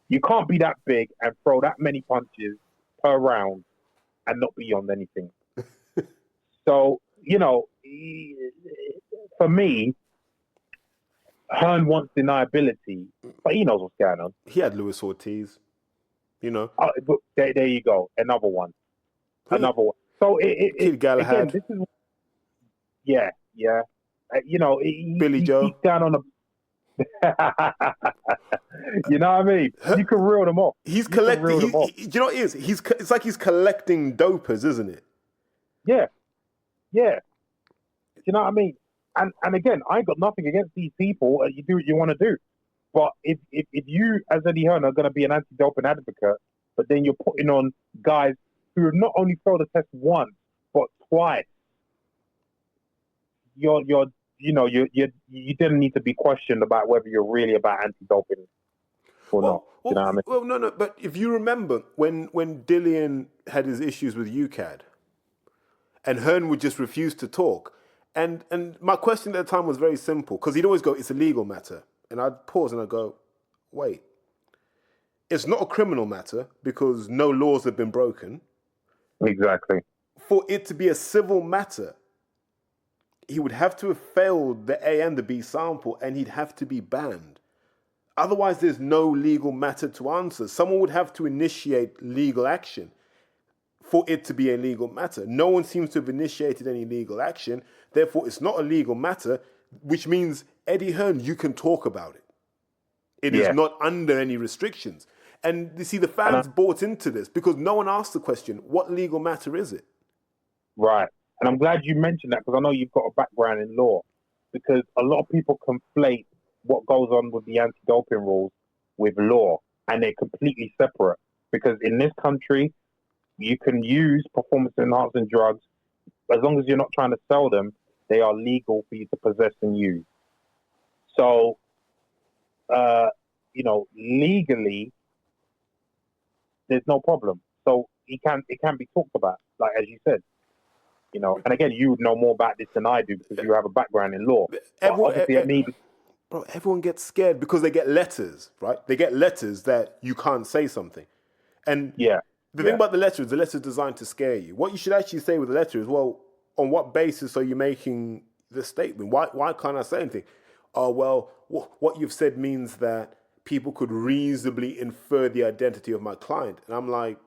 You can't be that big and throw that many punches per round and not be on anything. So, for me, Hearn wants deniability, but he knows what's going on. He had Luis Ortiz, But there you go. Another one. So, Kid Galahad. Again, this is... Yeah. Billy Joe. He's down on you know what I mean? You can reel them off. He's collecting. Do you know what it is? It's like he's collecting dopers, isn't it? Yeah. You know what I mean? And again, I ain't got nothing against these people. You do what you want to do. But if you, as Eddie Hearn, are going to be an anti-doping advocate, but then you're putting on guys who have not only failed the test once, but twice, you didn't need to be questioned about whether you're really about anti-doping or not. You know what I mean? Well, no. But if you remember when Dillian had his issues with UCAD, and Hearn would just refuse to talk, and my question at the time was very simple because he'd always go, "It's a legal matter," and I'd pause and I'd go, "Wait, it's not a criminal matter because no laws have been broken." Exactly. for it to be a civil matter, he would have to have failed the A and the B sample, and he'd have to be banned. Otherwise, there's no legal matter to answer. Someone would have to initiate legal action for it to be a legal matter. No one seems to have initiated any legal action. Therefore, it's not a legal matter, which means, Eddie Hearn, you can talk about it. It is not under any restrictions. And you see, the fans bought into this because no one asked the question, what legal matter is it? Right. And I'm glad you mentioned that, because I know you've got a background in law, because a lot of people conflate what goes on with the anti-doping rules with law, and they're completely separate. Because in this country, you can use performance-enhancing drugs as long as you're not trying to sell them. They are legal for you to possess and use. So, legally, there's no problem. So it can be talked about, like as you said. And again, you would know more about this than I do because you have a background in law. Everyone gets scared because they get letters, right? They get letters that you can't say something. And the thing about the letter is designed to scare you. What you should actually say with the letter is, well, on what basis are you making the statement? Why can't I say anything? Oh, well, what you've said means that people could reasonably infer the identity of my client. And I'm like,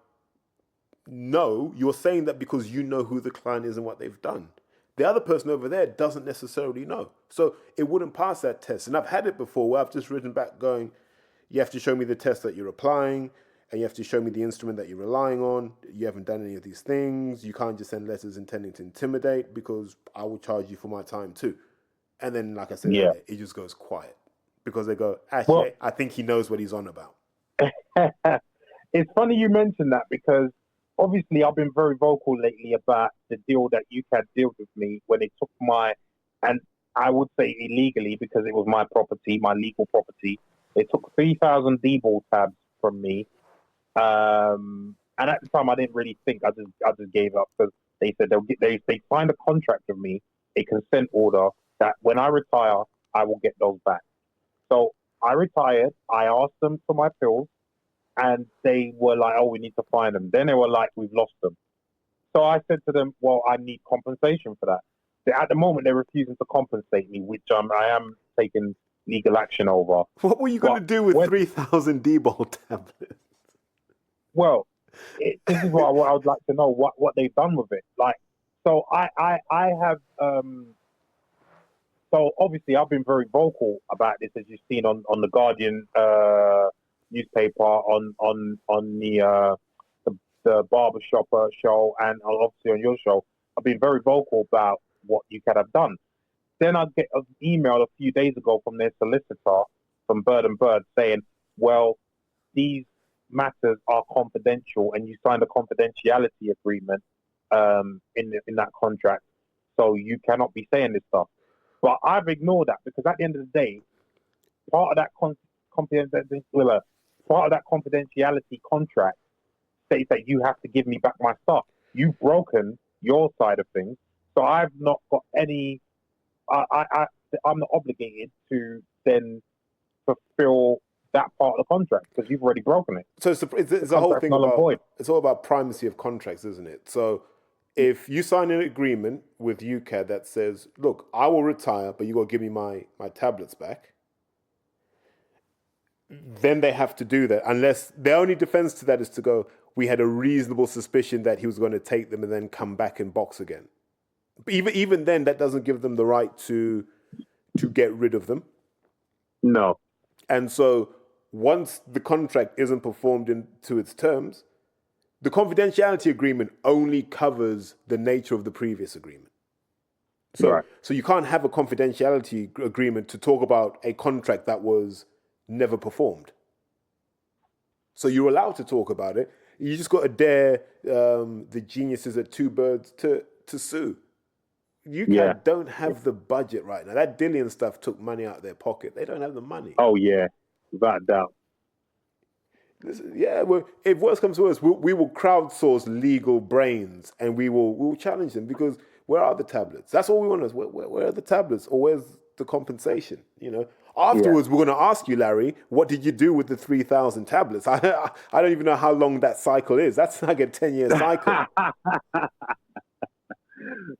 no, you're saying that because you know who the client is and what they've done. The other person over there doesn't necessarily know. So it wouldn't pass that test. And I've had it before where I've just written back going, you have to show me the test that you're applying, and you have to show me the instrument that you're relying on. You haven't done any of these things. You can't just send letters intending to intimidate, because I will charge you for my time too. And then, like I said, it just goes quiet because they go, actually, I think he knows what he's on about. It's funny you mentioned that, because obviously I've been very vocal lately about the deal that UCAD dealt with me when they took and I would say illegally, because it was my property, my legal property. They took 3,000 D-ball tabs from me. And at the time I didn't really think. I just gave up, because they said they signed a contract with me, a consent order, that when I retire, I will get those back. So I retired. I asked them for my pills, and they were like, oh, we need to find them. Then they were like, we've lost them. So I said to them, well, I need compensation for that. At the moment, they're refusing to compensate me, which I am taking legal action over. What were you going to do with 3,000 D-ball tablets? Well, this is what I would like to know, what they've done with it. Like, so I have... So obviously, I've been very vocal about this, as you've seen on the Guardian newspaper, on the barbershop show, and obviously on your show. I've been very vocal about what you could have done. Then I get an email a few days ago from their solicitor, from Bird and Bird, saying, well, these matters are confidential, and you signed a confidentiality agreement in that contract, so you cannot be saying this stuff. But I've ignored that, because at the end of the day, part of that confidentiality contract states that you have to give me back my stuff. You've broken your side of things, so I've not got any. I'm not obligated to then fulfill that part of the contract, because you've already broken it. So it's a whole thing about, it's all about primacy of contracts, isn't it? So if you sign an agreement with UCAD that says, look, I will retire, but you got to give me my tablets back, then they have to do that, unless their only defense to that is to go, we had a reasonable suspicion that he was going to take them and then come back and box again. But even then, that doesn't give them the right to get rid of them. No. And so once the contract isn't performed into its terms, the confidentiality agreement only covers the nature of the previous agreement. So you can't have a confidentiality agreement to talk about a contract that was never performed. So you're allowed to talk about it. You just got to dare the geniuses at Two Birds to sue. You don't have the budget right now. That Dillian stuff took money out of their pocket. They don't have the money. Oh, yeah, without a doubt. Yeah, well, if worse comes to worse, we will crowdsource legal brains, and we will challenge them, because where are the tablets? That's all we want. Is where are the tablets, or where's the compensation? Afterwards, we're going to ask you, Larry, what did you do with the 3,000 tablets? I don't even know how long that cycle is. That's like a 10-year cycle.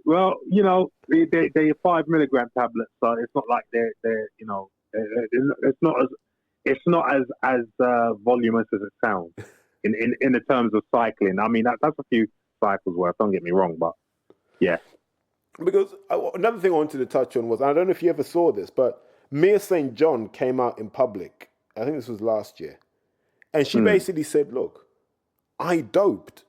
Well, they're 5 milligram tablets, so it's not like it's not as voluminous as it sounds in the terms of cycling. I mean, that's a few cycles worth. Don't get me wrong, but yeah, Because another thing I wanted to touch on was, I don't know if you ever saw this, but Mia St. John came out in public. I think this was last year. And she basically said, look, I doped.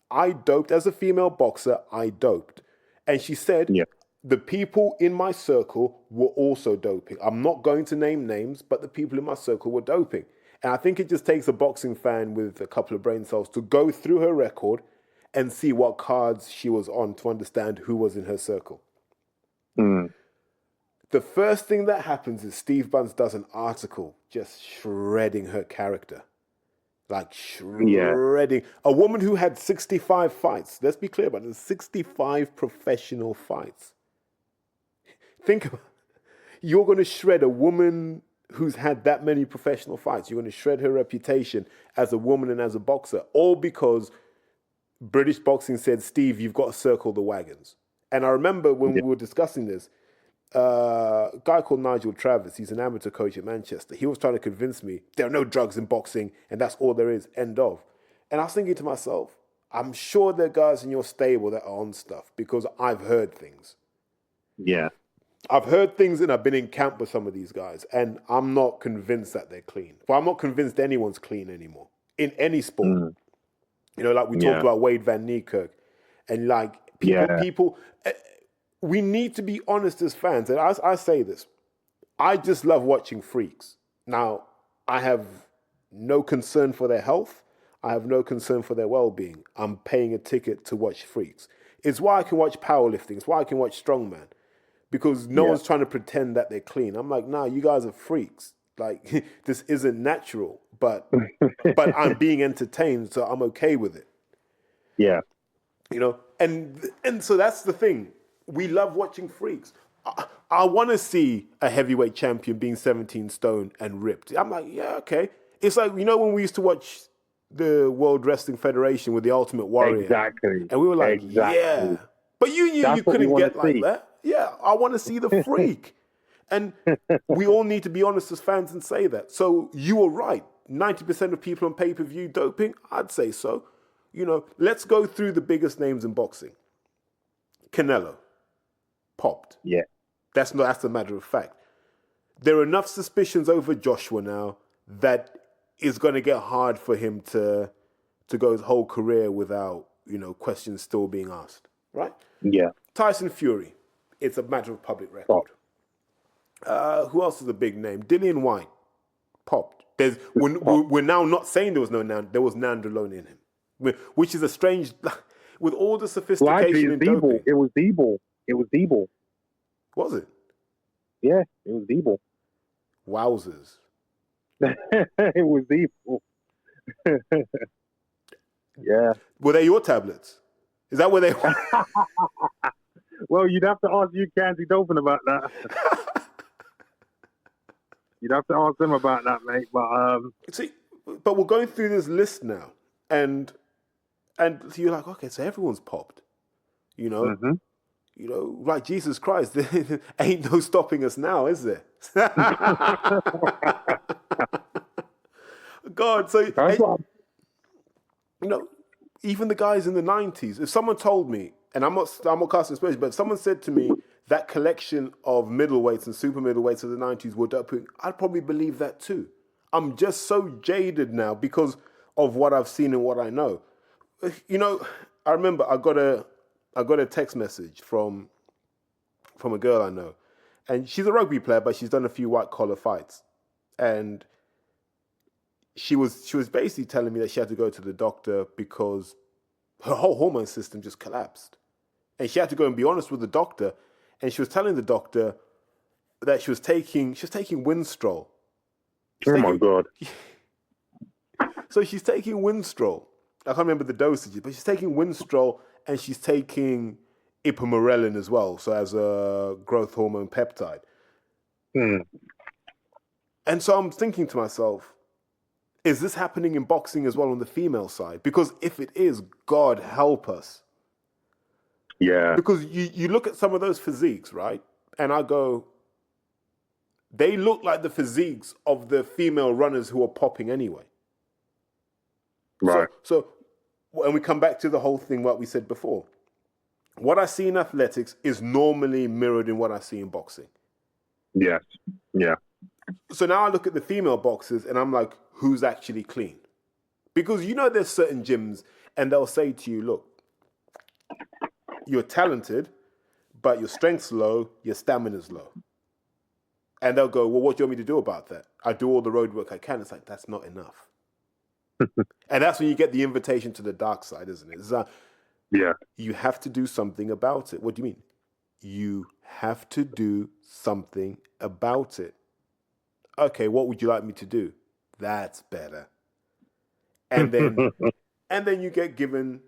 I doped as a female boxer. I doped. And she said, yeah, the people in my circle were also doping. I'm not going to name names, but the people in my circle were doping. And I think it just takes a boxing fan with a couple of brain cells to go through her record and see what cards she was on to understand who was in her circle. The first thing that happens is Steve Bunce does an article just shredding her character. Like shredding. A woman who had 65 fights. Let's be clear about it. 65 professional fights. Think about it. You're going to shred a woman who's had that many professional fights. You're going to shred her reputation as a woman and as a boxer. All because British boxing said, Steve, you've got to circle the wagons. And I remember when we were discussing this, a guy called Nigel Travis, he's an amateur coach at Manchester. He was trying to convince me there are no drugs in boxing and that's all there is, end of. And I was thinking to myself, I'm sure there are guys in your stable that are on stuff because I've heard things. Yeah. I've heard things and I've been in camp with some of these guys and I'm not convinced that they're clean. But I'm not convinced anyone's clean anymore in any sport. Like we talked about Wade Van Niekerk and like people, we need to be honest as fans. And I say this, I just love watching freaks. Now, I have no concern for their health. I have no concern for their well-being. I'm paying a ticket to watch freaks. It's why I can watch powerlifting. It's why I can watch strongman. Because no one's trying to pretend that they're clean. I'm like, nah, you guys are freaks. Like, this isn't natural. But I'm being entertained, so I'm okay with it. Yeah. And so that's the thing. We love watching freaks. I want to see a heavyweight champion being 17 stone and ripped. I'm like, yeah, okay. It's like, when we used to watch the World Wrestling Federation with the Ultimate Warrior. Exactly. And we were like, yeah. But you knew you couldn't get like that. Yeah, I want to see the freak. And we all need to be honest as fans and say that. So you were right. 90% of people on pay-per-view doping? I'd say so. Let's go through the biggest names in boxing. Canelo. Popped. Yeah. That's a matter of fact. There are enough suspicions over Joshua now that it's going to get hard for him to go his whole career without, questions still being asked. Right? Yeah. Tyson Fury. It's a matter of public record. Who else is a big name? Dillian White. Popped. We're now not saying there was nandrolone in him, which is a strange, with all the sophistication in doping. It was Debo. Was it? Yeah, it was Debo. Wowzers. It was Debo. Yeah. Were they your tablets? Is that where they were? Well, you'd have to ask you, Candy Dolphin, about that. You'd have to ask them about that, mate. But see, but we're going through this list now, and so you're like, okay, so everyone's popped, like Jesus Christ, there ain't no stopping us now, is there? God, so even the guys in the 90s. If someone told me, and I'm not casting aspersions, but if someone said to me that collection of middleweights and super middleweights of the 90s were doping, I'd probably believe that too. I'm just so jaded now because of what I've seen and what I know. I remember I got a text message from a girl I know, and she's a rugby player, but she's done a few white collar fights, and she was basically telling me that she had to go to the doctor because her whole hormone system just collapsed, and she had to go and be honest with the doctor. And she was telling the doctor that she was taking Winstrol. my God. So she's taking Winstrol. I can't remember the dosages, but she's taking Winstrol and she's taking ipamorelin as well, so as a growth hormone peptide. And so I'm thinking to myself, is this happening in boxing as well on the female side? Because if it is, God help us. Yeah. Because you look at some of those physiques, right? And I go, they look like the physiques of the female runners who are popping anyway. Right. And we come back to the whole thing what we said before. What I see in athletics is normally mirrored in what I see in boxing. Yes. Yeah. So now I look at the female boxers and I'm like, who's actually clean? Because there's certain gyms and they'll say to you, look, you're talented, but your strength's low, your stamina's low. And they'll go, well, what do you want me to do about that? I do all the road work I can. It's like, that's not enough. And that's when you get the invitation to the dark side, isn't it? It's like, Yeah. you have to do something about it. What do you mean? You have to do something about it. Okay, what would you like me to do? That's better. And then you get given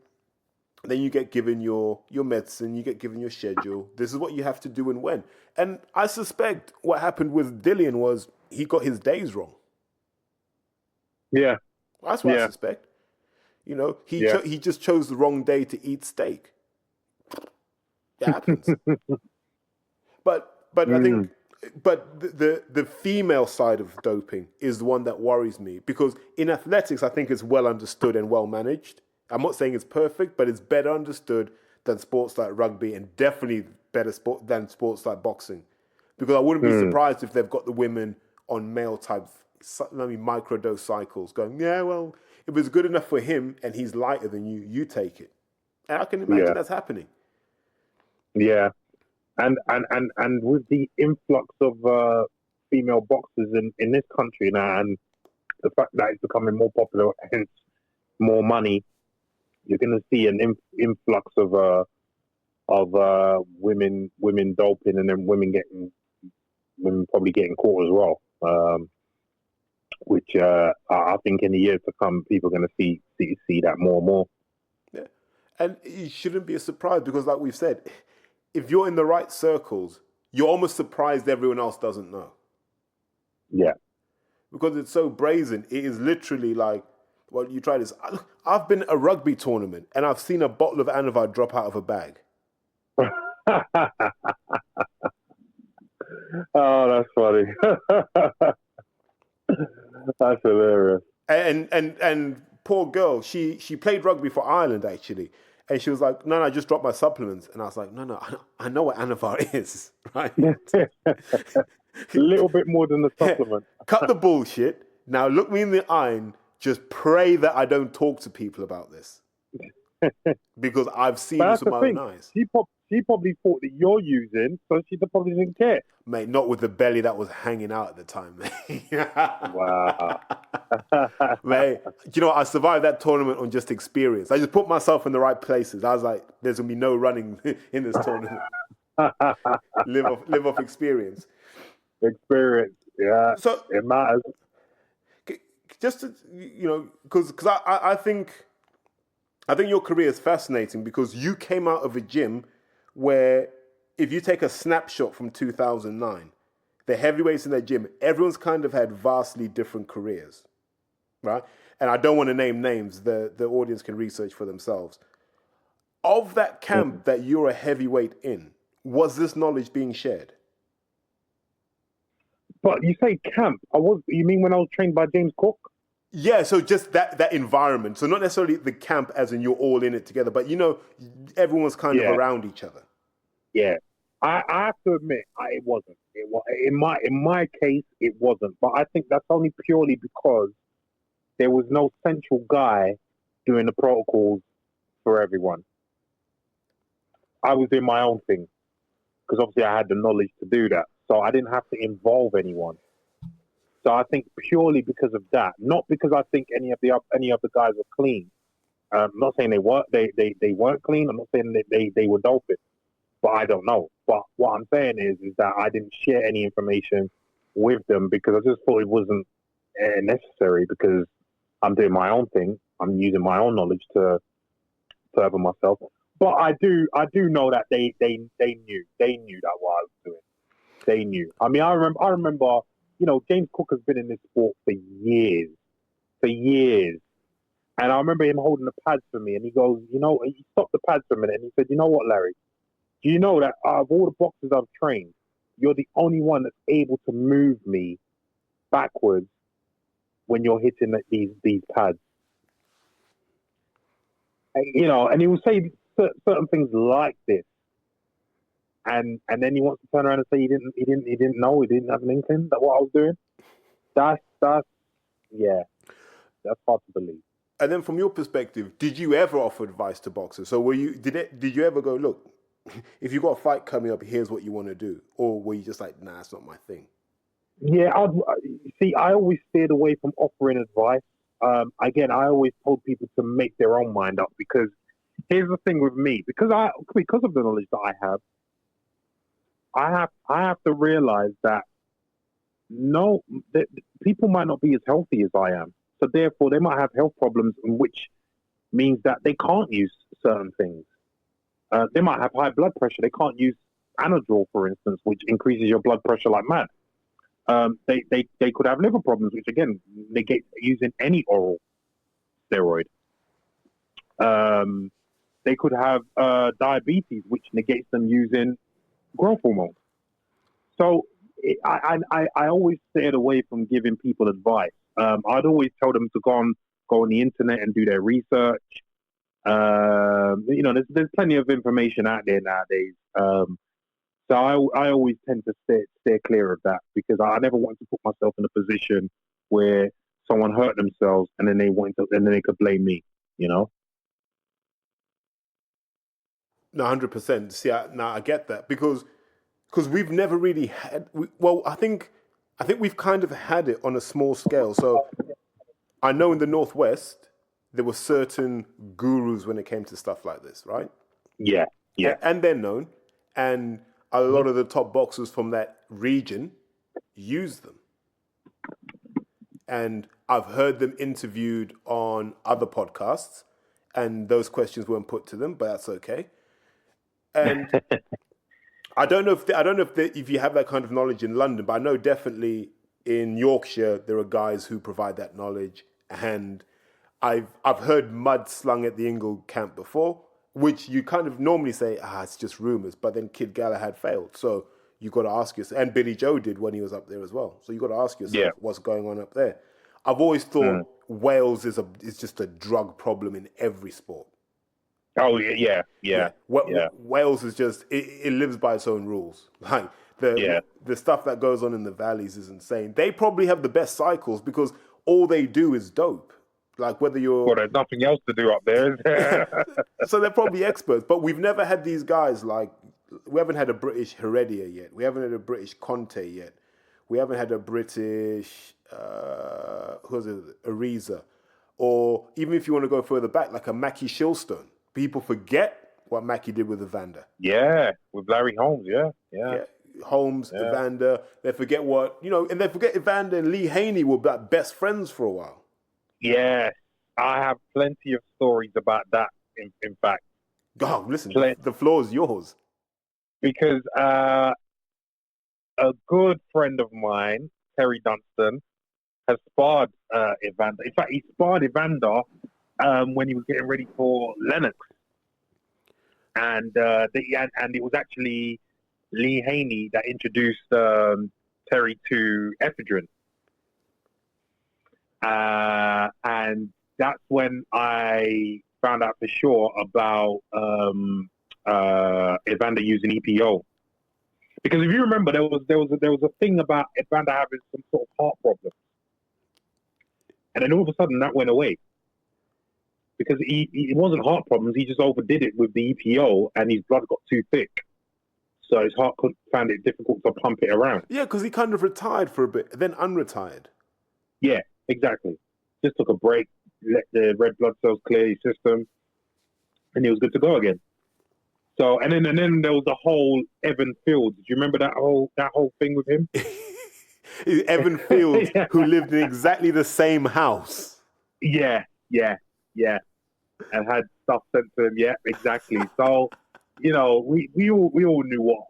your medicine, you get given your schedule. This is what you have to do and when. And I suspect what happened with Dillian was he got his days wrong. Yeah. That's what I suspect. He just chose the wrong day to eat steak. It happens. But I think the female side of doping is the one that worries me, because in athletics I think it's well understood and well managed. I'm not saying it's perfect, but it's better understood than sports like rugby, and definitely better than sports like boxing. Because I wouldn't be surprised if they've got the women on male type microdose cycles going, yeah, well, if it's good enough for him and he's lighter than you, you take it. And I can imagine that's happening. Yeah. And with the influx of female boxers in this country now, and the fact that it's becoming more popular, hence more money, you're going to see an influx of women doping, and then women probably getting caught as well. Which I think in the years to come, people are going to see that more and more. Yeah, and it shouldn't be a surprise, because, like we've said, if you're in the right circles, you're almost surprised everyone else doesn't know. Yeah, because it's so brazen. It is literally like, well, you try this. I've been at a rugby tournament and I've seen a bottle of Anavar drop out of a bag. Oh, that's funny. That's hilarious. And poor girl, she played rugby for Ireland actually, and she was like, no, I just dropped my supplements, and I was like, no, I know what Anavar is, right? A little bit more than the supplement. Cut the bullshit. Now look me in the eye and just pray that I don't talk to people about this, because I've seen this with my own eyes. She probably thought that you're using, so she probably didn't care. Mate, not with the belly that was hanging out at the time, mate. Wow. Mate, you know, I survived that tournament on just experience. I just put myself in the right places. I was like, there's going to be no running in this tournament. live off experience. Experience, yeah. So it matters. Just to, you know, because I think your career is fascinating, because you came out of a gym where, if you take a snapshot from 2009, the heavyweights in that gym, everyone's kind of had vastly different careers, right? And I don't want to name names. The audience can research for themselves. Of that camp that you're a heavyweight in, was this knowledge being shared? But you say camp. You mean when I was trained by James Cook? Yeah, so just that environment. So not necessarily the camp as in you're all in it together, but, you know, everyone's kind of around each other. Yeah. I have to admit, it wasn't. In my case, it wasn't. But I think that's only purely because there was no central guy doing the protocols for everyone. I was doing my own thing, because obviously I had the knowledge to do that. So I didn't have to involve anyone. So I think purely because of that, not because I think any of the guys were clean. I'm not saying they weren't clean. I'm not saying that they were doping, but I don't know. But what I'm saying is that I didn't share any information with them, because I just thought it wasn't necessary, because I'm doing my own thing. I'm using my own knowledge to further myself. But I do know that they knew that what I was doing. They knew. I mean, I remember. You know, James Cook has been in this sport for years. And I remember him holding the pads for me, and he goes, he stopped the pads for a minute, and he said, you know what, Larry? Do you know that out of all the boxers I've trained, you're the only one that's able to move me backwards when you're hitting these pads? And he will say certain things like this, and then he wants to turn around and say he didn't know, he didn't have an inkling that what I was doing. That's yeah, that's hard to believe. And then, from your perspective, did you ever offer advice to boxers? So, did you ever go, look, if you got a fight coming up, here's what you want to do, or were you just like, nah, it's not my thing? Yeah, I always steered away from offering advice. Again, I always told people to make their own mind up, because here's the thing with me, because of the knowledge that I have to realize that that people might not be as healthy as I am, so therefore they might have health problems, which means that they can't use certain things. They might have high blood pressure. They can't use Anadrol, for instance, which increases your blood pressure like mad. They could have liver problems, which again negate using any oral steroid. They could have diabetes, which negates them using growth hormone. So I always stayed away from giving people advice. I'd always tell them to go on the internet and do their research. There's plenty of information out there nowadays. So I always tend to steer clear of that, because I never want to put myself in a position where someone hurt themselves and then they could blame me. No, 100%. See, I get that, because we've never really had. I think we've kind of had it on a small scale. So I know in the Northwest there were certain gurus when it came to stuff like this, right? Yeah. And they're known, and a lot of the top boxers from that region use them. And I've heard them interviewed on other podcasts, and those questions weren't put to them, but that's okay. And I don't know if you have that kind of knowledge in London, but I know definitely in Yorkshire there are guys who provide that knowledge, and I've heard mud slung at the Ingle camp before, which you kind of normally say, it's just rumours, but then Kid Galahad failed, so you got to ask yourself, and Billy Joe did when he was up there as well. So you got to ask yourself, what's going on up there? I've always thought Wales is just a drug problem in every sport. Oh yeah. Wales is just it lives by its own rules. Like the stuff that goes on in the valleys is insane. They probably have the best cycles because all they do is dope. Like whether you're there's nothing else to do up there. So they're probably experts. But we've never had these guys like we haven't had a British Heredia yet. We haven't had a British Conte yet. We haven't had a British Ariza, or even if you want to go further back, like a Mackie Shilstone. People forget what Mackie did with Evander. Yeah, with Larry Holmes, yeah. Holmes, Evander. They forget and they forget Evander and Lee Haney were best friends for a while. Yeah, I have plenty of stories about that, in fact. God, listen, the floor is yours. Because a good friend of mine, Terry Dunstan, has sparred Evander. In fact, he sparred Evander when he was getting ready for Lennox, and it was actually Lee Haney that introduced Terry to ephedrine, and that's when I found out for sure about Evander using EPO. Because if you remember, there was a thing about Evander having some sort of heart problem, and then all of a sudden that went away. Because it wasn't heart problems, he just overdid it with the EPO, and his blood got too thick, so his heart found it difficult to pump it around. Yeah, because he kind of retired for a bit, then unretired. Yeah, exactly. Just took a break, let the red blood cells clear his system, and he was good to go again. So, and then there was the whole Evan Fields. Do you remember that whole thing with him? Evan Fields, who lived in exactly the same house. Yeah, and had stuff sent to him. Yeah, exactly. So, we all knew what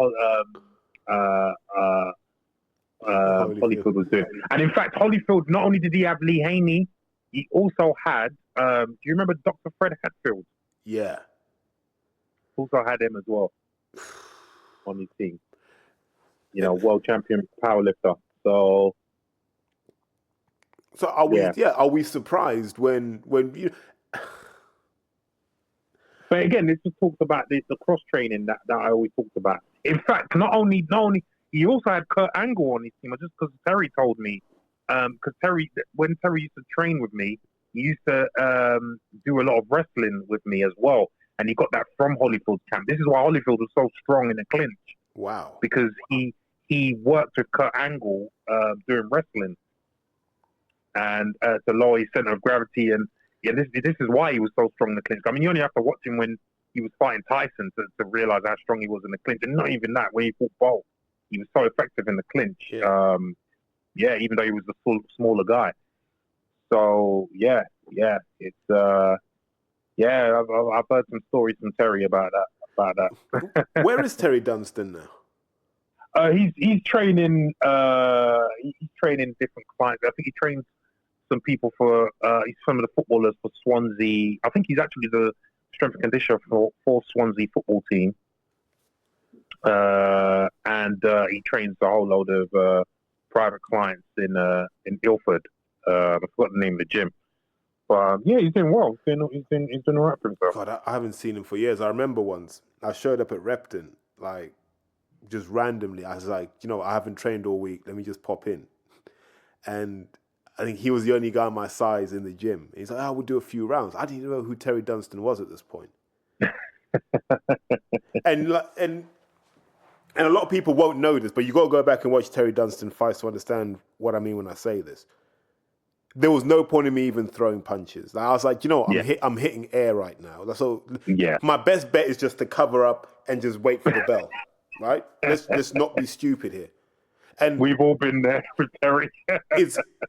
Holyfield was doing. And in fact, Holyfield, not only did he have Lee Haney, he also had Do you remember Dr. Fred Hatfield? Yeah. Also had him as well on his team. World champion powerlifter. So So yeah. are we surprised when you But again, this just talks about the cross training that I always talked about. In fact, not only he also had Kurt Angle on his team. Just because Terry told me, because when Terry used to train with me, he used to do a lot of wrestling with me as well, and he got that from Holyfield's camp. This is why Holyfield was so strong in the clinch, wow. because he worked with Kurt Angle doing wrestling and to lower his center of gravity. And yeah, this is why he was so strong in the clinch. I mean, you only have to watch him when he was fighting Tyson to realize how strong he was in the clinch. And not even that, when he fought Bolt, he was so effective in the clinch. Yeah. Even though he was a smaller guy. So it's I've heard some stories from Terry about that. Where is Terry Dunstan now? He's training he's training different clients. I think he trains some people for he's some of the footballers for Swansea. I think he's actually the strength and conditioner for Swansea football team. And he trains a whole load of private clients in Ilford. I forgot the name of the gym. But yeah, he's doing well. He's doing all right for himself. God, I haven't seen him for years. I remember once I showed up at Repton, like just randomly. I was like, I haven't trained all week. Let me just pop in. And I think he was the only guy my size in the gym. He's like, we'll do a few rounds. I didn't even know who Terry Dunstan was at this point. and a lot of people won't know this, but you got to go back and watch Terry Dunstan fights to understand what I mean when I say this. There was no point in me even throwing punches. Like, I was like, I'm hitting air right now. So my best bet is just to cover up and just wait for the bell, right? Let's not be stupid here. And we've all been there with Terry.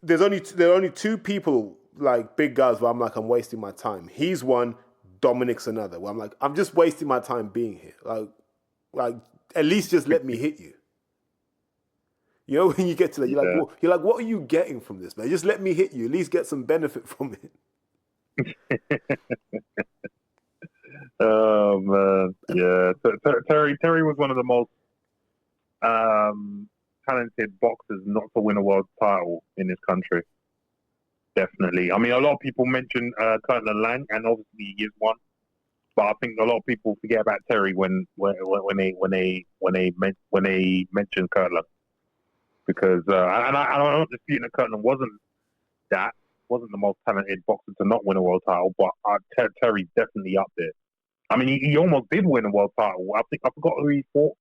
there are only two people, like big guys, where I'm like, I'm wasting my time. He's one, Dominic's another. Where I'm like, I'm just wasting my time being here. Like at least just let me hit you. When you get to that, you're like, what are you getting from this, man? Just let me hit you. At least get some benefit from it. Oh man, yeah. Terry was one of the most talented boxers not to win a world title in this country. Definitely. I mean, a lot of people mention Kirtland Lang, and obviously he is one. But I think a lot of people forget about Terry when they mention Kirtland. Because I'm not disputing that Kirtland wasn't the most talented boxer to not win a world title, but Terry's definitely up there. I mean, he almost did win a world title. I forgot who he fought,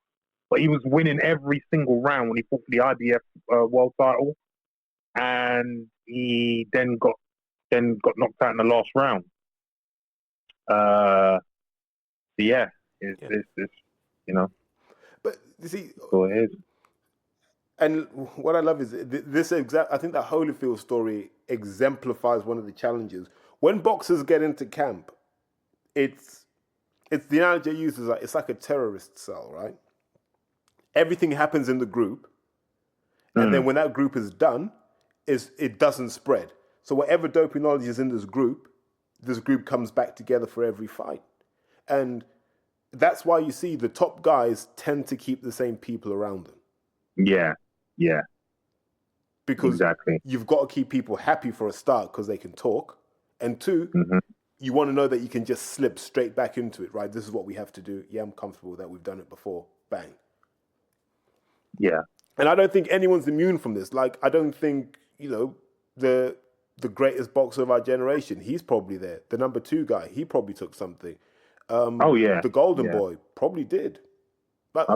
but he was winning every single round when he fought for the IBF world title, and he then got knocked out in the last round. It's But you see, so it is. And what I love is this exact. I think that Holyfield story exemplifies one of the challenges when boxers get into camp. It's the analogy I use is like it's like a terrorist cell, right? Everything happens in the group, and then when that group is done, it doesn't spread. So whatever doping knowledge is in this group comes back together for every fight, and that's why you see the top guys tend to keep the same people around them. Yeah. Because exactly. You've got to keep people happy for a start because they can talk. And two, you want to know that you can just slip straight back into it, right? This is what we have to do. Yeah, I'm comfortable with that. We've done it before. Bang. Yeah. And I don't think anyone's immune from this. Like, I don't think, the greatest boxer of our generation, he's probably there. The number 2 guy, he probably took something. The Golden Boy probably did. But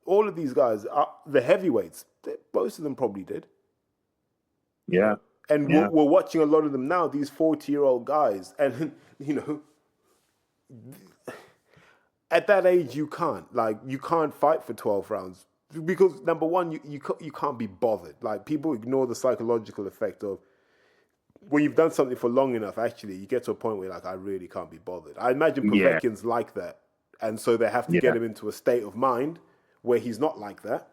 all of these guys, the heavyweights, most of them probably did. Yeah. And we're watching a lot of them now, these 40-year-old guys. And, at that age, you can't fight for 12 rounds. Because, number one, you can't be bothered. Like, people ignore the psychological effect of, when you've done something for long enough, actually, you get to a point where you're like, I really can't be bothered. I imagine Povetkin's like that. And so they have to get him into a state of mind where he's not like that.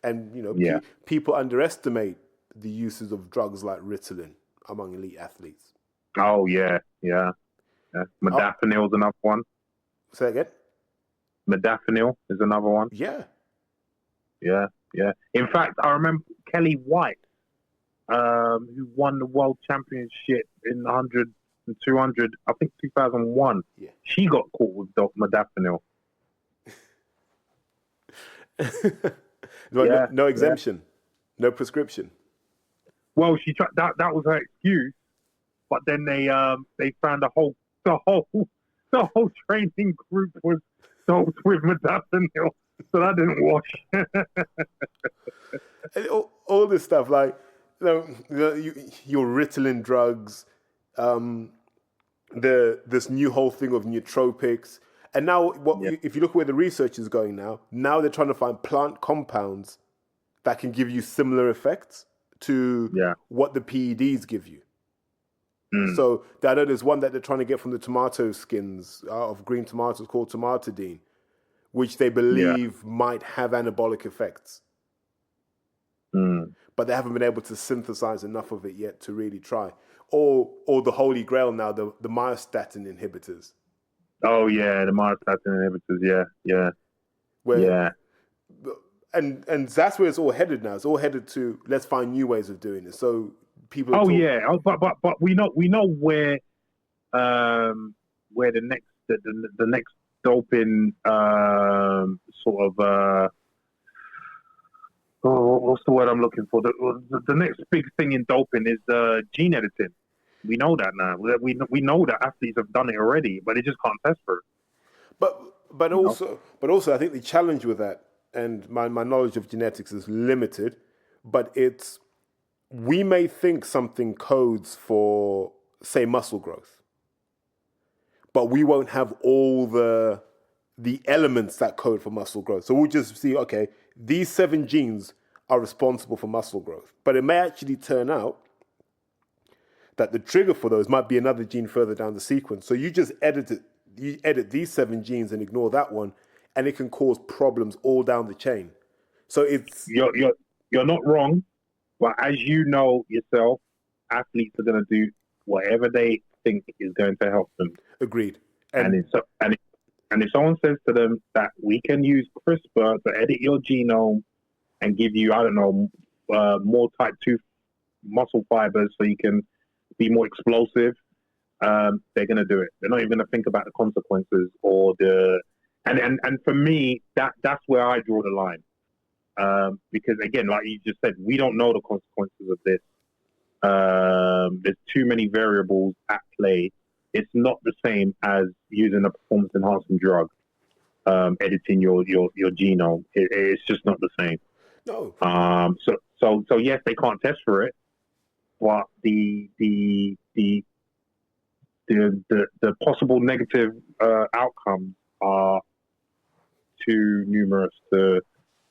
And, people underestimate the uses of drugs like Ritalin among elite athletes. Oh yeah, yeah. Oh, Modafinil's another one. say again? Modafinil is another one. Yeah. Yeah, yeah. In fact, I remember Kelly White, who won the world championship in 100 and 200, I think 2001. Yeah. She got caught with modafinil. No, Yeah, no yeah. exemption, no prescription. Well, she tried that was her excuse, but then they found the whole training group was dosed with modafinil, so that didn't wash. And all this stuff, like, your Ritalin drugs, um, this new whole thing of nootropics. And now, Yeah, if you look where the research is going now, they're trying to find plant compounds that can give you similar effects to yeah. what the PEDs give you. Mm, So I know there's one that they're trying to get from the tomato skins of green tomatoes called tomatidine, which they yeah. believe might have anabolic effects. Mm. But they haven't been able to synthesize enough of it yet to really try. Or the holy grail now, the myostatin inhibitors, Oh yeah, the myostatin inhibitors. Yeah, yeah, where yeah. and that's where it's all headed now. It's all headed to, let's find new ways of doing it. So people are Oh talking. yeah. Oh, but we know where the next doping sort of what's the word I'm looking for? The next big thing in doping is gene editing. We know that now. We know that athletes have done it already, but they just can't test for it. But but You know? also but also I think the challenge with that, and my knowledge of genetics is limited, but it's, we may think something codes for, say, muscle growth, but we won't have all the elements that code for muscle growth. So we'll just see, okay, these 7 genes are responsible for muscle growth. But it may actually turn out that the trigger for those might be another gene further down the sequence. So you edit these 7 genes and ignore that one, and it can cause problems all down the chain. So it's You're not wrong, but as you know yourself, athletes are going to do whatever they think is going to help them. agreed. And And if someone says to them that we can use CRISPR to edit your genome and give you, I don't know, more type 2 muscle fibers so you can be more explosive, they're going to do it. They're not even going to think about the consequences or the. And for me, that's where I draw the line. Because again, like you just said, we don't know the consequences of this. There's too many variables at play. It's not the same as using a performance enhancing drug, editing your genome. It's just not the same. no, So yes, they can't test for it, but the possible negative outcomes are too numerous to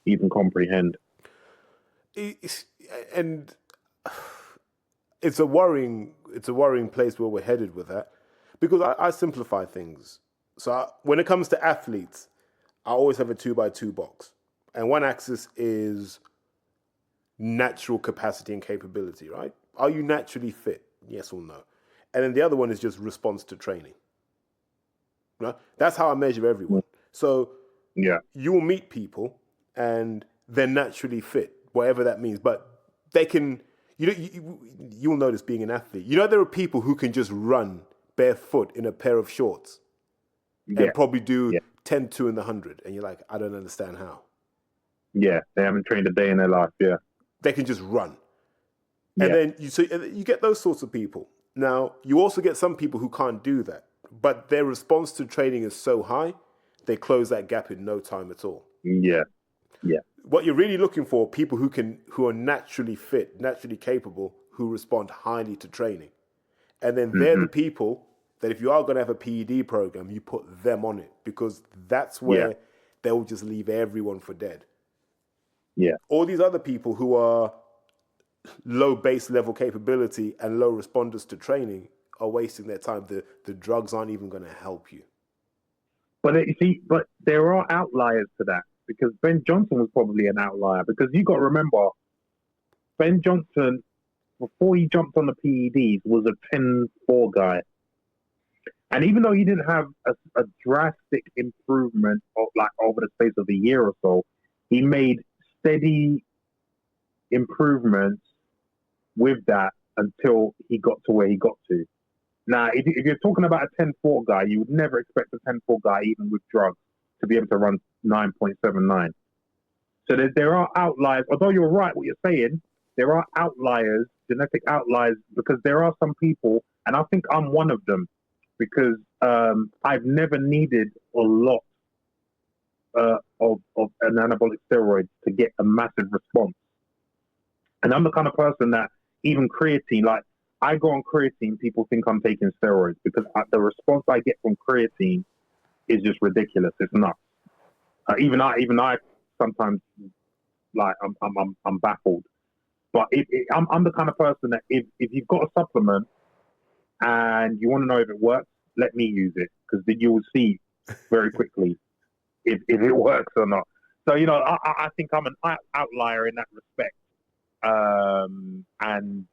even comprehend. it's, and it's a worrying place where we're headed with that, because I simplify things. So when it comes to athletes, I always have a 2x2 box, and one axis is natural capacity and capability. Right? Are you naturally fit? Yes or no? And then the other one is just response to training. Right? That's how I measure everyone. So Yeah, you will meet people and they're naturally fit, whatever that means. But they can, you'll notice being an athlete. There are people who can just run barefoot in a pair of shorts yeah, and probably do yeah, 10, 2 in the 100. And you're like, I don't understand how. yeah. They haven't trained a day in their life. Yeah, They can just run. And yeah. then you get those sorts of people. Now, you also get some people who can't do that, but their response to training is so high, they close that gap in no time at all. Yeah, yeah, What you're really looking for, people who are naturally fit, naturally capable, who respond highly to training. And then they're hmm the people that, if you are going to have a PED program, you put them on it, because that's yeah, where they'll just leave everyone for dead. yeah. All these other people who are low base level capability and low responders to training are wasting their time. The drugs aren't even going to help you. You see, but there are outliers to that because Ben Johnson was probably an outlier because you got to remember Ben Johnson before he jumped on the PEDs was a 10-4 guy. And even though he didn't have a drastic improvement over the space of a year or so, he made steady improvements with that until he got to where he got to. Now, if you're talking about a 10-4 guy, you would never expect a 10-4 guy, even with drugs, to be able to run 9.79. So there are outliers. Although you're right what you're saying, there are outliers, genetic outliers, because there are some people, and I think I'm one of them, because I've never needed a lot of an anabolic steroid to get a massive response. And I'm the kind of person that even creatine, like I go on creatine, people think I'm taking steroids because the response I get from creatine is just ridiculous. It's nuts. Even I sometimes like I'm baffled. But I'm the kind of person that if you've got a supplement and you want to know if it works, let me use it, because then you will see very quickly if it works or not. So, I think I'm an outlier in that respect. And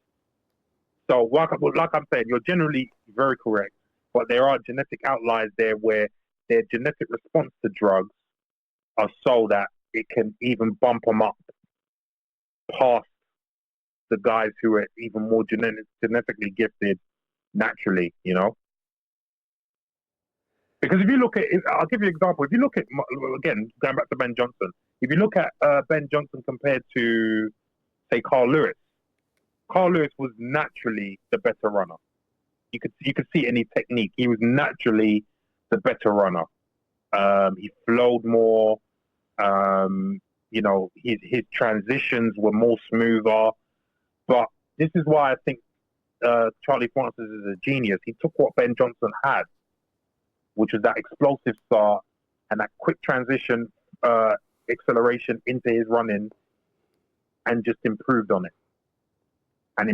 so, like I'm saying, you're generally very correct, but there are genetic outliers there where their genetic response to drugs are so that it can even bump them up past the guys who are even more genetically gifted naturally, Because if you look at, I'll give you an example. If you look at, again, going back to Ben Johnson, if you look at Ben Johnson compared to, say, Carl Lewis was naturally the better runner. You could see any technique. He was naturally the better runner. He flowed more. His transitions were more smoother. But this is why I think Charlie Francis is a genius. He took what Ben Johnson had, which was that explosive start and that quick transition acceleration into his running, and just improved on it. And he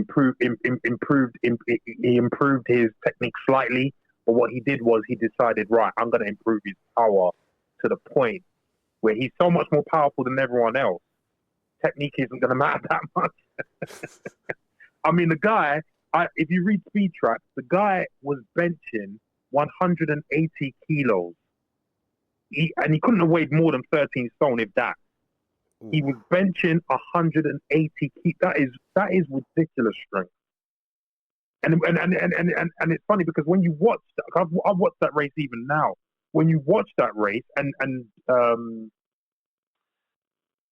improved his technique slightly. But what he did was he decided, right, I'm going to improve his power to the point where he's so much more powerful than everyone else. Technique isn't going to matter that much. I mean, the guy, if you read Speed Tracks, the guy was benching 180 kilos. He couldn't have weighed more than 13 stone, if that. Ooh. He was benching 180 kilos. That is ridiculous strength. And it's funny because when you watch that, I've watched that race even now. When you watch that race and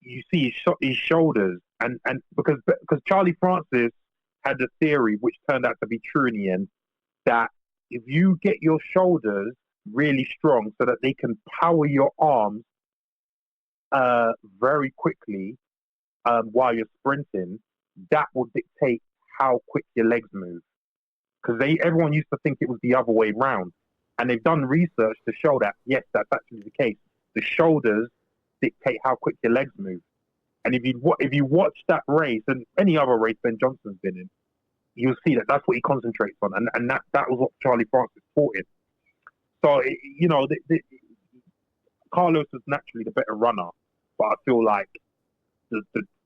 you see his shoulders, and because Charlie Francis had a theory which turned out to be true in the end, that if you get your shoulders really strong so that they can power your arms very quickly while you're sprinting, that will dictate how quick your legs move. Because everyone used to think it was the other way round, and they've done research to show that yes, that's actually the case. The shoulders dictate how quick your legs move. And if you watch that race and any other race Ben Johnson's been in, you'll see that that's what he concentrates on, and that was what Charlie Francis taught him. So Carlos was naturally the better runner, but I feel like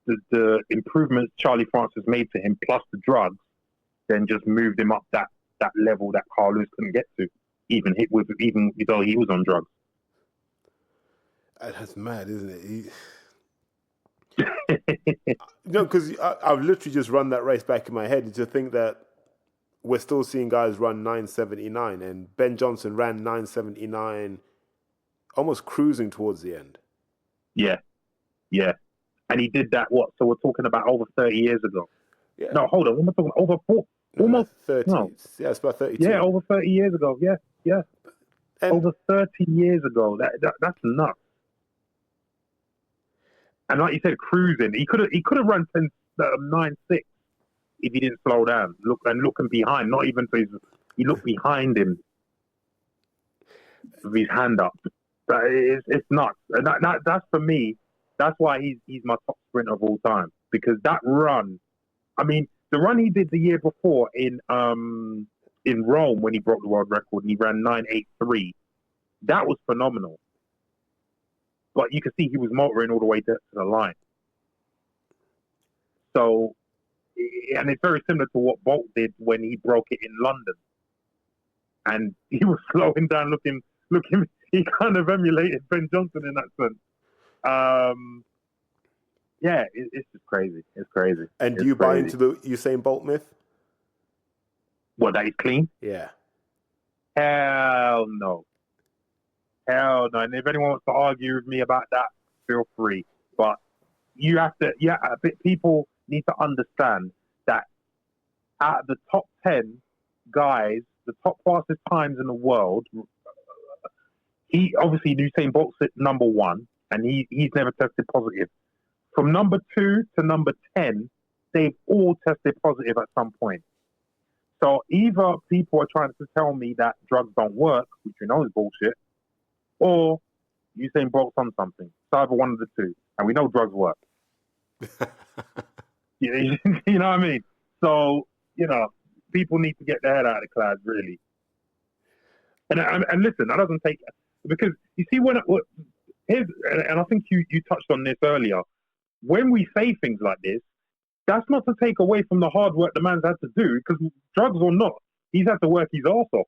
the improvements Charlie Francis made to him plus the drugs then just moved him up that level that Carlos couldn't get to, even though he was on drugs. That's mad, isn't it? No, because I've literally just run that race back in my head to think that we're still seeing guys run 9.79, and Ben Johnson ran 9.79, almost cruising towards the end. Yeah, and he did that. So we're talking about over 30 years ago. Yeah. No, hold on. We're talking over 4, almost 30. No. Yeah, it's about 32. Yeah, over 30 years ago. Yeah. And over 30 years ago. That's nuts. And like you said, cruising. He could have run 9.6 if he didn't slow down. Looking behind, not even to he looked behind him with his hand up. It's nuts. And that's for me. That's why he's my top sprinter of all time, because that run. I mean, the run he did the year before in Rome when he broke the world record and he ran 9.83. That was phenomenal. But you could see he was motoring all the way to the line. So and it's very similar to what Bolt did when he broke it in London, and he was slowing down, looking. He kind of emulated Ben Johnson in that sense. Yeah, it's just crazy. It's crazy. And do you buy into the Usain Bolt myth? What, that he's clean? Yeah. Hell no. Hell no. And if anyone wants to argue with me about that, feel free. But you have to, people need to understand that out of the top 10 guys, the top fastest times in the world, he obviously Usain Bolt's at number 1, and he's never tested positive. From number 2 to number 10, they've all tested positive at some point. So either people are trying to tell me that drugs don't work, which we know is bullshit, or Usain Bolt's on something. It's either one of the two, and we know drugs work. You know what I mean? So, people need to get their head out of the clouds, really. And listen, that doesn't take, because you see and I think you touched on this earlier. When we say things like this, that's not to take away from the hard work the man's had to do, because drugs or not, he's had to work his arse off.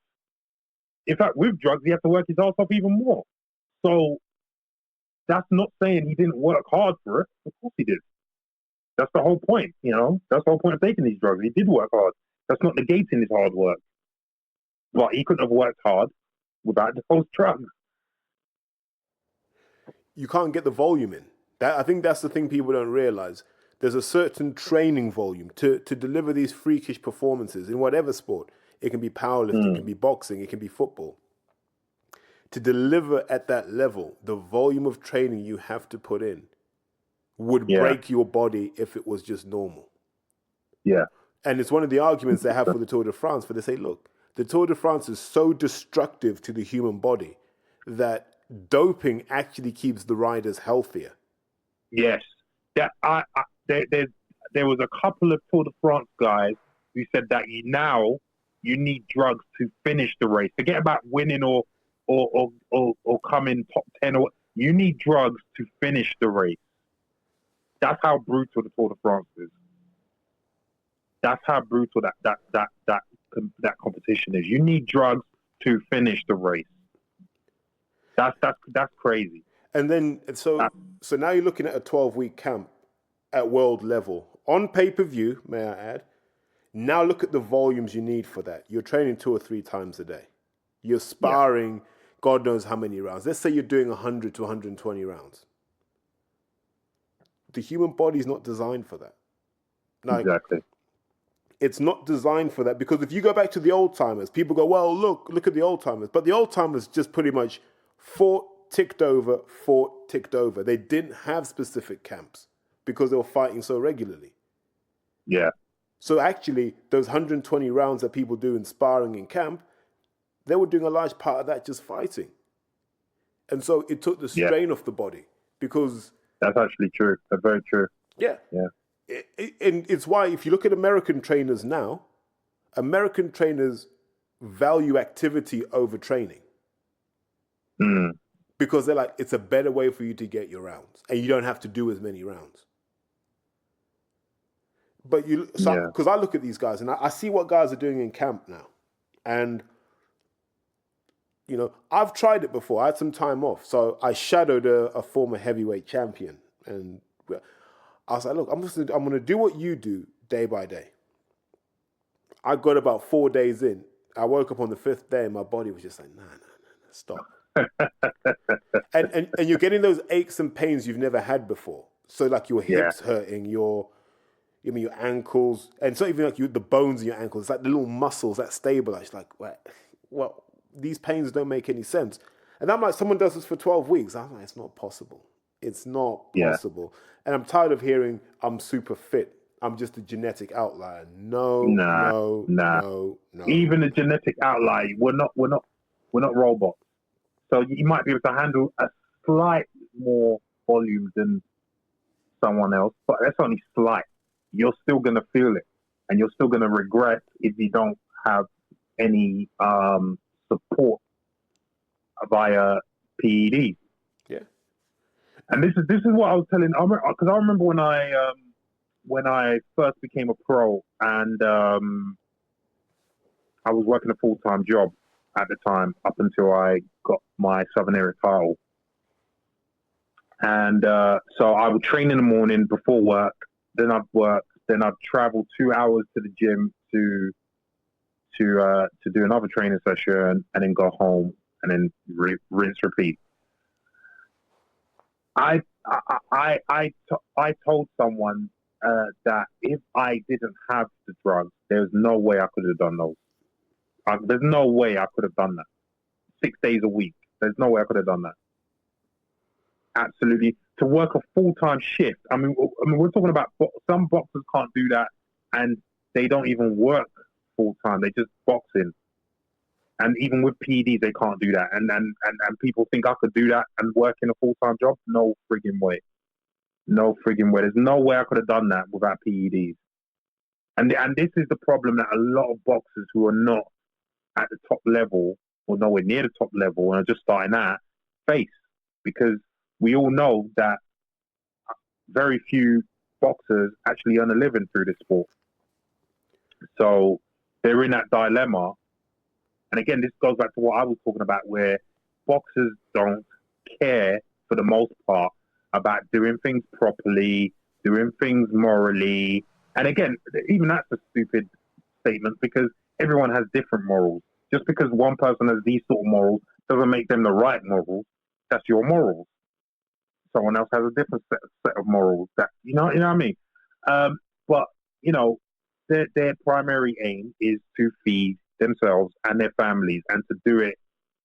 In fact, with drugs, he had to work his arse off even more. So that's not saying he didn't work hard for it. Of course he did. That's the whole point, That's the whole point of taking these drugs. He did work hard. That's not negating his hard work. But he couldn't have worked hard without those drugs. You can't get the volume in. I think that's the thing people don't realize. There's a certain training volume to deliver these freakish performances in whatever sport. It can be powerlifting, it can be boxing, it can be football. To deliver at that level, the volume of training you have to put in would break your body if it was just normal. Yeah. And it's one of the arguments they have for the Tour de France, where they say, look, the Tour de France is so destructive to the human body that doping actually keeps the riders healthier. Yes. There was a couple of Tour de France guys who said that you need drugs to finish the race. Forget about winning or come in top 10. You need drugs to finish the race. That's how brutal the Tour de France is. That's how brutal that competition is. You need drugs to finish the race. That's crazy. And then so now you're looking at a 12-week camp at world level on pay-per-view, may I add. Now look at the volumes you need for that. You're training 2 or 3 times a day. You're sparring God knows how many rounds. Let's say you're doing 100 to 120 rounds. The human body's not designed for that. Exactly. It's not designed for that, because if you go back to the old timers, people go, well, look at the old timers. But the old timers just pretty much fought, ticked over. They didn't have specific camps because they were fighting so regularly. Yeah. So actually, those 120 rounds that people do in sparring in camp, they were doing a large part of that just fighting. And so it took the strain off the body, because... That's actually true. That's very true. Yeah. Yeah. And it's why, if you look at American trainers now, American trainers value activity over training. Because they're like, it's a better way for you to get your rounds, and you don't have to do as many rounds. But because I look at these guys and I see what guys are doing in camp now, and I've tried it before. I had some time off, so I shadowed a former heavyweight champion, and I was like, look, I'm going to do what you do day by day. I got about 4 days in. I woke up on the 5th day and my body was just like, no, stop. and you're getting those aches and pains you've never had before. So like your hips hurting, your ankles, and so even like the bones in your ankles, it's like the little muscles that stabilize. Like, well, these pains don't make any sense. And I'm like, someone does this for 12 weeks. I'm like, it's not possible. It's not possible. And I'm tired of hearing I'm super fit. I'm just a genetic outlier. No. Even a genetic outlier, we're not robots. So you might be able to handle a slight more volume than someone else, but that's only slight. You're still going to feel it, and you're still going to regret if you don't have any support via PEDs. Yeah. And this is what I was telling, because I remember when I when I first became a pro, and I was working a full-time job at the time up until I got my Southern Area title. And so I would train in the morning before work, then I'd work, then I'd travel 2 hours to the gym to do another training session, and then go home and then rinse, repeat. I told someone that if I didn't have the drugs, there's no way I could have done those. There's no way I could have done that. 6 days a week. There's no way I could have done that. Absolutely. To work a full-time shift. I mean, we're talking about some boxers can't do that, and they don't even work full-time. They just boxing. And even with PEDs, they can't do that. And people think I could do that and work in a full-time job? No frigging way. No frigging way. There's no way I could have done that without PEDs. And this is the problem that a lot of boxers who are not at the top level or nowhere near the top level and are just starting out face. Because we all know that very few boxers actually earn a living through this sport. So they're in that dilemma. And again, this goes back to what I was talking about, where boxers don't care, for the most part, about doing things properly, doing things morally. And again, even that's a stupid statement, because everyone has different morals. Just because one person has these sort of morals doesn't make them the right morals. That's your morals. Someone else has a different set of morals. That you know what I mean. But you know, their primary aim is to feed themselves and their families, and to do it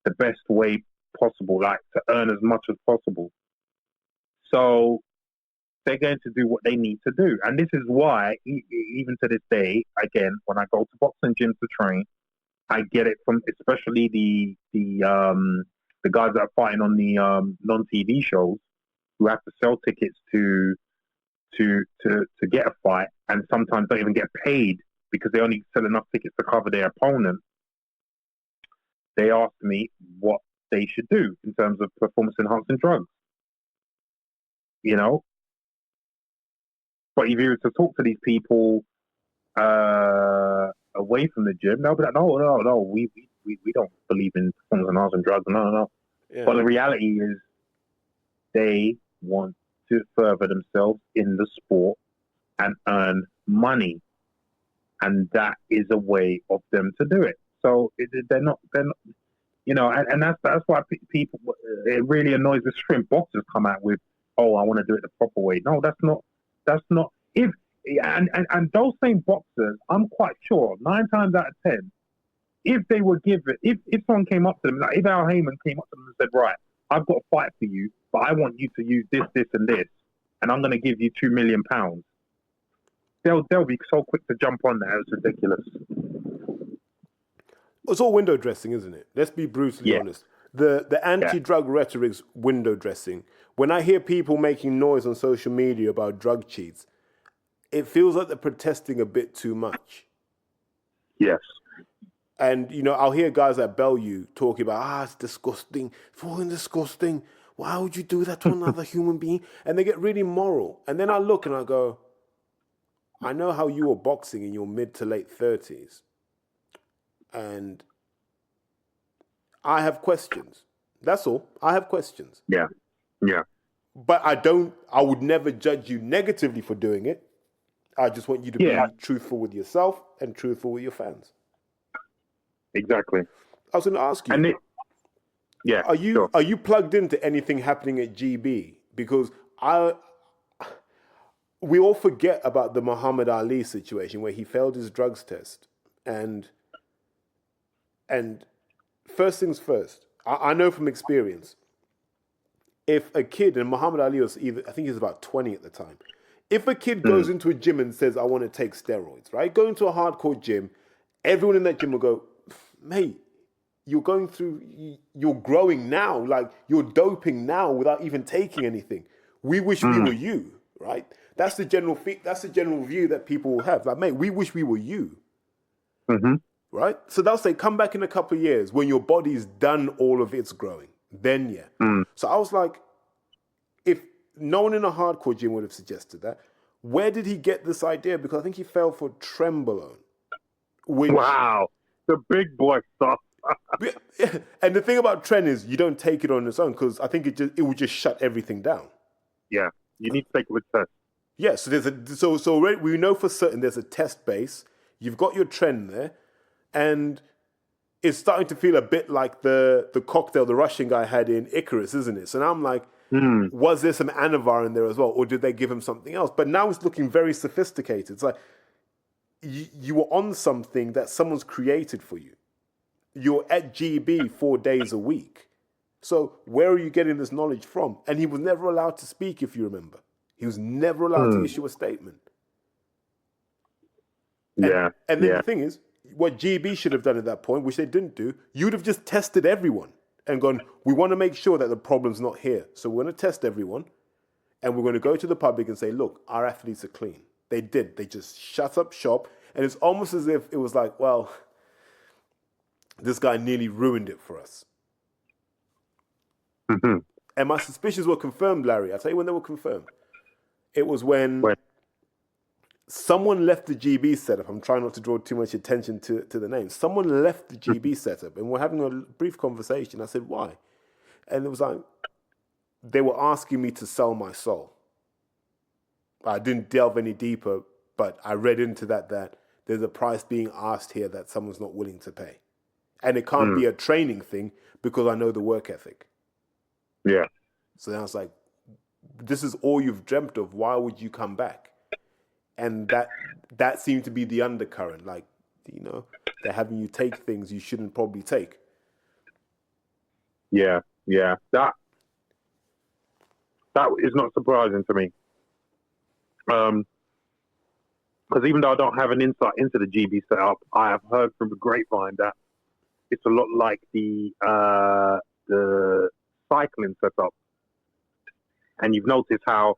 the best way possible, like to earn as much as possible. So they're going to do what they need to do. And this is why, even to this day, again, when I go to boxing gyms to train, I get it from especially the guys that are fighting on the non-TV shows, who have to sell tickets to get a fight, and sometimes don't even get paid because they only sell enough tickets to cover their opponent. They asked me what they should do in terms of performance-enhancing drugs. You know? But if you were to talk to these people away from the gym, they'll be like, no, we don't believe in performance-enhancing drugs. No. Yeah. But the reality is they want to further themselves in the sport and earn money. And that is a way of them to do it. So they're not, you know, and that's why people, it really annoys the shrimp boxers come out with, oh, I want to do it the proper way. No, that's not, and those same boxers, I'm quite sure, 9 times out of 10, if they were given, if someone came up to them, like if Al Heyman came up to them and said, right, I've got a fight for you, but I want you to use this, and this, and I'm going to give you £2 million. They'll be so quick to jump on that. It's ridiculous. It's all window dressing, isn't it? Let's be brutally honest. The anti-drug rhetoric's window dressing. When I hear people making noise on social media about drug cheats, it feels like they're protesting a bit too much. Yes. And, you know, I'll hear guys like Bellew talking about, it's disgusting, fucking disgusting. Why would you do that to another human being? And they get really moral. And then I look and I go, I know how you were boxing in your mid to late 30s. And I have questions. That's all. I have questions. Yeah. But I would never judge you negatively for doing it. I just want you to be truthful with yourself and truthful with your fans. Exactly. I was going to ask you. Are you plugged into anything happening at GB? Because we all forget about the Muhammad Ali situation where he failed his drugs test. And first things first, I know from experience, if a kid, and Muhammad Ali was I think he was about 20 at the time, if a kid goes into a gym and says, I want to take steroids, right? Go into a hardcore gym, everyone in that gym will go, mate, you're growing now, like you're doping now without even taking anything. We wish we were you, right? That's the general view that people will have. Like, mate, we wish we were you. Mm-hmm. Right? So they'll say, come back in a couple of years when your body's done all of its growing. Then, So I was like, if no one in a hardcore gym would have suggested that, Where did he get this idea? Because I think he fell for Trenbolone, which Wow, the big boy stuff. and the thing about Tren is you don't take it on its own because I think it would just shut everything down. Yeah, you need to take it with test. Yeah, so so already we know for certain there's a test base. You've got your Tren there, and it's starting to feel a bit like the cocktail the Russian guy had in Icarus, isn't it? So now I'm like, was there some Anavar in there as well, or did they give him something else? But now it's looking very sophisticated. It's like you were on something that someone's created for you. You're at GB 4 days a week. So where are you getting this knowledge from? And he was never allowed to speak, if you remember. He was never allowed to issue a statement. And then the thing is, what GB should have done at that point, which they didn't do, you'd have just tested everyone and gone, we want to make sure that the problem's not here. So we're going to test everyone and we're going to go to the public and say, look, our athletes are clean. They did. They just shut up shop. And it's almost as if it was like, well, this guy nearly ruined it for us. Mm-hmm. And my suspicions were confirmed, Larry. I'll tell you when they were confirmed. It was when someone left the GB setup. I'm trying not to draw too much attention to the name. Someone left the GB setup, and we're having a brief conversation. I said, why? And it was like, they were asking me to sell my soul. I didn't delve any deeper, but I read into that there's a price being asked here that someone's not willing to pay. And it can't be a training thing because I know the work ethic. Yeah. So then I was like, this is all you've dreamt of. Why would you come back? And that seemed to be the undercurrent. Like, they're having you take things you shouldn't probably take. Yeah. That is not surprising to me. Because even though I don't have an insight into the GB setup, I have heard from the grapevine that it's a lot like the cycling setup. And you've noticed how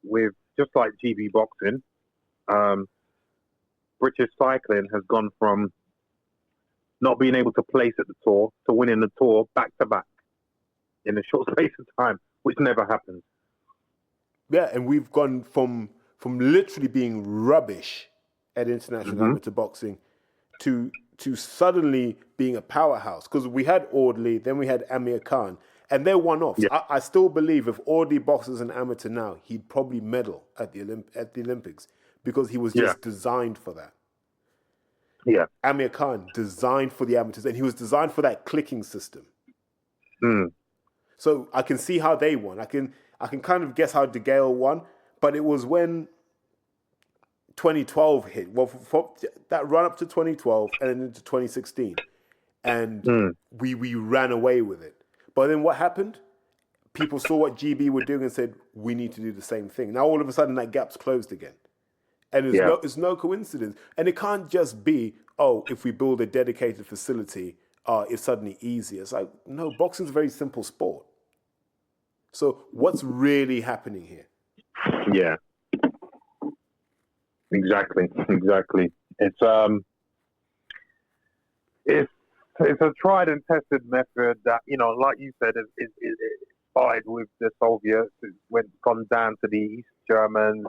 with just like GB boxing, British cycling has gone from not being able to place at the tour to winning the tour back to back in a short space of time, which never happens. Yeah, and we've gone from literally being rubbish at international amateur boxing to suddenly being a powerhouse. Because we had Audley, then we had Amir Khan, and they're one-offs. Yeah. I still believe if Audley boxes an amateur now, he'd probably medal at the Olympics because he was just designed for that. Yeah. Amir Khan, designed for the amateurs, and he was designed for that clicking system. So I can see how they won. I can kind of guess how De Gale won, but it was when 2012 hit. Well, for that run up to 2012 and then into 2016, and we ran away with it. But then what happened? People saw what GB were doing and said, we need to do the same thing. Now all of a sudden that gap's closed again. And it's no coincidence. And it can't just be, if we build a dedicated facility, it's suddenly easier. It's like, no, boxing's a very simple sport. So what's really happening here? Yeah. Exactly. It's a tried and tested method that, like you said, is started with the Soviets. It's gone down to the East Germans.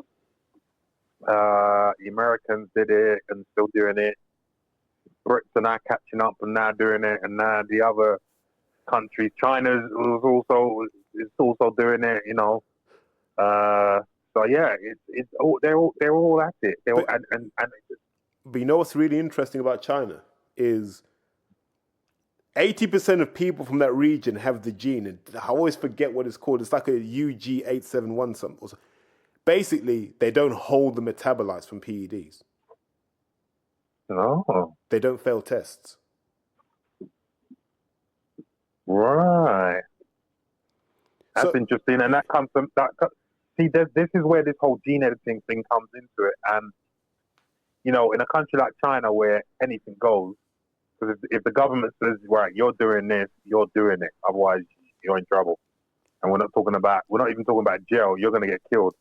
The Americans did it and still doing it. Brits are now catching up and now doing it, and now the other countries, China is also doing it. So yeah, it's all, they're all at it. But you know what's really interesting about China is 80% of people from that region have the gene, and I always forget what it's called. It's like a UG871 something. Basically, they don't hold the metabolites from PEDs. No. They don't fail tests. Right. That's interesting, and that comes from that. See, this is where this whole gene editing thing comes into it, and in a country like China where anything goes, because if the government says, right, you're doing this, you're doing it, otherwise you're in trouble. And we're not even talking about jail. You're going to get killed.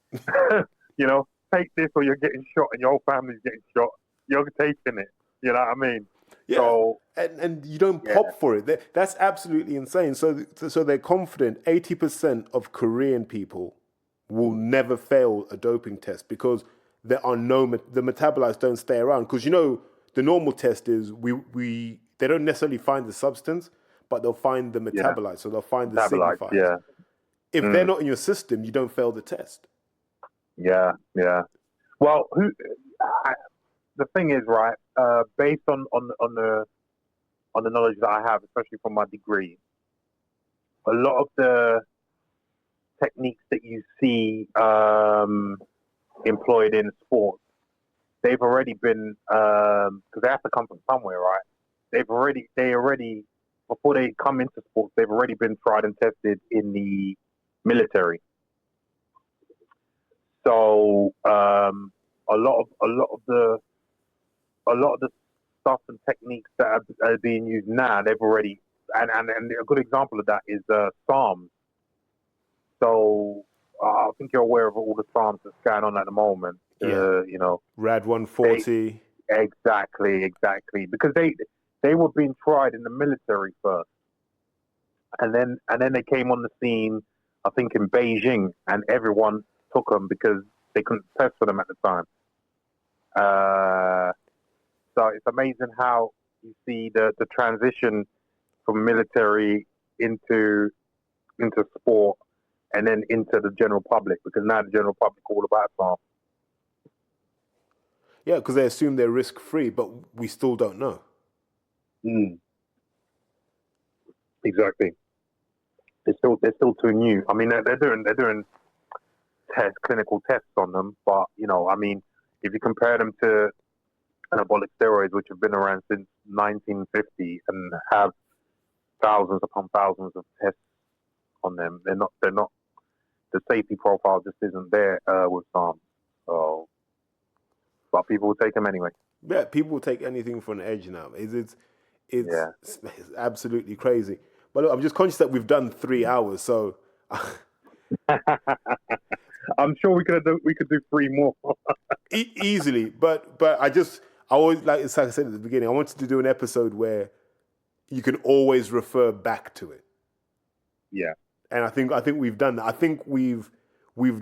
Take this or you're getting shot and your whole family's getting shot. You're taking it. You know what I mean? Yeah. So, and you don't pop for it. That's absolutely insane. So they're confident 80% of Korean people will never fail a doping test because there are the metabolites don't stay around. Because the normal test is they don't necessarily find the substance, but they'll find the Yeah. metabolites, so they'll find the Metabolites, signifiers. yeah. If they're not in your system, you don't fail the test. Yeah, yeah. Well, the thing is, right? Based on the knowledge that I have, especially from my degree, a lot of the techniques that you see employed in sports, they've already been because they have to come from somewhere, right? They already before they come into sports, they've already been tried and tested in the military. So a lot of the stuff and techniques that are being used now, they've already and a good example of that is Psalms. So I think you're aware of all the Psalms that's going on at the moment. Yeah. Rad 140. Exactly, because they were being tried in the military first, and then they came on the scene, I think in Beijing, and everyone took them because they couldn't test for them at the time. So it's amazing how you see the transition from military into sport and then into the general public, because now the general public are all about Islam. Yeah, because they assume they're risk-free, but we still don't know. Exactly. They're still too new. I mean, they're doing clinical tests on them, but if you compare them to anabolic steroids, which have been around since 1950 and have thousands upon thousands of tests on them, they're not. The safety profile just isn't there with some. So, but people will take them anyway. Yeah, people will take anything for an edge now. It's absolutely crazy. But look, I'm just conscious that we've done 3 hours, so I'm sure we could do 3 more easily. But I always like I said at the beginning, I wanted to do an episode where you can always refer back to it. Yeah. And I think we've done that. I think we've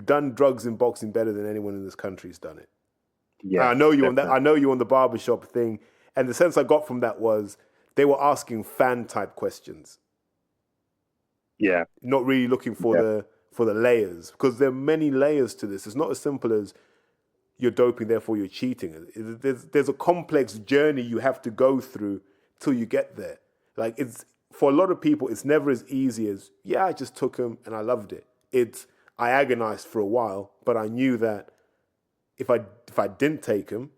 done drugs in boxing better than anyone in this country's done it. Yeah. And I know you on that. I know you on the barbershop thing, and the sense I got from that was they were asking fan type questions. Yeah. Not really looking for the layers, because there are many layers to this. It's not as simple as you're doping, therefore you're cheating. There's a complex journey you have to go through till you get there. Like for a lot of people, it's never as easy as, I just took them and I loved it. I agonized for a while, but I knew that if I didn't take them,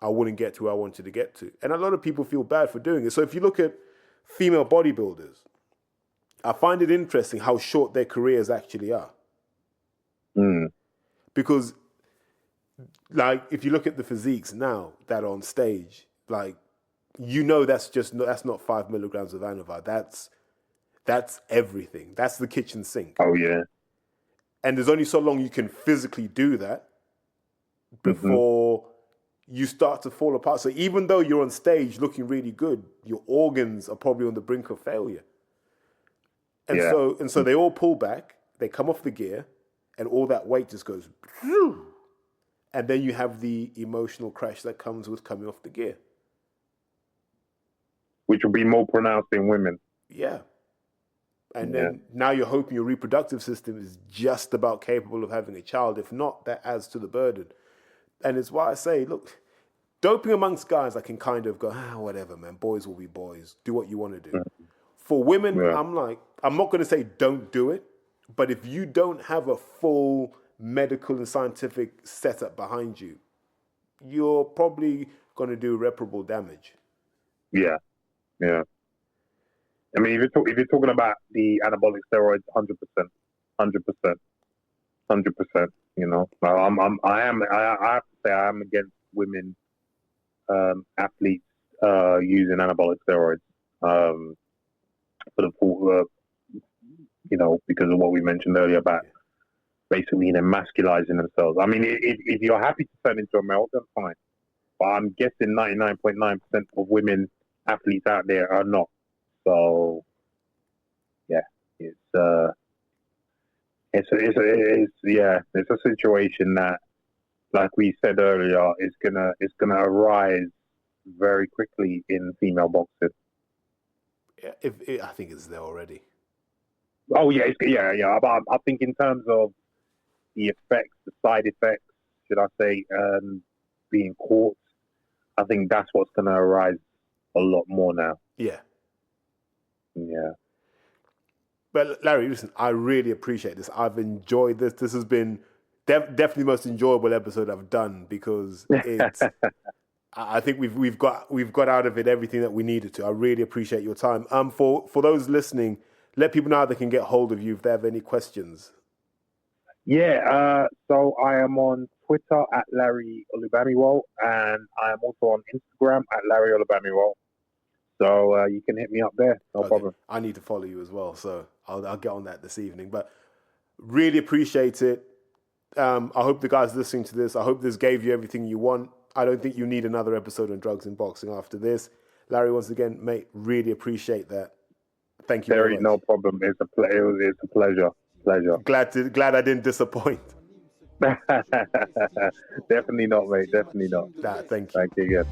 I wouldn't get to where I wanted to get to. And a lot of people feel bad for doing it. So if you look at female bodybuilders, I find it interesting how short their careers actually are. Because, like, if you look at the physiques now that are on stage, like, that's not 5 milligrams of Anavar. That's everything. That's the kitchen sink. Oh yeah. And there's only so long you can physically do that before you start to fall apart. So even though you're on stage looking really good, your organs are probably on the brink of failure. And so they all pull back, they come off the gear, and all that weight just goes, and then you have the emotional crash that comes with coming off the gear. Which will be more pronounced in women. Yeah. And then now you're hoping your reproductive system is just about capable of having a child. If not, that adds to the burden. And it's why I say, look, doping amongst guys, I can kind of go, whatever, man. Boys will be boys. Do what you want to do. For women, I'm not going to say don't do it. But if you don't have a full medical and scientific setup behind you, you're probably going to do irreparable damage. Yeah. Yeah. I mean, if you're talking about the anabolic steroids, 100%. I have to say I am against women athletes using anabolic steroids for the because of what we mentioned earlier about basically emasculizing themselves. I mean, if you're happy to turn into a male, then fine. But I'm guessing 99.9% of women athletes out there are not. So, yeah, it's It's a situation that, like we said earlier, is gonna arise very quickly in female boxing. I think it's there already. Oh yeah, I think in terms of the effects, the side effects, should I say, being caught, I think that's what's going to arise a lot more now. Yeah. Yeah. But Larry, listen, I really appreciate this. I've enjoyed this. This has been definitely the most enjoyable episode I've done because it's. I think we've got out of it everything that we needed to. I really appreciate your time. For those listening, let people know how they can get hold of you if they have any questions. Yeah. So I am on Twitter at Larry Olubamiwo, and I am also on Instagram at Larry Olubamiwo. So you can hit me up there. No problem. I need to follow you as well, so I'll get on that this evening. But really appreciate it. I hope the guys listening to this, I hope this gave you everything you want. I don't think you need another episode on drugs and boxing after this. Larry, once again, mate, really appreciate that. Thank you very much. No problem. It's a pleasure. Glad I didn't disappoint. Definitely not, mate. Definitely not. Thank you. Thank you again.